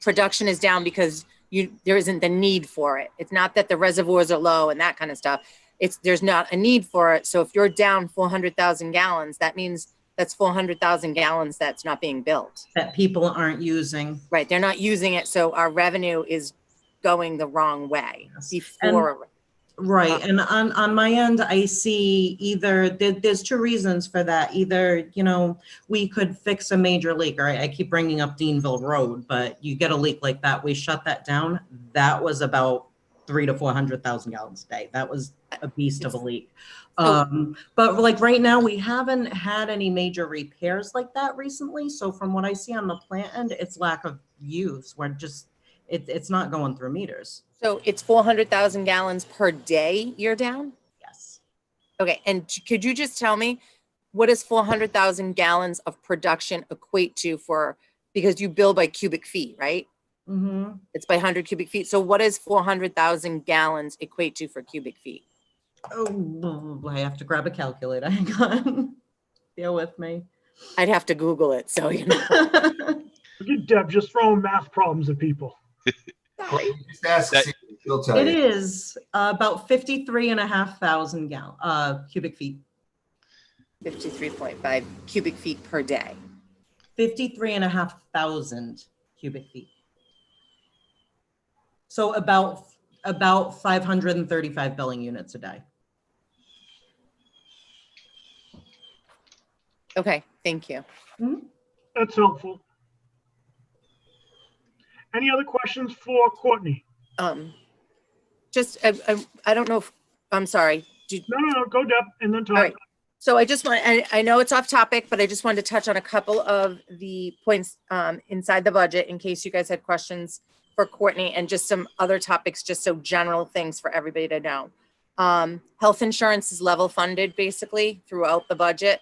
production is down because there isn't the need for it? It's not that the reservoirs are low and that kind of stuff. There's not a need for it. So if you're down 400,000 gallons, that means that's 400,000 gallons that's not being built. That people aren't using. Right, they're not using it, so our revenue is going the wrong way before. Right. And on my end, I see either there's two reasons for that. Either, we could fix a major leak. Or I keep bringing up Deanville Road, but you get a leak like that. We shut that down. That was about 300,000 to 400,000 gallons a day. That was a beast of a leak. But like right now, we haven't had any major repairs like that recently. So from what I see on the plant end, it's lack of use. We're just, it's not going through meters. So it's 400,000 gallons per day you're down? Yes. Okay, and could you just tell me, what does 400,000 gallons of production equate to because you bill by cubic feet, right? Mm-hmm. It's by 100 cubic feet. So what does 400,000 gallons equate to for cubic feet? Oh, I have to grab a calculator. Hang on. Bear with me. I'd have to Google it, so Look at Deb just throwing math problems at people. Just ask, she'll tell It you. is about 53,500 cubic feet. 53.5 cubic feet per day. 53,500 cubic feet. So about 535 billing units a day. Okay, thank you. That's helpful. Any other questions for Courtney? Just, I don't know if, I'm sorry. No, go Deb and then talk. All right. So I just want, I know it's off topic, but I just wanted to touch on a couple of the points inside the budget in case you guys had questions for Courtney, and just some other topics, just so general things for everybody to know. Health insurance is level funded basically throughout the budget.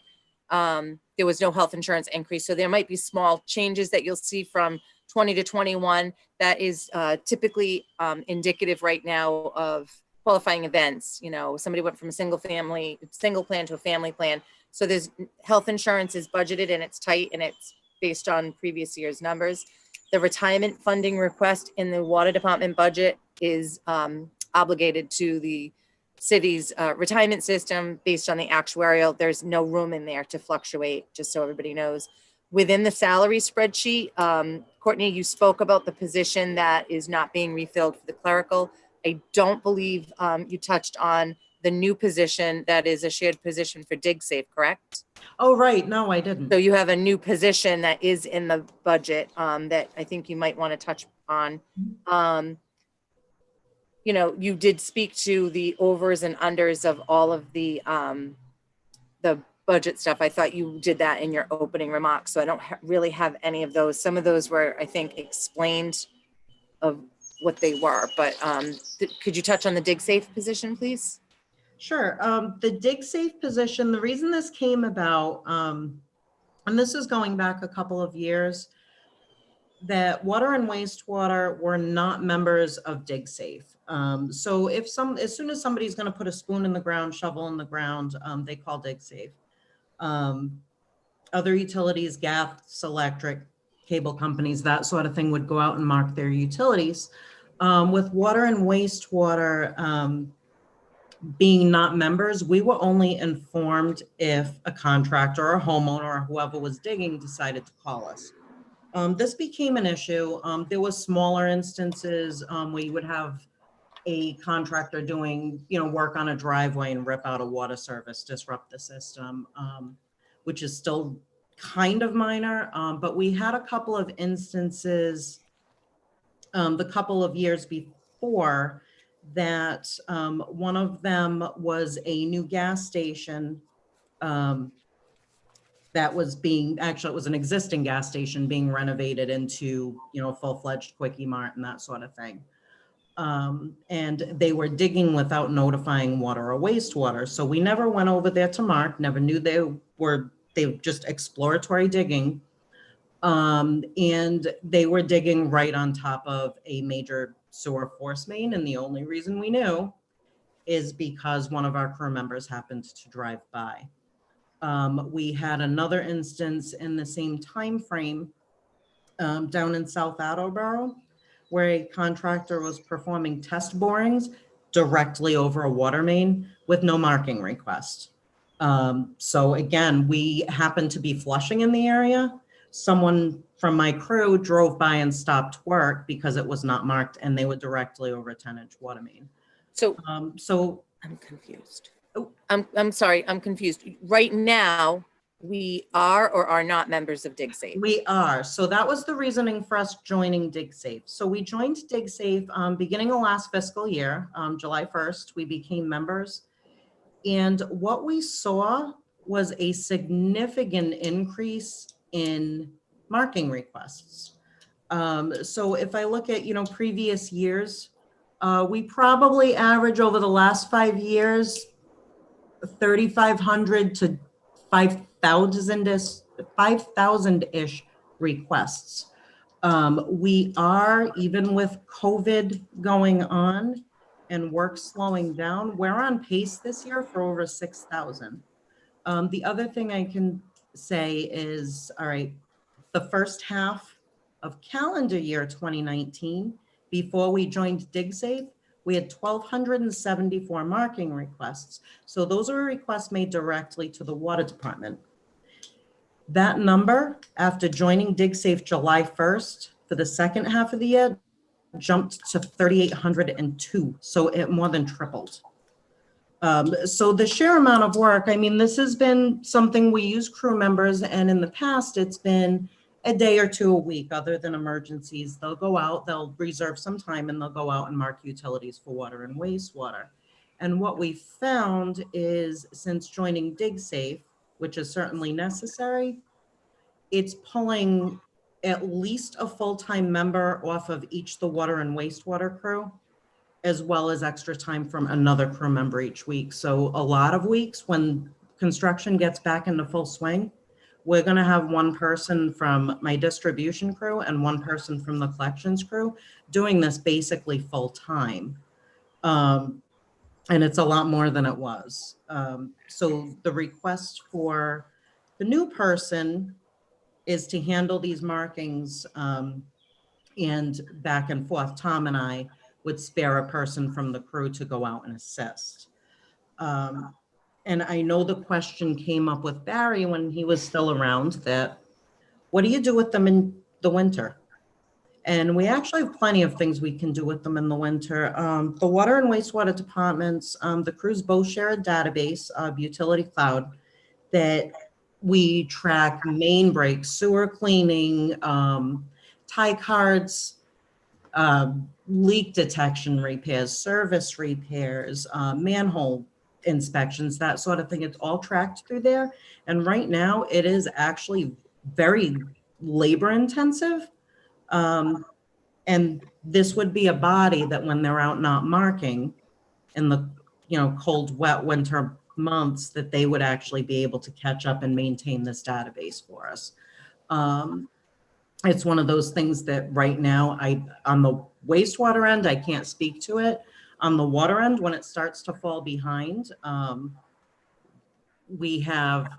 There was no health insurance increase. So there might be small changes that you'll see from 20 to 21. That is typically indicative right now of qualifying events. Somebody went from a single plan to a family plan. So there's health insurance is budgeted and it's tight and it's based on previous year's numbers. The retirement funding request in the water department budget is obligated to the city's retirement system based on the actuarial. There's no room in there to fluctuate, just so everybody knows. Within the salary spreadsheet, Courtney, you spoke about the position that is not being refilled for the clerical. I don't believe you touched on the new position that is a shared position for DigSafe, correct? Oh, right. No, I didn't. So you have a new position that is in the budget that I think you might want to touch on. You did speak to the overs and unders of all of the budget stuff. I thought you did that in your opening remarks, so I don't really have any of those. Some of those were, I think, explained of what they were, but could you touch on the DigSafe position, please? Sure. The DigSafe position, the reason this came about, and this is going back a couple of years, that water and wastewater were not members of DigSafe. So as soon as somebody's going to put a spoon in the ground, shovel in the ground, they call DigSafe. Other utilities, gas, electric, cable companies, that sort of thing would go out and mark their utilities. With water and wastewater, being not members, we were only informed if a contractor or a homeowner or whoever was digging decided to call us. This became an issue. There was smaller instances where you would have a contractor doing, work on a driveway and rip out a water service, disrupt the system, which is still kind of minor. But we had a couple of instances, the couple of years before that, one of them was a new gas station that was actually it was an existing gas station being renovated into, full-fledged Quickie Mart and that sort of thing. And they were digging without notifying water or wastewater. So we never went over there to mark, never knew they were just exploratory digging. And they were digging right on top of a major sewer force main. And the only reason we knew is because one of our crew members happened to drive by. We had another instance in the same time frame down in South Attleboro, where a contractor was performing test borings directly over a water main with no marking request. So again, we happened to be flushing in the area. Someone from my crew drove by and stopped work because it was not marked and they were directly over a 10-inch water main. So I'm confused. I'm sorry, I'm confused. Right now, we are or are not members of DigSafe? We are. So that was the reasoning for us joining DigSafe. So we joined DigSafe beginning of last fiscal year, July 1st, we became members. And what we saw was a significant increase in marking requests. So if I look at, previous years, we probably average over the last 5 years, 3,500 to 5,000-ish requests. We are, even with COVID going on and work slowing down, we're on pace this year for over 6,000. The other thing I can say is, all right, the first half of calendar year 2019, before we joined DigSafe, we had 1,274 marking requests. So those are requests made directly to the water department. That number, after joining DigSafe July 1st, for the second half of the year, jumped to 3,802. So it more than tripled. So the sheer amount of work, this has been something we use crew members, and in the past, it's been a day or two a week, other than emergencies. They'll go out, they'll reserve some time, and they'll go out and mark utilities for water and wastewater. And what we found is, since joining DigSafe, which is certainly necessary, it's pulling at least a full-time member off of each the water and wastewater crew, as well as extra time from another crew member each week. So a lot of weeks when construction gets back into full swing, we're going to have one person from my distribution crew and one person from the collections crew doing this basically full time. And it's a lot more than it was. So the request for the new person is to handle these markings and back and forth. Tom and I would spare a person from the crew to go out and assist. And I know the question came up with Barry when he was still around, that what do you do with them in the winter? And we actually have plenty of things we can do with them in the winter. The water and wastewater departments, the crews both share a database of Utility Cloud that we track main breaks, sewer cleaning, tie cards, leak detection repairs, service repairs, manhole inspections, that sort of thing. It's all tracked through there. And right now it is actually very labor intensive. And this would be a body that when they're out not marking in the cold, wet winter months, that they would actually be able to catch up and maintain this database for us. It's one of those things that right now, on the wastewater end, I can't speak to it. On the water end, when it starts to fall behind, we have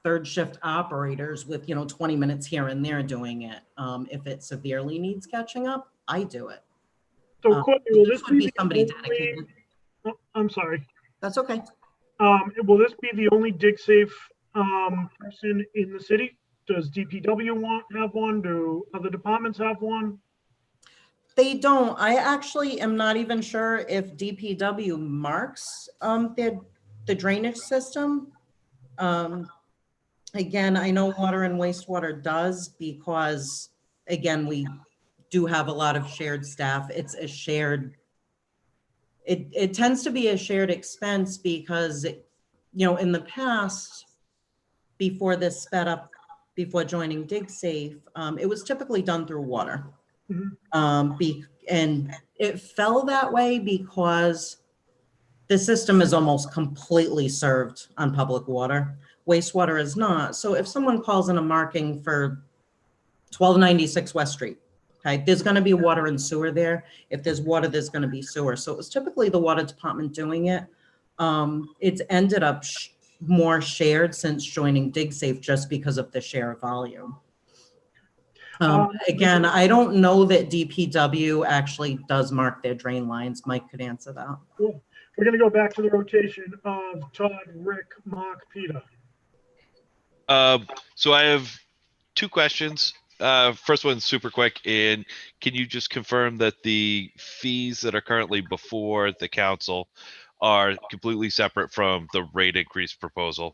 third shift operators with 20 minutes here and there doing it. If it severely needs catching up, I do it. So Courtney, will this would be the somebody only- dedicated? Oh, I'm sorry. That's okay. Will this be the only dig safe person in the city? Does DPW have one? Do other departments have one? They don't. I actually am not even sure if DPW marks the drainage system. Again, I know water and wastewater does because, again, we do have a lot of shared staff. It's a shared, it tends to be a shared expense because, in the past, before this sped up, before joining DigSafe, it was typically done through water. And it fell that way because the system is almost completely served on public water. Wastewater is not. So if someone calls in a marking for 1296 West Street, okay, there's going to be water and sewer there. If there's water, there's going to be sewer. So it was typically the water department doing it. It's ended up more shared since joining DigSafe just because of the share volume. Again, I don't know that DPW actually does mark their drain lines. Mike could answer that. Cool. We're going to go back to the rotation of Todd, Rick, Mark, Peter. So I have two questions. First one's super quick. And can you just confirm that the fees that are currently before the council are completely separate from the rate increase proposal?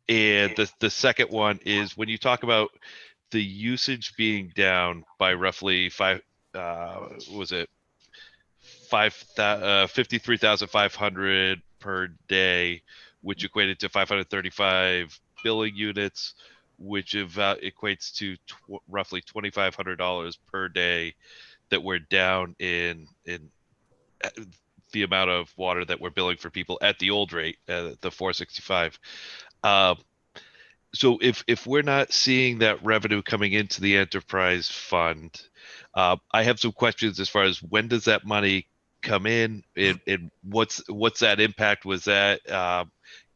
And the second one is when you talk about the usage being down by roughly 53,500 per day, which equated to 535 billing units, which equates to roughly $2,500 per day that we're down in the amount of water that we're billing for people at the old rate, the 465. So if we're not seeing that revenue coming into the enterprise fund, I have some questions as far as when does that money come in, and what's that impact? Was that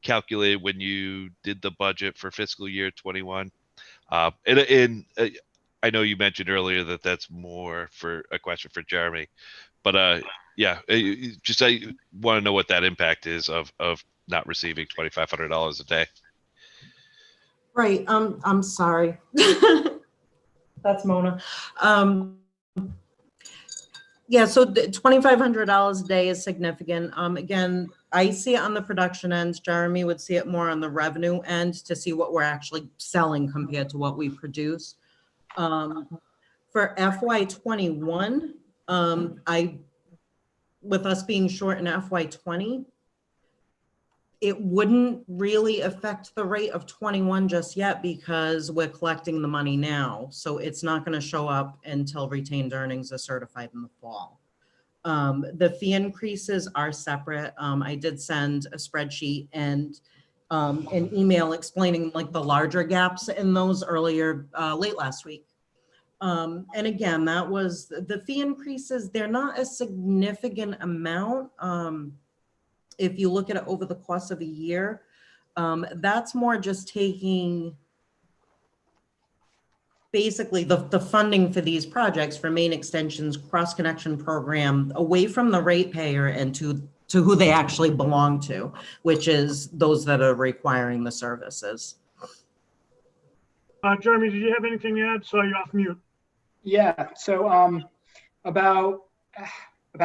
calculated when you did the budget for fiscal year 21? And I know you mentioned earlier that that's more for a question for Jeremy, but yeah, just I want to know what that impact is of not receiving $2,500 a day. Right. I'm sorry. That's Mona. Yeah, so the $2,500 a day is significant. Again, I see it on the production end. Jeremy would see it more on the revenue end to see what we're actually selling compared to what we produce. For FY21, with us being short in FY20, it wouldn't really affect the rate of 21 just yet because we're collecting the money now. So it's not going to show up until retained earnings are certified in the fall. The fee increases are separate. I did send a spreadsheet and an email explaining like the larger gaps in those earlier, late last week. And again, that was the fee increases. They're not a significant amount. If you look at it over the course of a year, that's more just taking basically the funding for these projects for main extensions, cross-connection program away from the ratepayer and to who they actually belong to, which is those that are requiring the services. Jeremy, did you have anything to add? Saw you off mute. Yeah, so about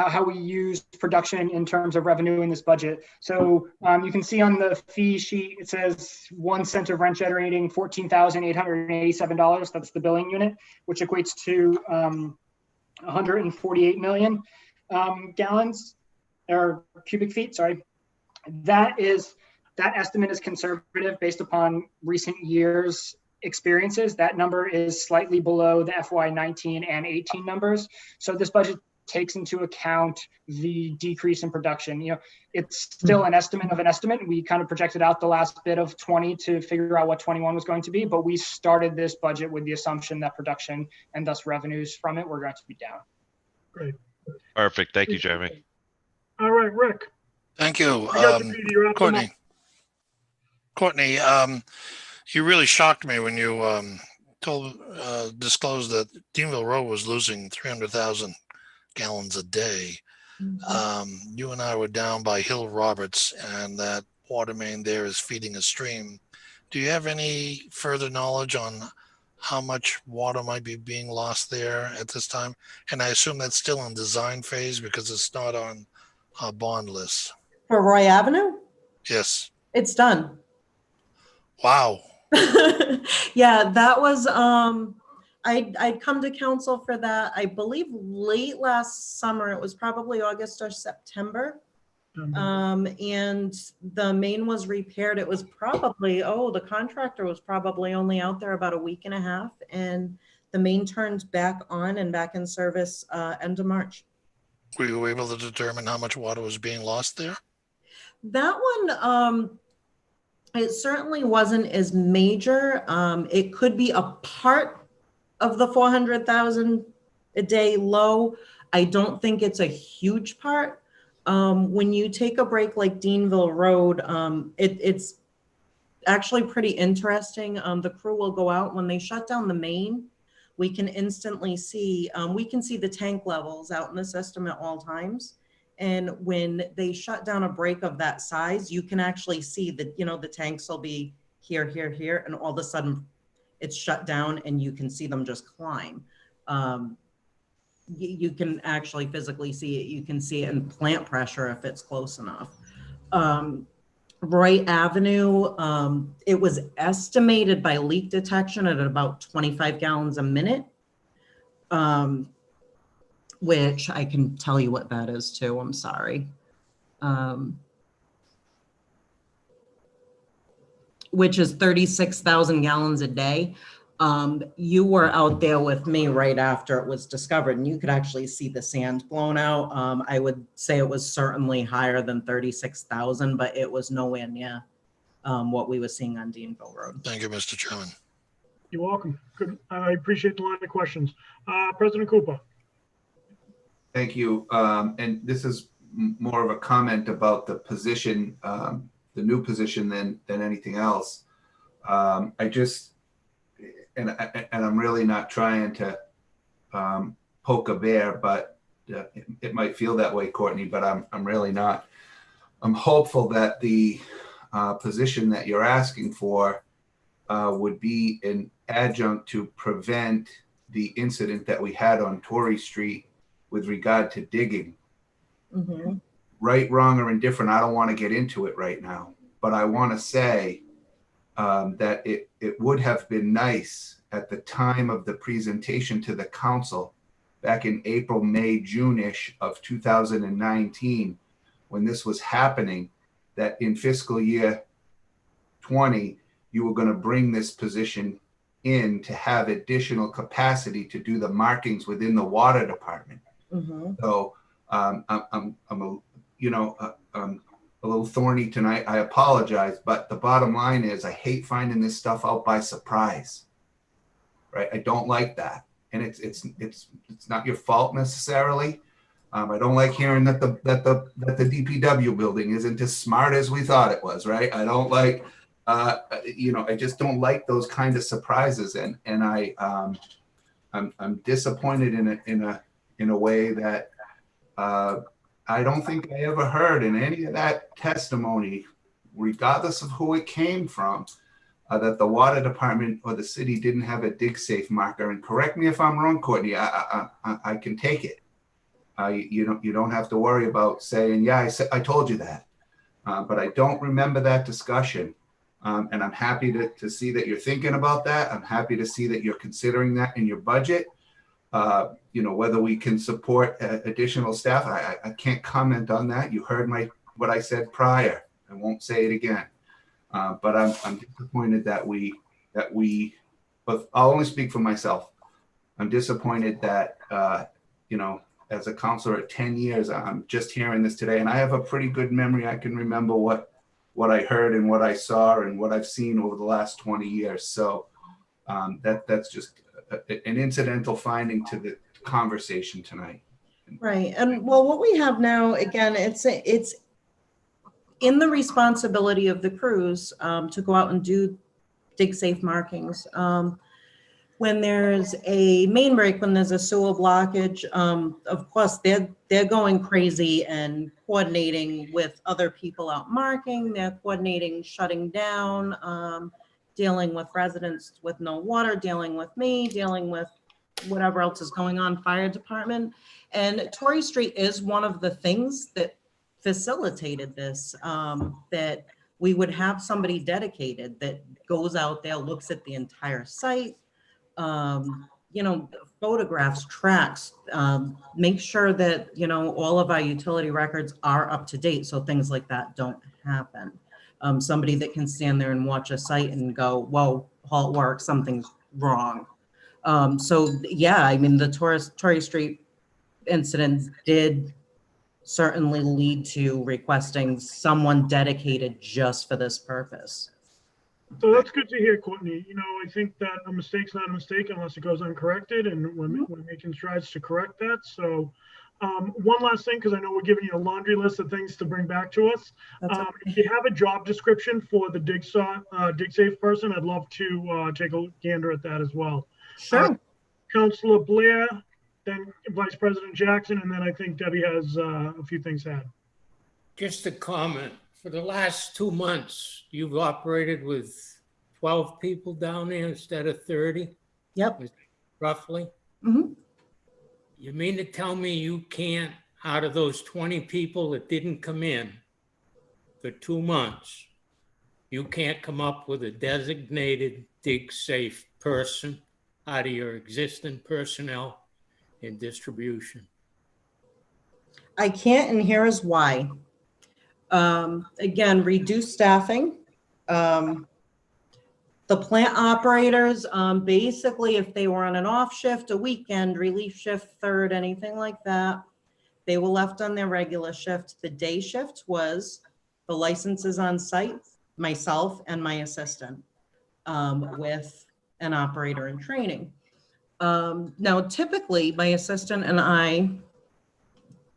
how we use production in terms of revenue in this budget. So you can see on the fee sheet, it says 1 cent of rent generating $14,887. That's the billing unit, which equates to 148 million gallons or cubic feet, sorry. That estimate is conservative based upon recent years' experiences. That number is slightly below the FY19 and 18 numbers. So this budget takes into account the decrease in production. It's still an estimate of an estimate. We kind of projected out the last bit of 20 to figure out what 21 was going to be, but we started this budget with the assumption that production and thus revenues from it were going to be down. Great. Perfect. Thank you, Jeremy. All right, Rick. Thank you. Courtney, you really shocked me when you disclosed that Deanville Road was losing 300,000 gallons a day. You and I were down by Hill Roberts, and that water main there is feeding a stream. Do you have any further knowledge on how much water might be being lost there at this time? And I assume that's still in design phase because it's not on a bond list. For Roy Avenue, Yes. it's done. Wow. Yeah, that was, I'd come to council for that, I believe late last summer. It was probably August or September. And the main was repaired. It was probably, the contractor was probably only out there about a week and a half, and the main turned back on and back in service end of March. Were you able to determine how much water was being lost there? That one, it certainly wasn't as major. It could be a part of the 400,000 a day low. I don't think it's a huge part. When you take a break like Deanville Road, it's actually pretty interesting. The crew will go out when they shut down the main. We can instantly see, the tank levels out in the system at all times. And when they shut down a break of that size, you can actually see that, the tanks will be here, here, here, and all of a sudden it's shut down and you can see them just climb. You can actually physically see it. You can see it in plant pressure if it's close enough. Roy Avenue, it was estimated by leak detection at about 25 gallons a minute, which I can tell you what that is too. I'm sorry. Which is 36,000 gallons a day. You were out there with me right after it was discovered, and you could actually see the sand blown out. I would say it was certainly higher than 36,000, but it was nowhere near what we were seeing on Deanville Road. Thank you, Mr. Chairman. You're welcome. Good. I appreciate the line of questions. President Cooper. Thank you. And this is more of a comment about the position, the new position than anything else. I just, and I'm really not trying to poke a bear, but it might feel that way, Courtney, but I'm really not. I'm hopeful that the position that you're asking for would be an adjunct to prevent the incident that we had on Torrey Street with regard to digging. Mm-hmm. Right, wrong, or indifferent, I don't want to get into it right now, but I want to say that it would have been nice at the time of the presentation to the council back in April, May, June-ish of 2019, when this was happening, that in fiscal year 20, you were going to bring this position in to have additional capacity to do the markings within the water department. Mm-hmm. So I'm a little thorny tonight. I apologize, but the bottom line is I hate finding this stuff out by surprise. Right? I don't like that, and it's not your fault necessarily. I don't like hearing that the DPW building isn't as smart as we thought it was. Right? I don't like, I just don't like those kind of surprises, and I'm disappointed in a way that I don't think I ever heard in any of that testimony, regardless of who it came from, that the water department or the city didn't have a dig safe marker. And correct me if I'm wrong, Courtney, I can take it. You don't have to worry about saying, yeah, I told you that. But I don't remember that discussion. And I'm happy to see that you're thinking about that. I'm happy to see that you're considering that in your budget. Whether we can support additional staff, I can't comment on that. You heard what I said prior. I won't say it again. But I'm disappointed but I'll only speak for myself. I'm disappointed that, as a counselor at 10 years, I'm just hearing this today, and I have a pretty good memory. I can remember what I heard and what I saw and what I've seen over the last 20 years. So that's just an incidental finding to the conversation tonight. Right. And well, what we have now, again, it's in the responsibility of the crews to go out and do dig safe markings. when there's a main break, when there's a sewer blockage, of course, they're going crazy and coordinating with other people out marking, they're coordinating, shutting down, dealing with residents with no water, dealing with me, dealing with whatever else is going on, fire department. And Torrey Street is one of the things that facilitated this, that we would have somebody dedicated that goes out there, looks at the entire site, you know, photographs, tracks, make sure that, you know, all of our utility records are up to date so things like that don't happen. Somebody that can stand there and watch a site and go, whoa, halt work, something's wrong. So yeah, I mean, the Torrey Street incident did certainly lead to requesting someone dedicated just for this purpose. So that's good to hear, Courtney. You know, I think that a mistake's not a mistake unless it goes uncorrected, and we're making strides to correct that. So one last thing, because I know we're giving you a laundry list of things to bring back to us. If you have a job description for the DigSafe person, I'd love to take a gander at that as well. Sure. Councilor Blair, then Vice President Jackson, and then I think Debbie has a few things to add. Just a comment. For the last 2 months, you've operated with 12 people down there instead of 30? Yep. Roughly? Mm-hmm. You mean to tell me you can't, out of those 20 people that didn't come in for 2 months, you can't come up with a designated DigSafe person out of your existing personnel in distribution? I can't, and here is why. Again, reduced staffing. The plant operators, basically, if they were on an off shift, a weekend, relief shift, third, anything like that, they were left on their regular shift. The day shift was the licenses on site, myself and my assistant, with an operator in training. Now, typically, my assistant and I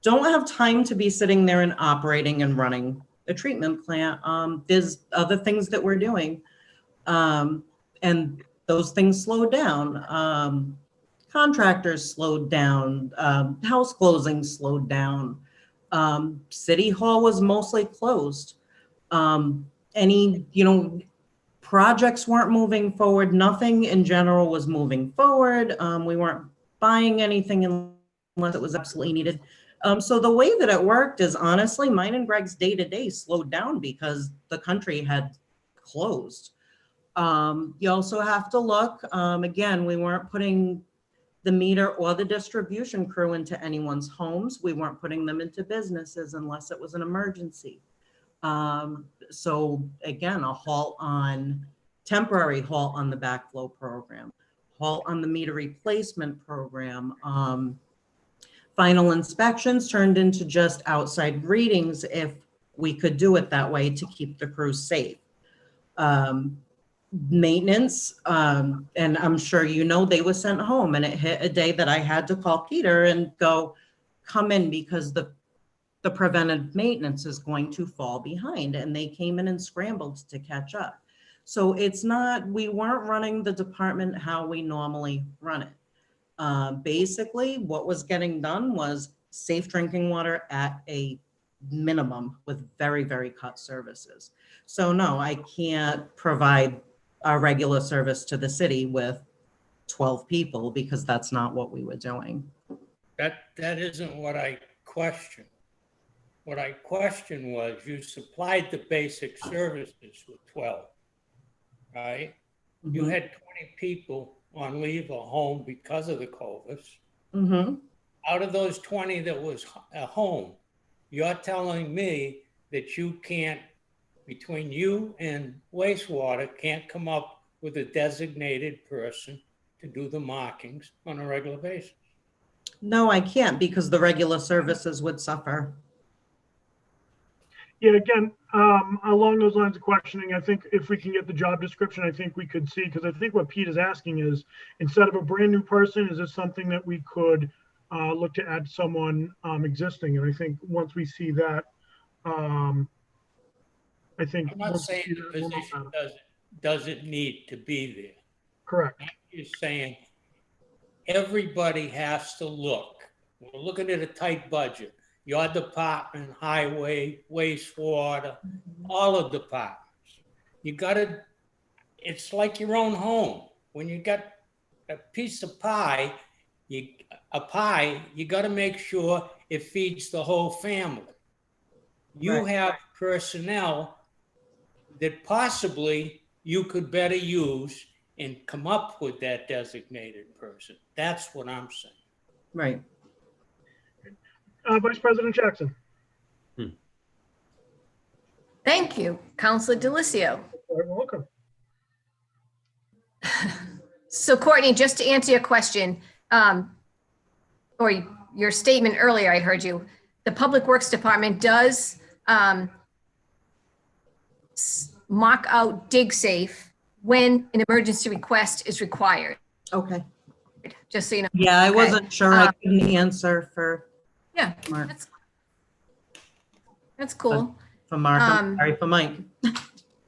don't have time to be sitting there and operating and running a treatment plant. There's other things that we're doing. And those things slowed down. Contractors slowed down. House closings slowed down. City Hall was mostly closed. Any, you know, projects weren't moving forward. Nothing in general was moving forward. We weren't buying anything unless it was absolutely needed. So the way that it worked is honestly, mine and Greg's day-to-day slowed down because the country had closed. You also have to look, again, we weren't putting the meter or the distribution crew into anyone's homes. We weren't putting them into businesses unless it was an emergency. So again, temporary halt on the backflow program, halt on the meter replacement program. Final inspections turned into just outside readings if we could do it that way to keep the crew safe. Maintenance, and I'm sure you know, they were sent home, and it hit a day that I had to call Peter and go, come in because the preventive maintenance is going to fall behind. And they came in and scrambled to catch up. So it's not, we weren't running the department how we normally run it. Basically, what was getting done was safe drinking water at a minimum with very, very cut services. So no, I can't provide a regular service to the city with 12 people because that's not what we were doing. That isn't what I questioned. What I questioned was you supplied the basic services with 12, right? Mm-hmm. You had 20 people on leave or home because of the COVID. Mm-hmm. Out of those 20 that was at home, you're telling me that you can't, between you and wastewater, can't come up with a designated person to do the markings on a regular basis? No, I can't because the regular services would suffer. Yeah, again, along those lines of questioning, I think if we can get the job description, I think we could see, because I think what Pete is asking is, instead of a brand new person, is this something that we could look to add someone existing? And I think once we see that, I think— I'm not saying the position doesn't need to be there. Correct. I'm you're saying everybody has to look. We're looking at a tight budget. Your department, highway, wastewater, all of departments. You gotta, it's like your own home. When you got a piece of pie, you gotta make sure it feeds the whole family. You Right. have personnel that possibly you could better use and come up with that designated person. That's what I'm saying. Right. Vice President Jackson. Thank you, Counselor Delicio. You're welcome. So Courtney, just to answer your question, or your statement earlier, I heard you, the Public Works Department does mock out dig safe when an emergency request is required, Okay. just so you know. Yeah, I Okay. wasn't sure. I couldn't answer for Yeah, Mark. that's cool. For Mark. I'm sorry for Mike.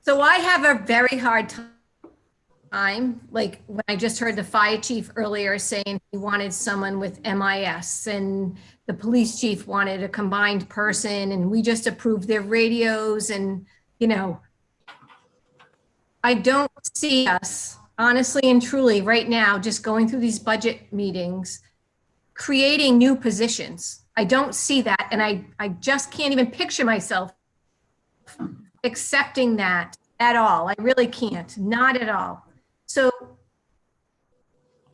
So I have a very hard time, like when I just heard the fire chief earlier saying he wanted someone with MIS, and the police chief wanted a combined person, and we just approved their radios, and, you know, I don't see us, honestly and truly, right now, just going through these budget meetings, creating new positions. I don't see that, and I just can't even picture myself accepting that at all. I really can't, not at all. So,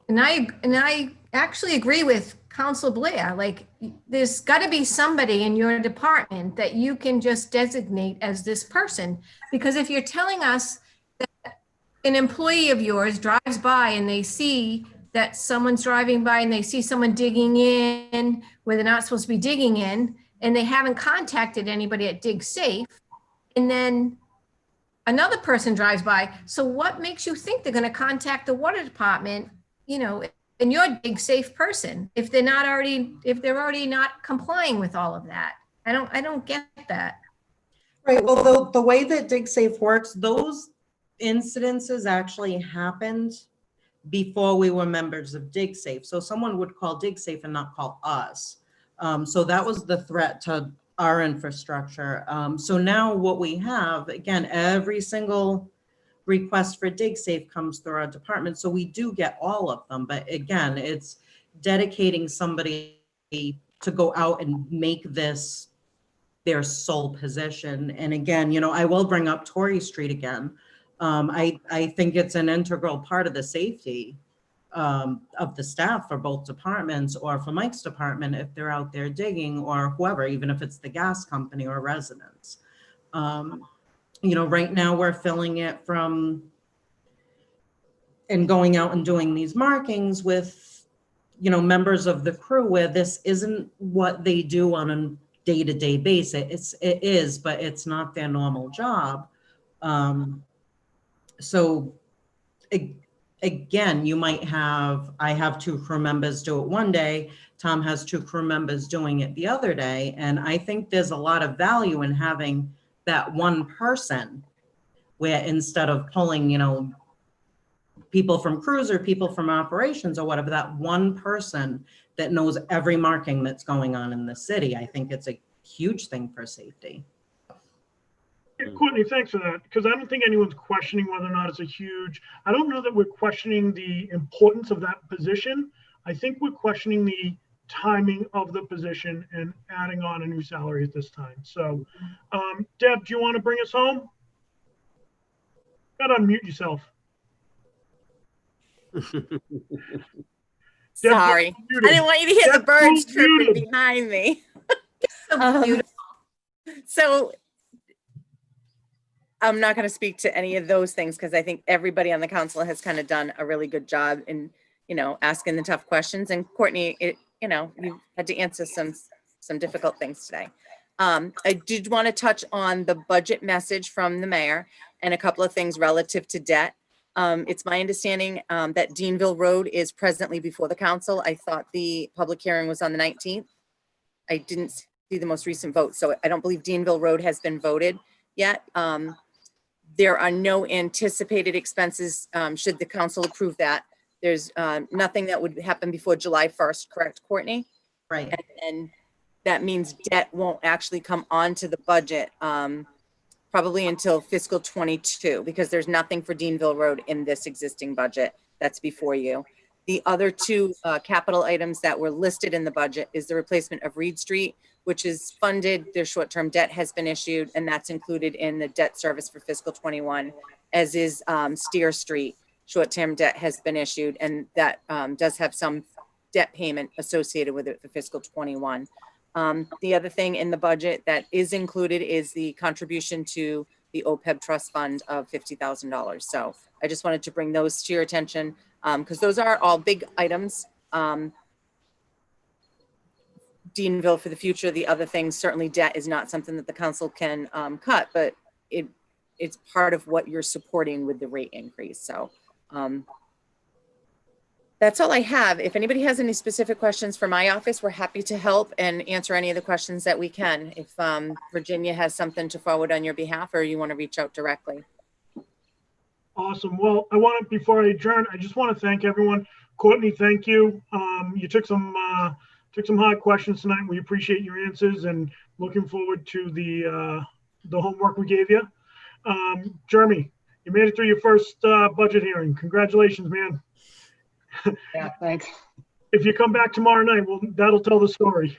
and I actually agree with Council Blair, like, there's gotta be somebody in your department that you can just designate as this person. Because if you're telling us that an employee of yours drives by and they see that someone's driving by and they see someone digging in where they're not supposed to be digging in, and they haven't contacted anybody at Dig Safe, and then another person drives by. So what makes you think they're going to contact the water department, you know, and you're a Dig Safe person if they're already not complying with all of that? I don't get that. Right. Well, the way that Dig Safe works, those incidences actually happened before we were members of Dig Safe. So someone would call Dig Safe and not call us. So that was the threat to our infrastructure. So now what we have, again, every single request for Dig Safe comes through our department. So we do get all of them. But again, it's dedicating somebody to go out and make this their sole position. And again, you know, I will bring up Torrey Street again. I think it's an integral part of the safety of the staff for both departments, or for Mike's department if they're out there digging, or whoever, even if it's the gas company or residents. You know, right now we're filling it from and going out and doing these markings with, you know, members of the crew where this isn't what they do on a day-to-day basis. It is, but it's not their normal job. So again, you might have, I have 2 crew members do it one day, Tom has 2 crew members doing it the other day. And I think there's a lot of value in having that one person where instead of pulling, you know, people from crews or people from operations or whatever, that one person that knows every marking that's going on in the city. I think it's a huge thing for safety. Yeah, Courtney, thanks for that, because I don't think anyone's questioning whether or not it's a huge, I don't know that we're questioning the importance of that position. I think we're questioning the timing of the position and adding on a new salary at this time. So, Deb, do you want to bring us home? Gotta unmute yourself. Sorry, I didn't want you to hear the birds chirping behind me. So beautiful. So I'm not going to speak to any of those things because I think everybody on the council has kind of done a really good job in, you know, asking the tough questions. And Courtney, you know, you had to answer some difficult things today. I did want to touch on the budget message from the mayor and a couple of things relative to debt. It's my understanding that Deanville Road is presently before the council. I thought the public hearing was on the 19th. I didn't see the most recent vote, so I don't believe Deanville Road has been voted yet. There are no anticipated expenses should the council approve that There's nothing that would happen before July 1st, correct, Courtney? Right. And that means debt won't actually come onto the budget probably until fiscal 22, because there's nothing for Deanville Road in this existing budget that's before you. The other two capital items that were listed in the budget is the replacement of Reed Street, which is funded. Their short-term debt has been issued, and that's included in the debt service for fiscal 21, as is Steer Street. Short-term debt has been issued, and that does have some debt payment associated with it for fiscal 21. The other thing in the budget that is included is the contribution to the OPEB trust fund of $50,000. So I just wanted to bring those to your attention because those are all big items. Deanville for the future. The other things, certainly debt is not something that the council can cut, but it's part of what you're supporting with the rate increase. So that's all I have. If anybody has any specific questions for my office, we're happy to help and answer any of the questions that we can. If Virginia has something to forward on your behalf, or you want to reach out directly. Awesome. Well, before I adjourn, I just want to thank everyone. Courtney, thank you. You took some hard questions tonight. We appreciate your answers and looking forward to the homework we gave you. Jeremy, you made it through your first budget hearing. Congratulations, man. Yeah, thanks. If you come back tomorrow night, that'll tell the story.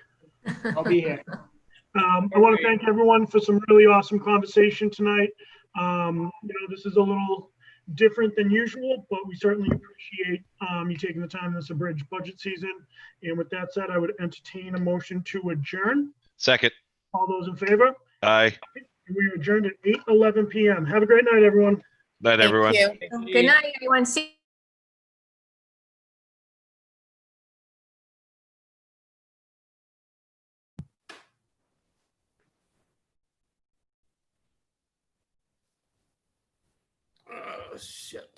I'll be here. I want to thank everyone for some really awesome conversation tonight. This is a little different than usual, but we certainly appreciate you taking the time this abridged budget season. And with that said, I would entertain a motion to adjourn. Second. All those in favor? Aye. We are adjourned at 8:11 p.m. Have a great night, everyone. Night, everyone. Thank you. Good night, everyone. See Oh, shit.